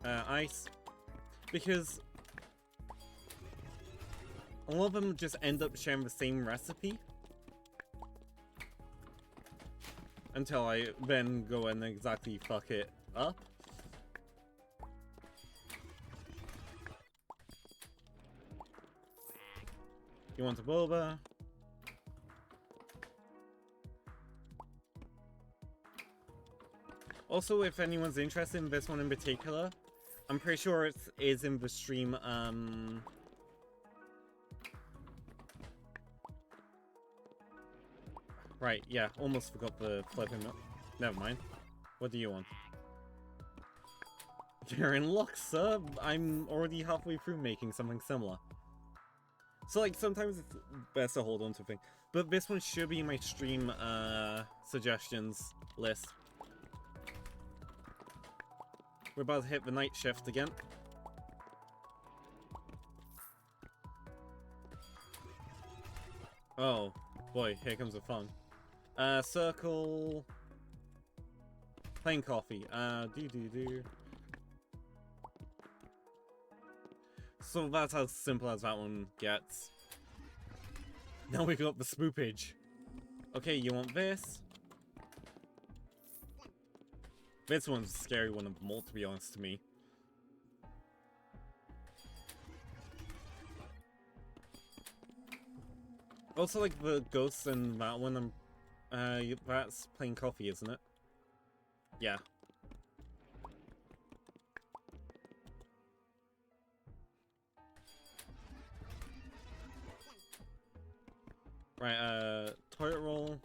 Ice. Because a lot of them just end up sharing the same recipe. Until I then go and exactly fuck it up. You want a boba? Also, if anyone's interested in this one in particular, I'm pretty sure it is in the stream, Right, yeah, almost forgot the flipping up. Never mind. What do you want? You're in luck, sir. I'm already halfway through making something similar. So, like, sometimes it's best to hold on to things. But this one should be in my stream, suggestions list. We're about to hit the night shift again. Oh, boy, here comes the fun. Circle... Plain coffee. Do. So that's how simple as that one gets. Now we got the spoopage. Okay, you want this? This one's a scary one of them all, to be honest to me. Also, like, the ghosts in that one, that's plain coffee, isn't it? Yeah. Right, toilet roll.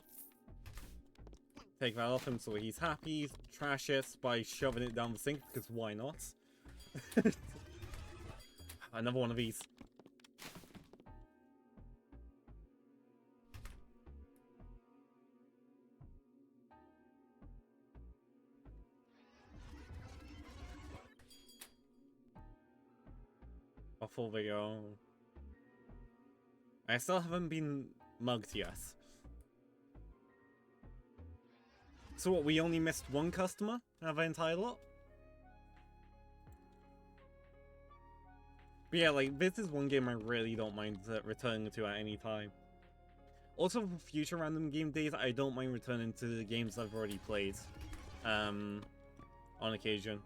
Take that off him so he's happy. Trash it by shoving it down the sink, because why not? Another one of these. Awful they go. I still haven't been mugged yet. So what, we only missed one customer out of the entire lot? But yeah, like, this is one game I really don't mind returning to at any time. Also, for future random game days, I don't mind returning to the games I've already played. On occasion.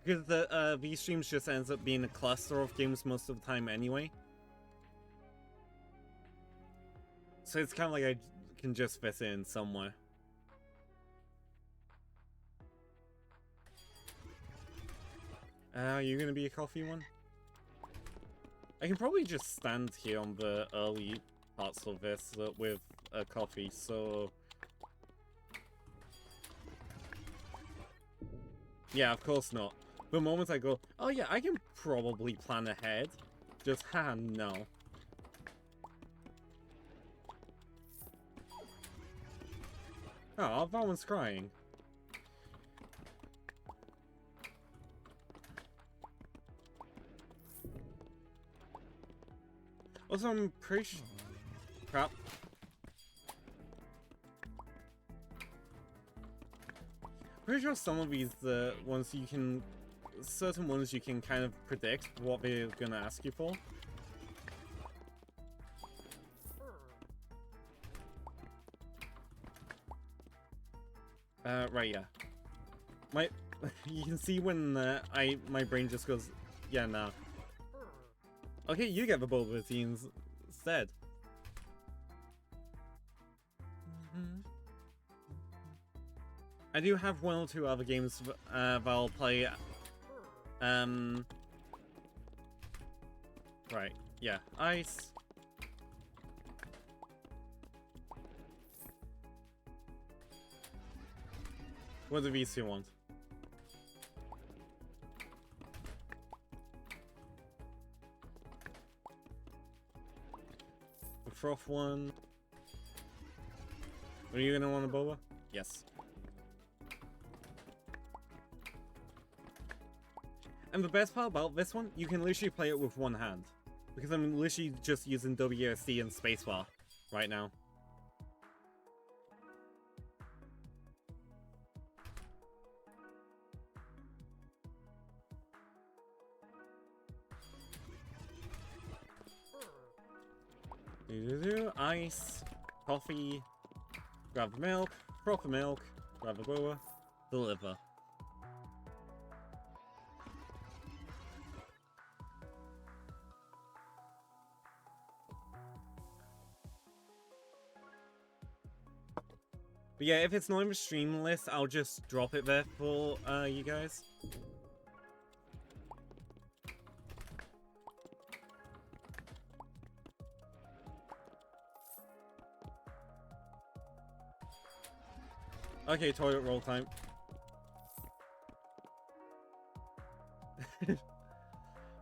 Because these streams just ends up being a cluster of games most of the time anyway. So it's kind of like I can just fit in somewhere. Are you gonna be a coffee one? I can probably just stand here on the early parts of this with a coffee, so... Yeah, of course not. The moment I go, oh yeah, I can probably plan ahead. Just, haha, no. Oh, that one's crying. Also, I'm pretty sure... Crap. Pretty sure some of these ones you can... Certain ones you can kind of predict what they're gonna ask you for. Right, yeah. You can see when my brain just goes, yeah, nah. Okay, you get the boba teams instead. I do have one or two other games that I'll play. Right, yeah, ice. What do these two want? The froth one. Are you gonna want a boba? Yes. And the best part about this one, you can literally play it with one hand. Because I'm literally just using WSD and spacebar right now. Ice, coffee, grab the milk, proper milk, grab the boba, deliver. But yeah, if it's not in the stream list, I'll just drop it there for you guys. Okay, toilet roll time.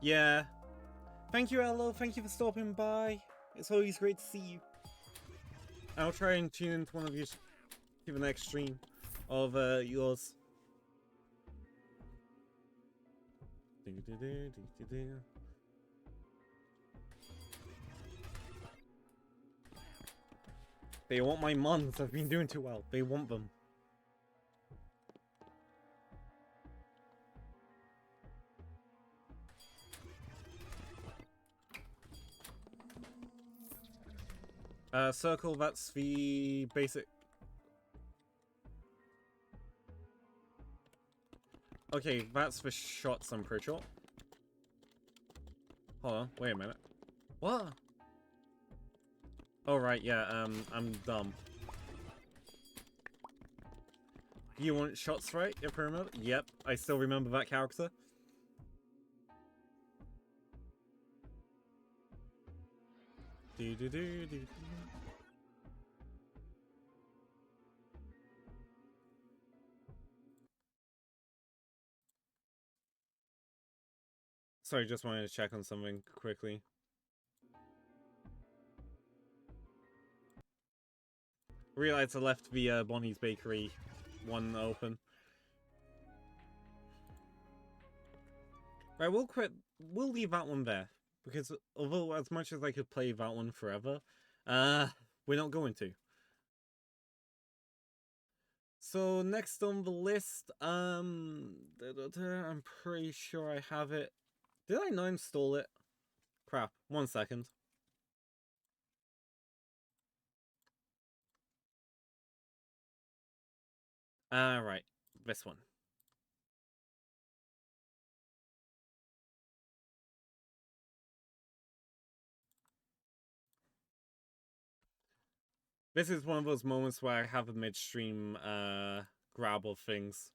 Yeah. Thank you, Elo. Thank you for stopping by. It's always great to see you. I'll try and tune into one of you to the next stream of yours. They want my mons. I've been doing too well. They want them. Circle, that's the basic. Okay, that's the shots, I'm pretty sure. Hold on, wait a minute. What? Oh, right, yeah, I'm dumb. You want shots, right? If I remember? Yep, I still remember that character. Do do do do. Sorry, just wanted to check on something quickly. Realized I left the Bonnie's Bakery one open. Right, we'll leave that one there. Because although as much as I could play that one forever, we're not going to. So next on the list, I'm pretty sure I have it. Did I not install it? Crap, 1 second. Right, this one. This is one of those moments where I have a midstream grab of things.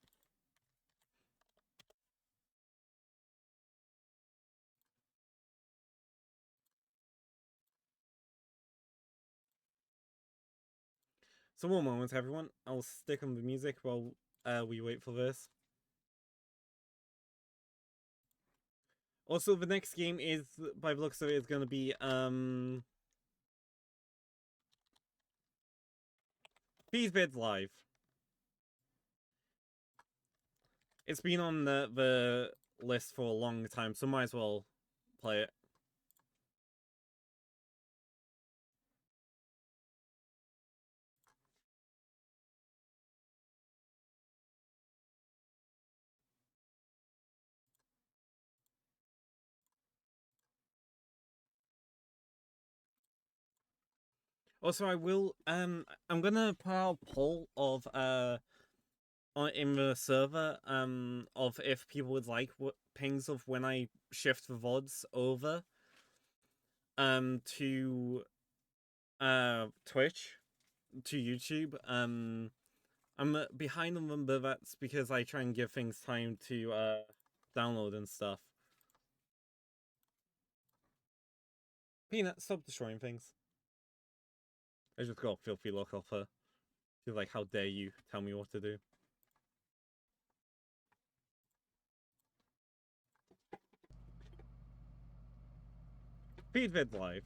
So one moment, everyone. I'll stick on the music while we wait for this. Also, the next game is, by the looks of it, is going to be Beesbeds Live. It's been on the list for a long time, so might as well play it. Also, I will I'm gonna put out a poll of in the server of if people would like pings of when I shift the VODs over to Twitch, to YouTube. I'm behind on them, but that's because I try and give things time to download and stuff. Peanut, stop destroying things. I just got a filthy look off her. She's like, how dare you tell me what to do. Feedvid Live.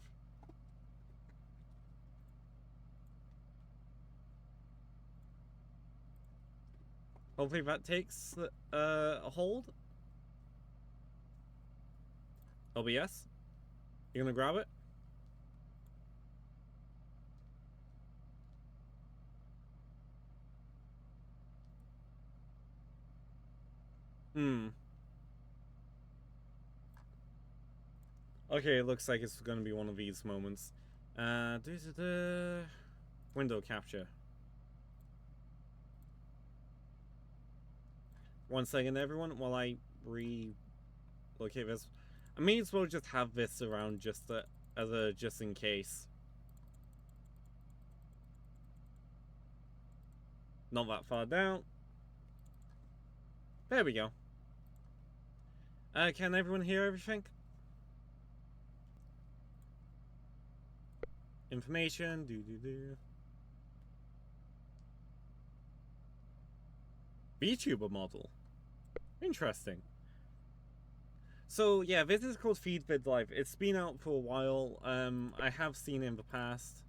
Hopefully that takes a hold. OBS? You gonna grab it? Okay, it looks like it's gonna be one of these moments. Window capture. 1 second, everyone, while I relocate this. I may as well just have this around just as a just in case. Not that far down. There we go. Can everyone hear everything? Information, do. VTuber model. Interesting. So yeah, this is called FeedVid Live. It's been out for a while. I have seen it in the past.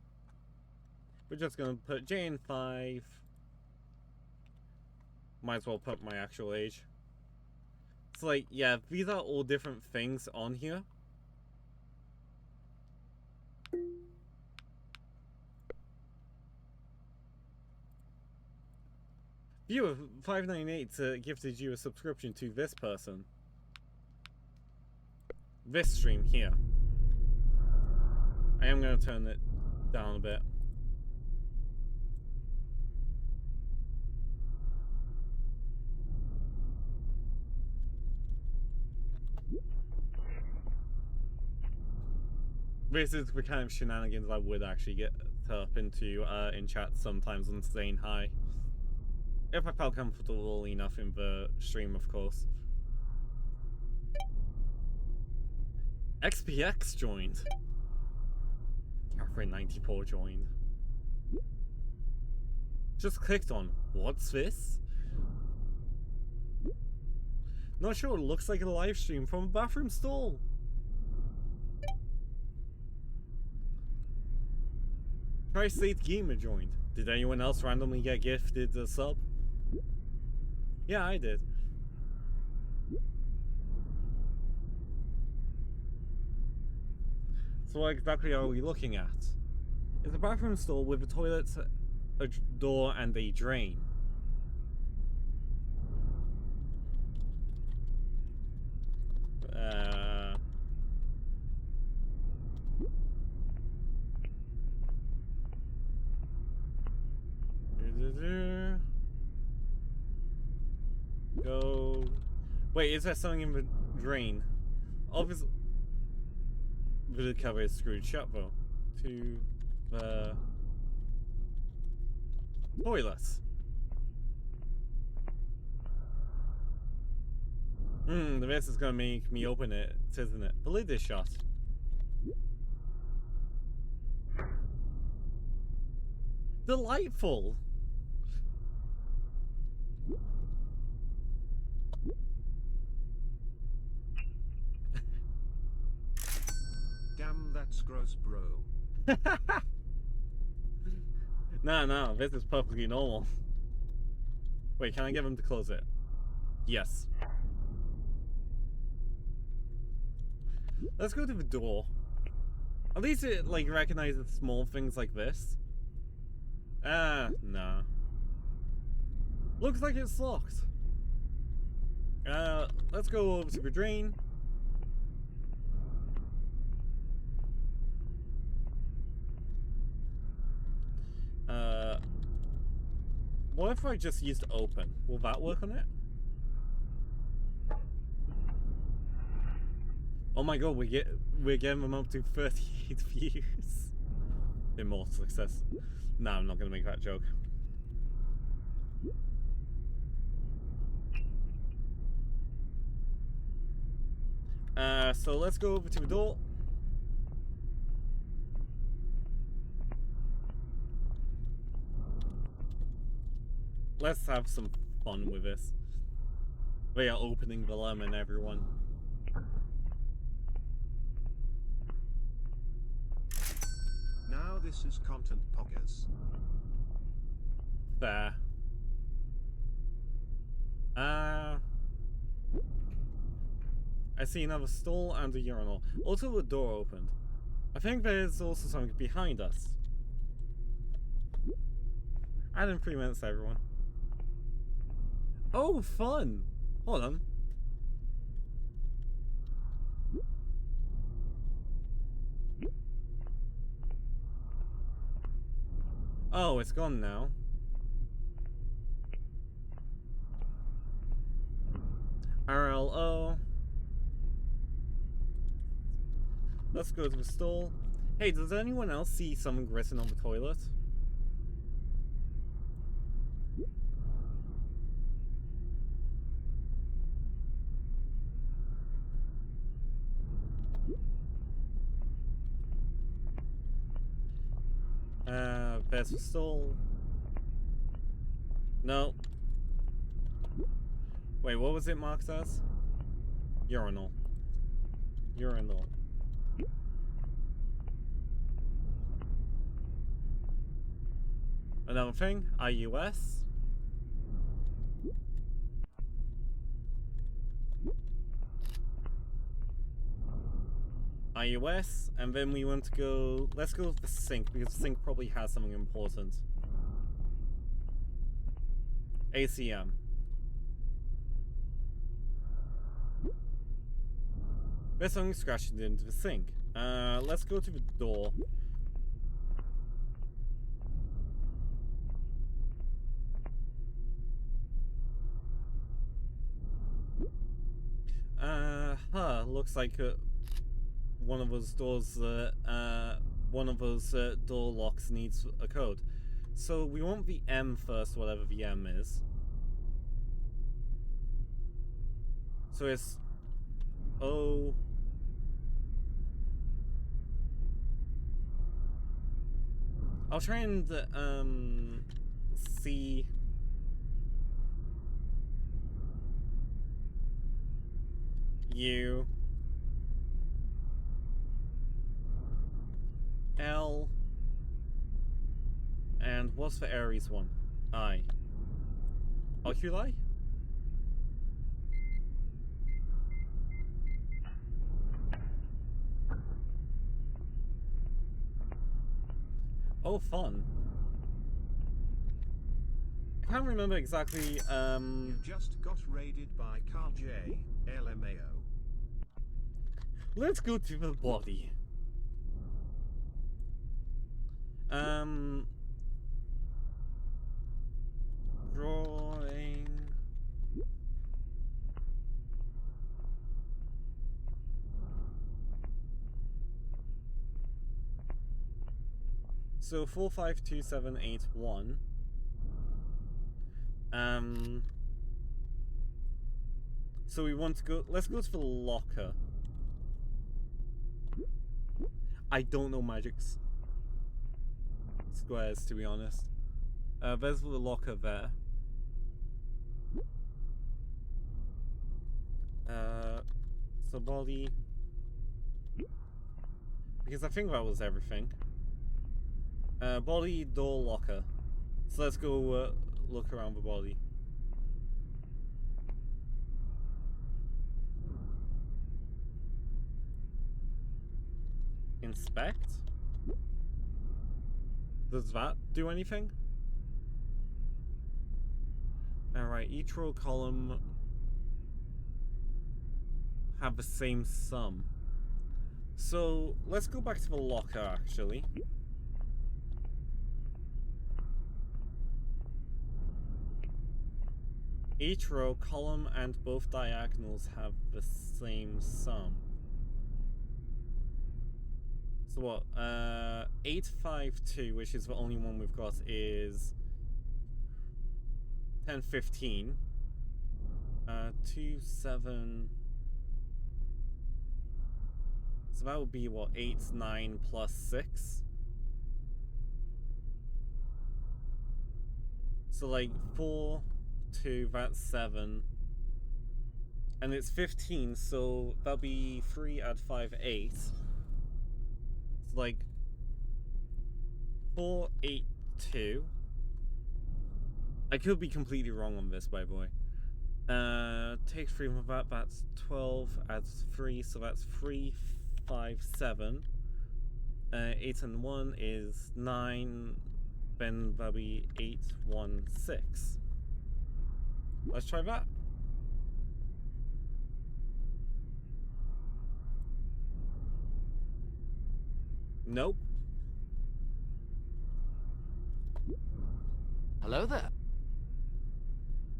We're just gonna put J in 5. Might as well put my actual age. It's like, yeah, these are all different things on here. Viewer 598 gifted you a subscription to this person. This stream here. I am gonna turn it down a bit. This is the kind of shenanigans I would actually get up into in chat sometimes on saying hi. If I felt comfortable enough in the stream, of course. XPX joined. Catherine94 joined. Just clicked on, what's this? Not sure, it looks like a live stream from a bathroom stall. Tri-State Gamer joined. Did anyone else randomly get gifted a sub? Yeah, I did. So what exactly are we looking at? It's a bathroom stall with a toilet, a door, and a drain. Go. Wait, is there something in the drain? Obviously, the cover is screwed shut though. To the toilets. This is gonna make me open it, isn't it? The lid is shut. Delightful. Damn, that's gross, bro. No, this is perfectly normal. Wait, can I get him to close it? Yes. Let's go to the door. At least it, like, recognizes small things like this. Nah. Looks like it's locked. Let's go over to the drain. What if I just used open? Will that work on it? Oh my god, we're getting them up to 38 views. Immortal success. No, I'm not gonna make that joke. So let's go over to the door. Let's have some fun with this. We are opening the lemon, everyone. Now this is content poggers. Fair. I see another stall and a urinal. Also, the door opened. I think there's also something behind us. Add in 3 minutes, everyone. Oh, fun! Hold on. Oh, it's gone now. RLO. Let's go to the stall. Hey, does anyone else see someone written on the toilet? There's the stall. No. Wait, what was it marked as? Urinal. Urinal. Another thing, IUS. IUS, and then we want to go, let's go with the sink, because the sink probably has something important. ACM. There's something scratched into the sink. Let's go to the door. Looks like one of those doors, one of those door locks needs a code. So we want the M first, whatever the M is. So it's O. I'll try and see. U. L. And what's the Aries one? I. Oculi? Oh, fun. I can't remember exactly, You just got raided by Carl J. LMAO. Let's go to the body. Drawing. So 452781. So we want to go. Let's go to the locker. I don't know magic squares, to be honest. There's the locker there. So body. Because I think that was everything. Body, door, locker. So let's go look around the body. Inspect? Does that do anything? Alright, each row column have the same sum. So let's go back to the locker actually. Each row, column, and both diagonals have the same sum. So what? 852, which is the only one we've got, is 1015. 27. So that would be what? 8, 9 plus 6. So like 4, 2, that's 7. And it's 15, so that'll be 3 add 5, 8. It's like 4, 8, 2. I could be completely wrong on this, by the way. Take 3 from that, that's 12, adds 3, so that's 3, 5, 7. 8 and 1 is 9, then that'll be 8, 1, 6. Let's try that. Nope. Hello there.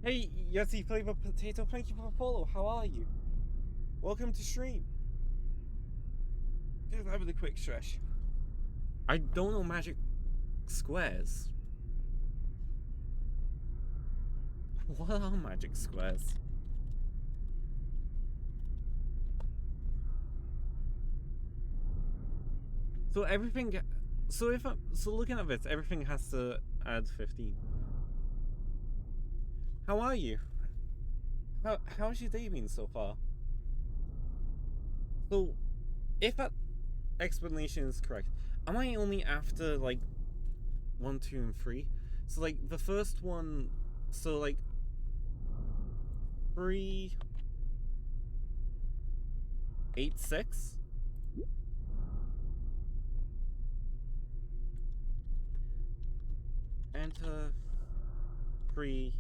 Hey, Yeti Flavor Potato, thank you for the follow. How are you? Welcome to stream. Just having a quick stretch. I don't know magic squares. What are magic squares? So everything. So looking at this, everything has to add 15. How are you? how's your day been so far? So, if that explanation is correct, am I only after like 1, 2, and 3? So like the first one, so like 3, 8, 6. Enter 3,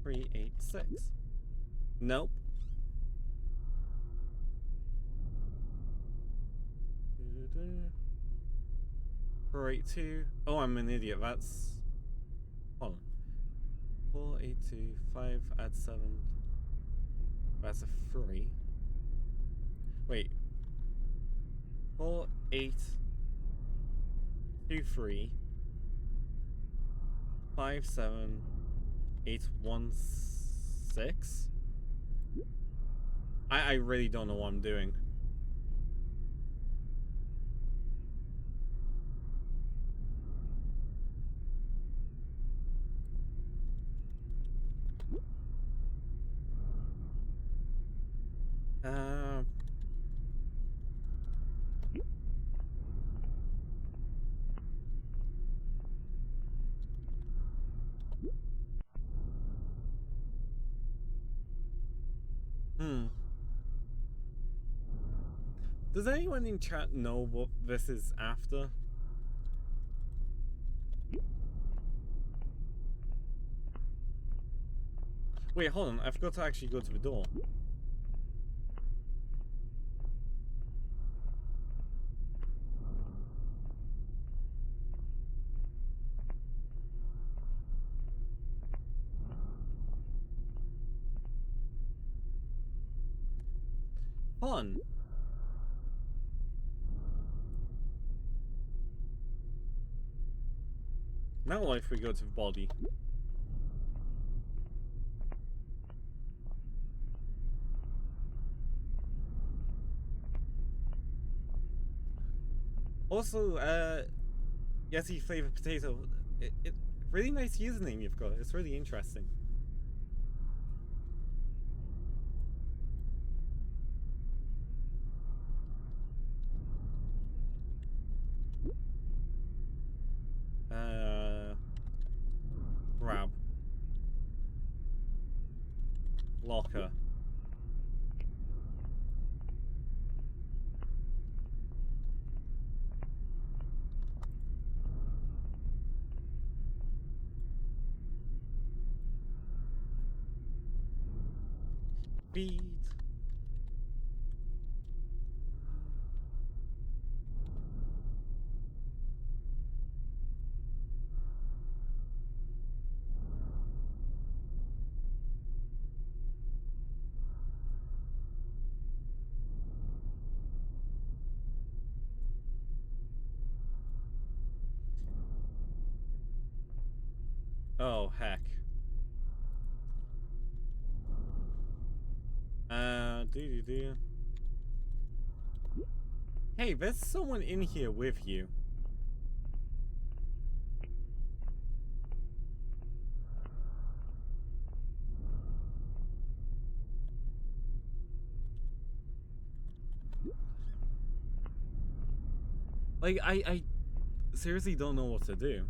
3, 8, 6. Nope. 4, 8, 2. Oh, I'm an idiot. That's. Hold on. 4, 8, 2, 5, add 7. That's a 3. Wait. 4, 8, 2, 3, 5, 7, 8, 1, 6. I really don't know what I'm doing. Uh. Hmm. Does anyone in chat know what this is after? Wait, hold on. I forgot to actually go to the door. Fun. Now what if we go to the body? Also, Yeti flavored potato. It really nice username you've got. It's really interesting. Grab. Locker. Feed. Oh, heck. Do. Hey, there's someone in here with you. Like, I seriously don't know what to do.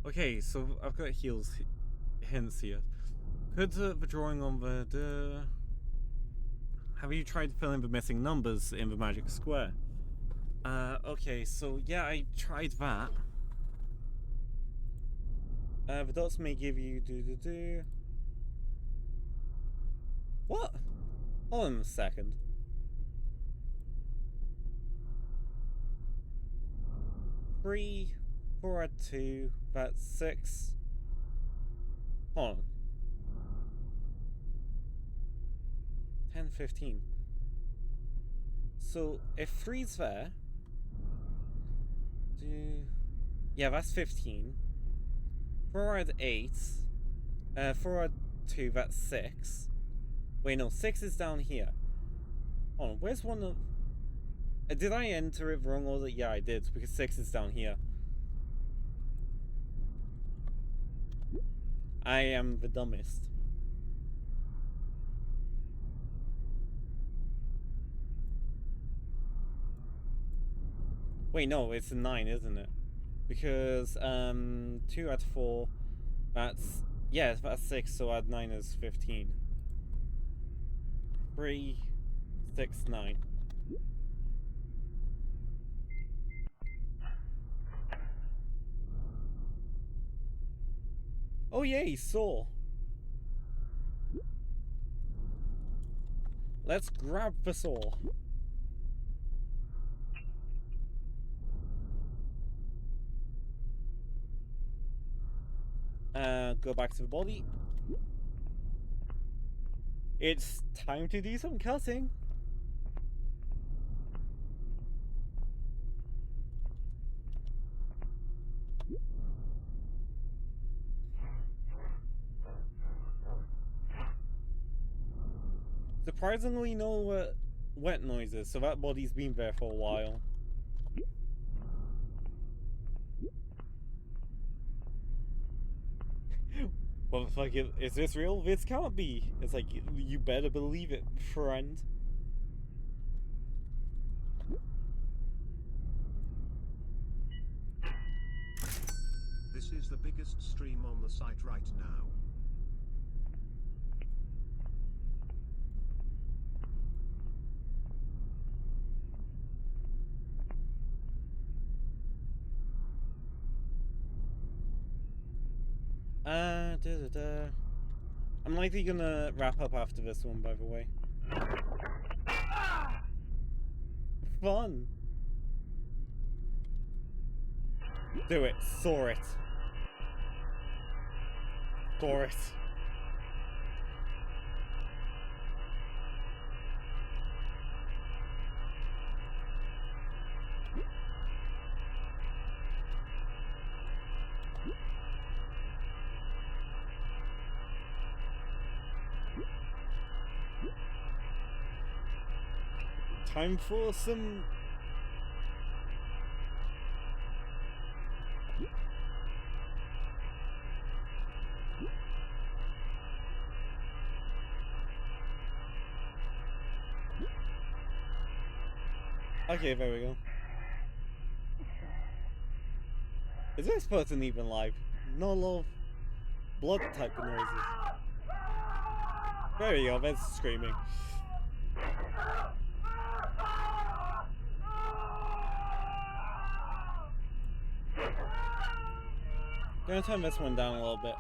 Okay, so I've got hints here. Could the drawing on the... Have you tried to fill in the missing numbers in the magic square? Okay, so yeah, I tried that. The dots may give you What? Hold on a second. Three, 4 at 2, that's 6. Hold on. 10, 15. So if 3's there, yeah, that's 15. 4 at 8, 4 at 2, that's 6. Wait, no, 6 is down here. Hold on, where's one of... did I enter it wrong order? Yeah, I did, because 6 is down here. I am the dumbest. Wait, no, it's a 9, isn't it? Because 2 at 4, that's... yeah, that's 6, so add 9 is 15. 3, 6, 9. Oh yay, saw. Let's grab the saw. Go back to the body. It's time to do some cutting. Surprisingly no wet noises, so that body's been there for a while. What the fuck, is this real? This can't be. It's like, you better believe it, friend. This is the biggest stream on the site right now. I'm likely gonna wrap up after this one, by the way. Fun! Do it. Saw it. Saw it. Time for some... Okay, there we go. Is this person even live? Not a lot of blood type of noises. There we go, there's screaming. Gonna turn this one down a little bit.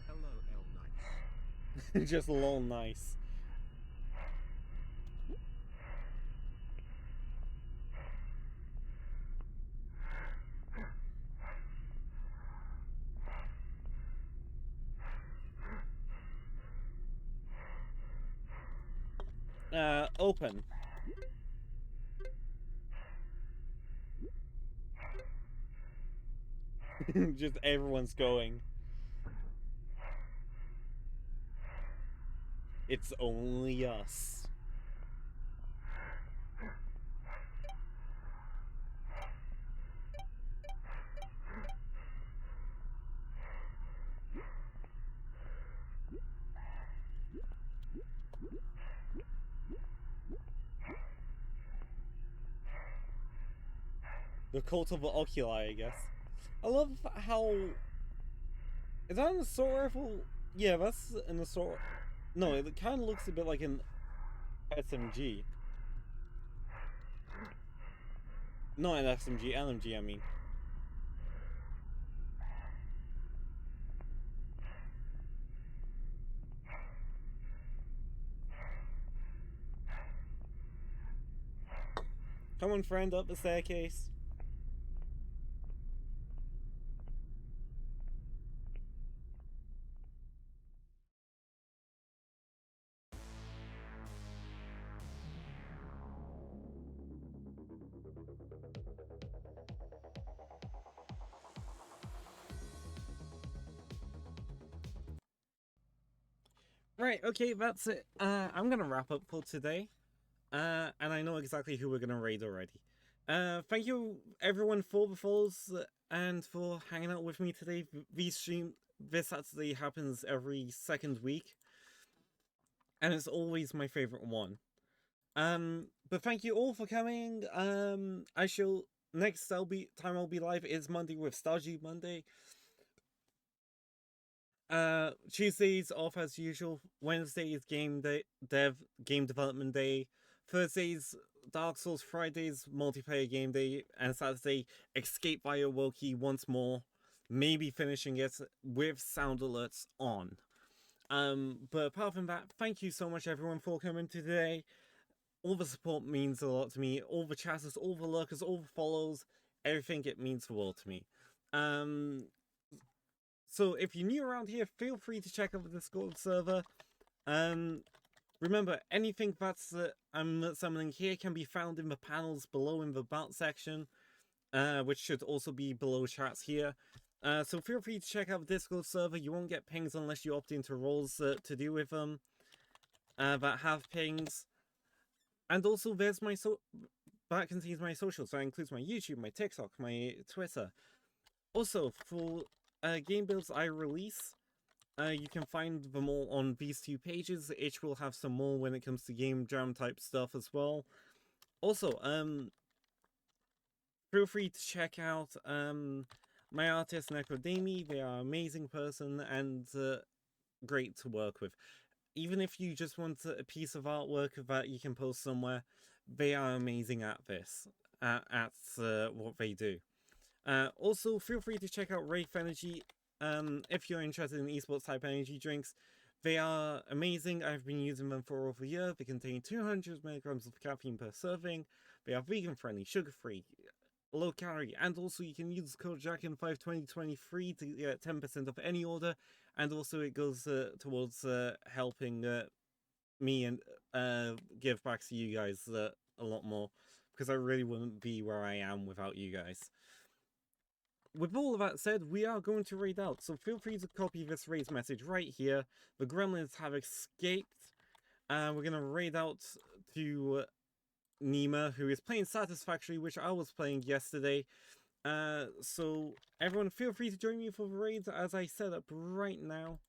Hello, L Nice. Just a little nice. Open. Just everyone's going. It's only us. The cult of the oculi, I guess. I love how... Is that an assault rifle? Yeah, that's an assault... No, it kind of looks a bit like an SMG. Not an SMG, LMG, I mean. Come on, friend, up the staircase. Right, okay, that's it. I'm gonna wrap up for today. And I know exactly who we're gonna raid already. Thank you everyone for the follows and for hanging out with me today. V-Stream this Saturday happens every second week, and it's always my favorite one. But thank you all for coming. I shall next time I'll be live is Monday with Stardew Monday. Tuesdays off as usual. Wednesday is game development day. Thursdays Dark Souls. Fridays multiplayer game day, and Saturday Escape via Woki once more. Maybe finishing it with sound alerts on. But apart from that, thank you so much everyone for coming today. All the support means a lot to me. All the chatters, all the lurkers, all the follows, everything, it means the world to me. So if you're new around here, feel free to check out the Discord server. Remember, anything that's I'm summoning here can be found in the panels below in the About section, which should also be below chats here. So feel free to check out the Discord server. You won't get pings unless you opt into roles to do with them that have pings. And also, there's that contains my socials. So that includes my YouTube, my TikTok, my Twitter. Also, for game builds I release, you can find them all on these two pages. Each will have some more when it comes to game jam type stuff as well. Also, feel free to check out my artist Necrodami. They are an amazing person and great to work with. Even if you just want a piece of artwork that you can post somewhere, they are amazing at this, at what they do. Also, feel free to check out Wraith Energy if you're interested in esports type energy drinks. They are amazing. I've been using them for over a year. They contain 200 milligrams of caffeine per serving. They are vegan friendly, sugar free, low calorie, and also you can use code JACKIN52023 to get 10% off any order. And also it goes towards helping me and give back to you guys a lot more, because I really wouldn't be where I am without you guys. With all of that said, we are going to raid out, so feel free to copy this raid message right here. The gremlins have escaped. We're going to raid out to Nima, who is playing Satisfactory, which I was playing yesterday. So everyone feel free to join me for the raids as I set up right now.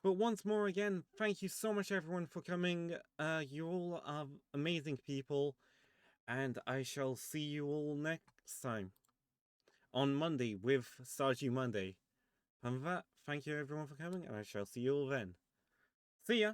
But once more again, thank you so much everyone for coming. You all are amazing people. And I shall see you all next time. On Monday with Stardew Monday. And with that, thank you everyone for coming, and I shall see you all then. See ya!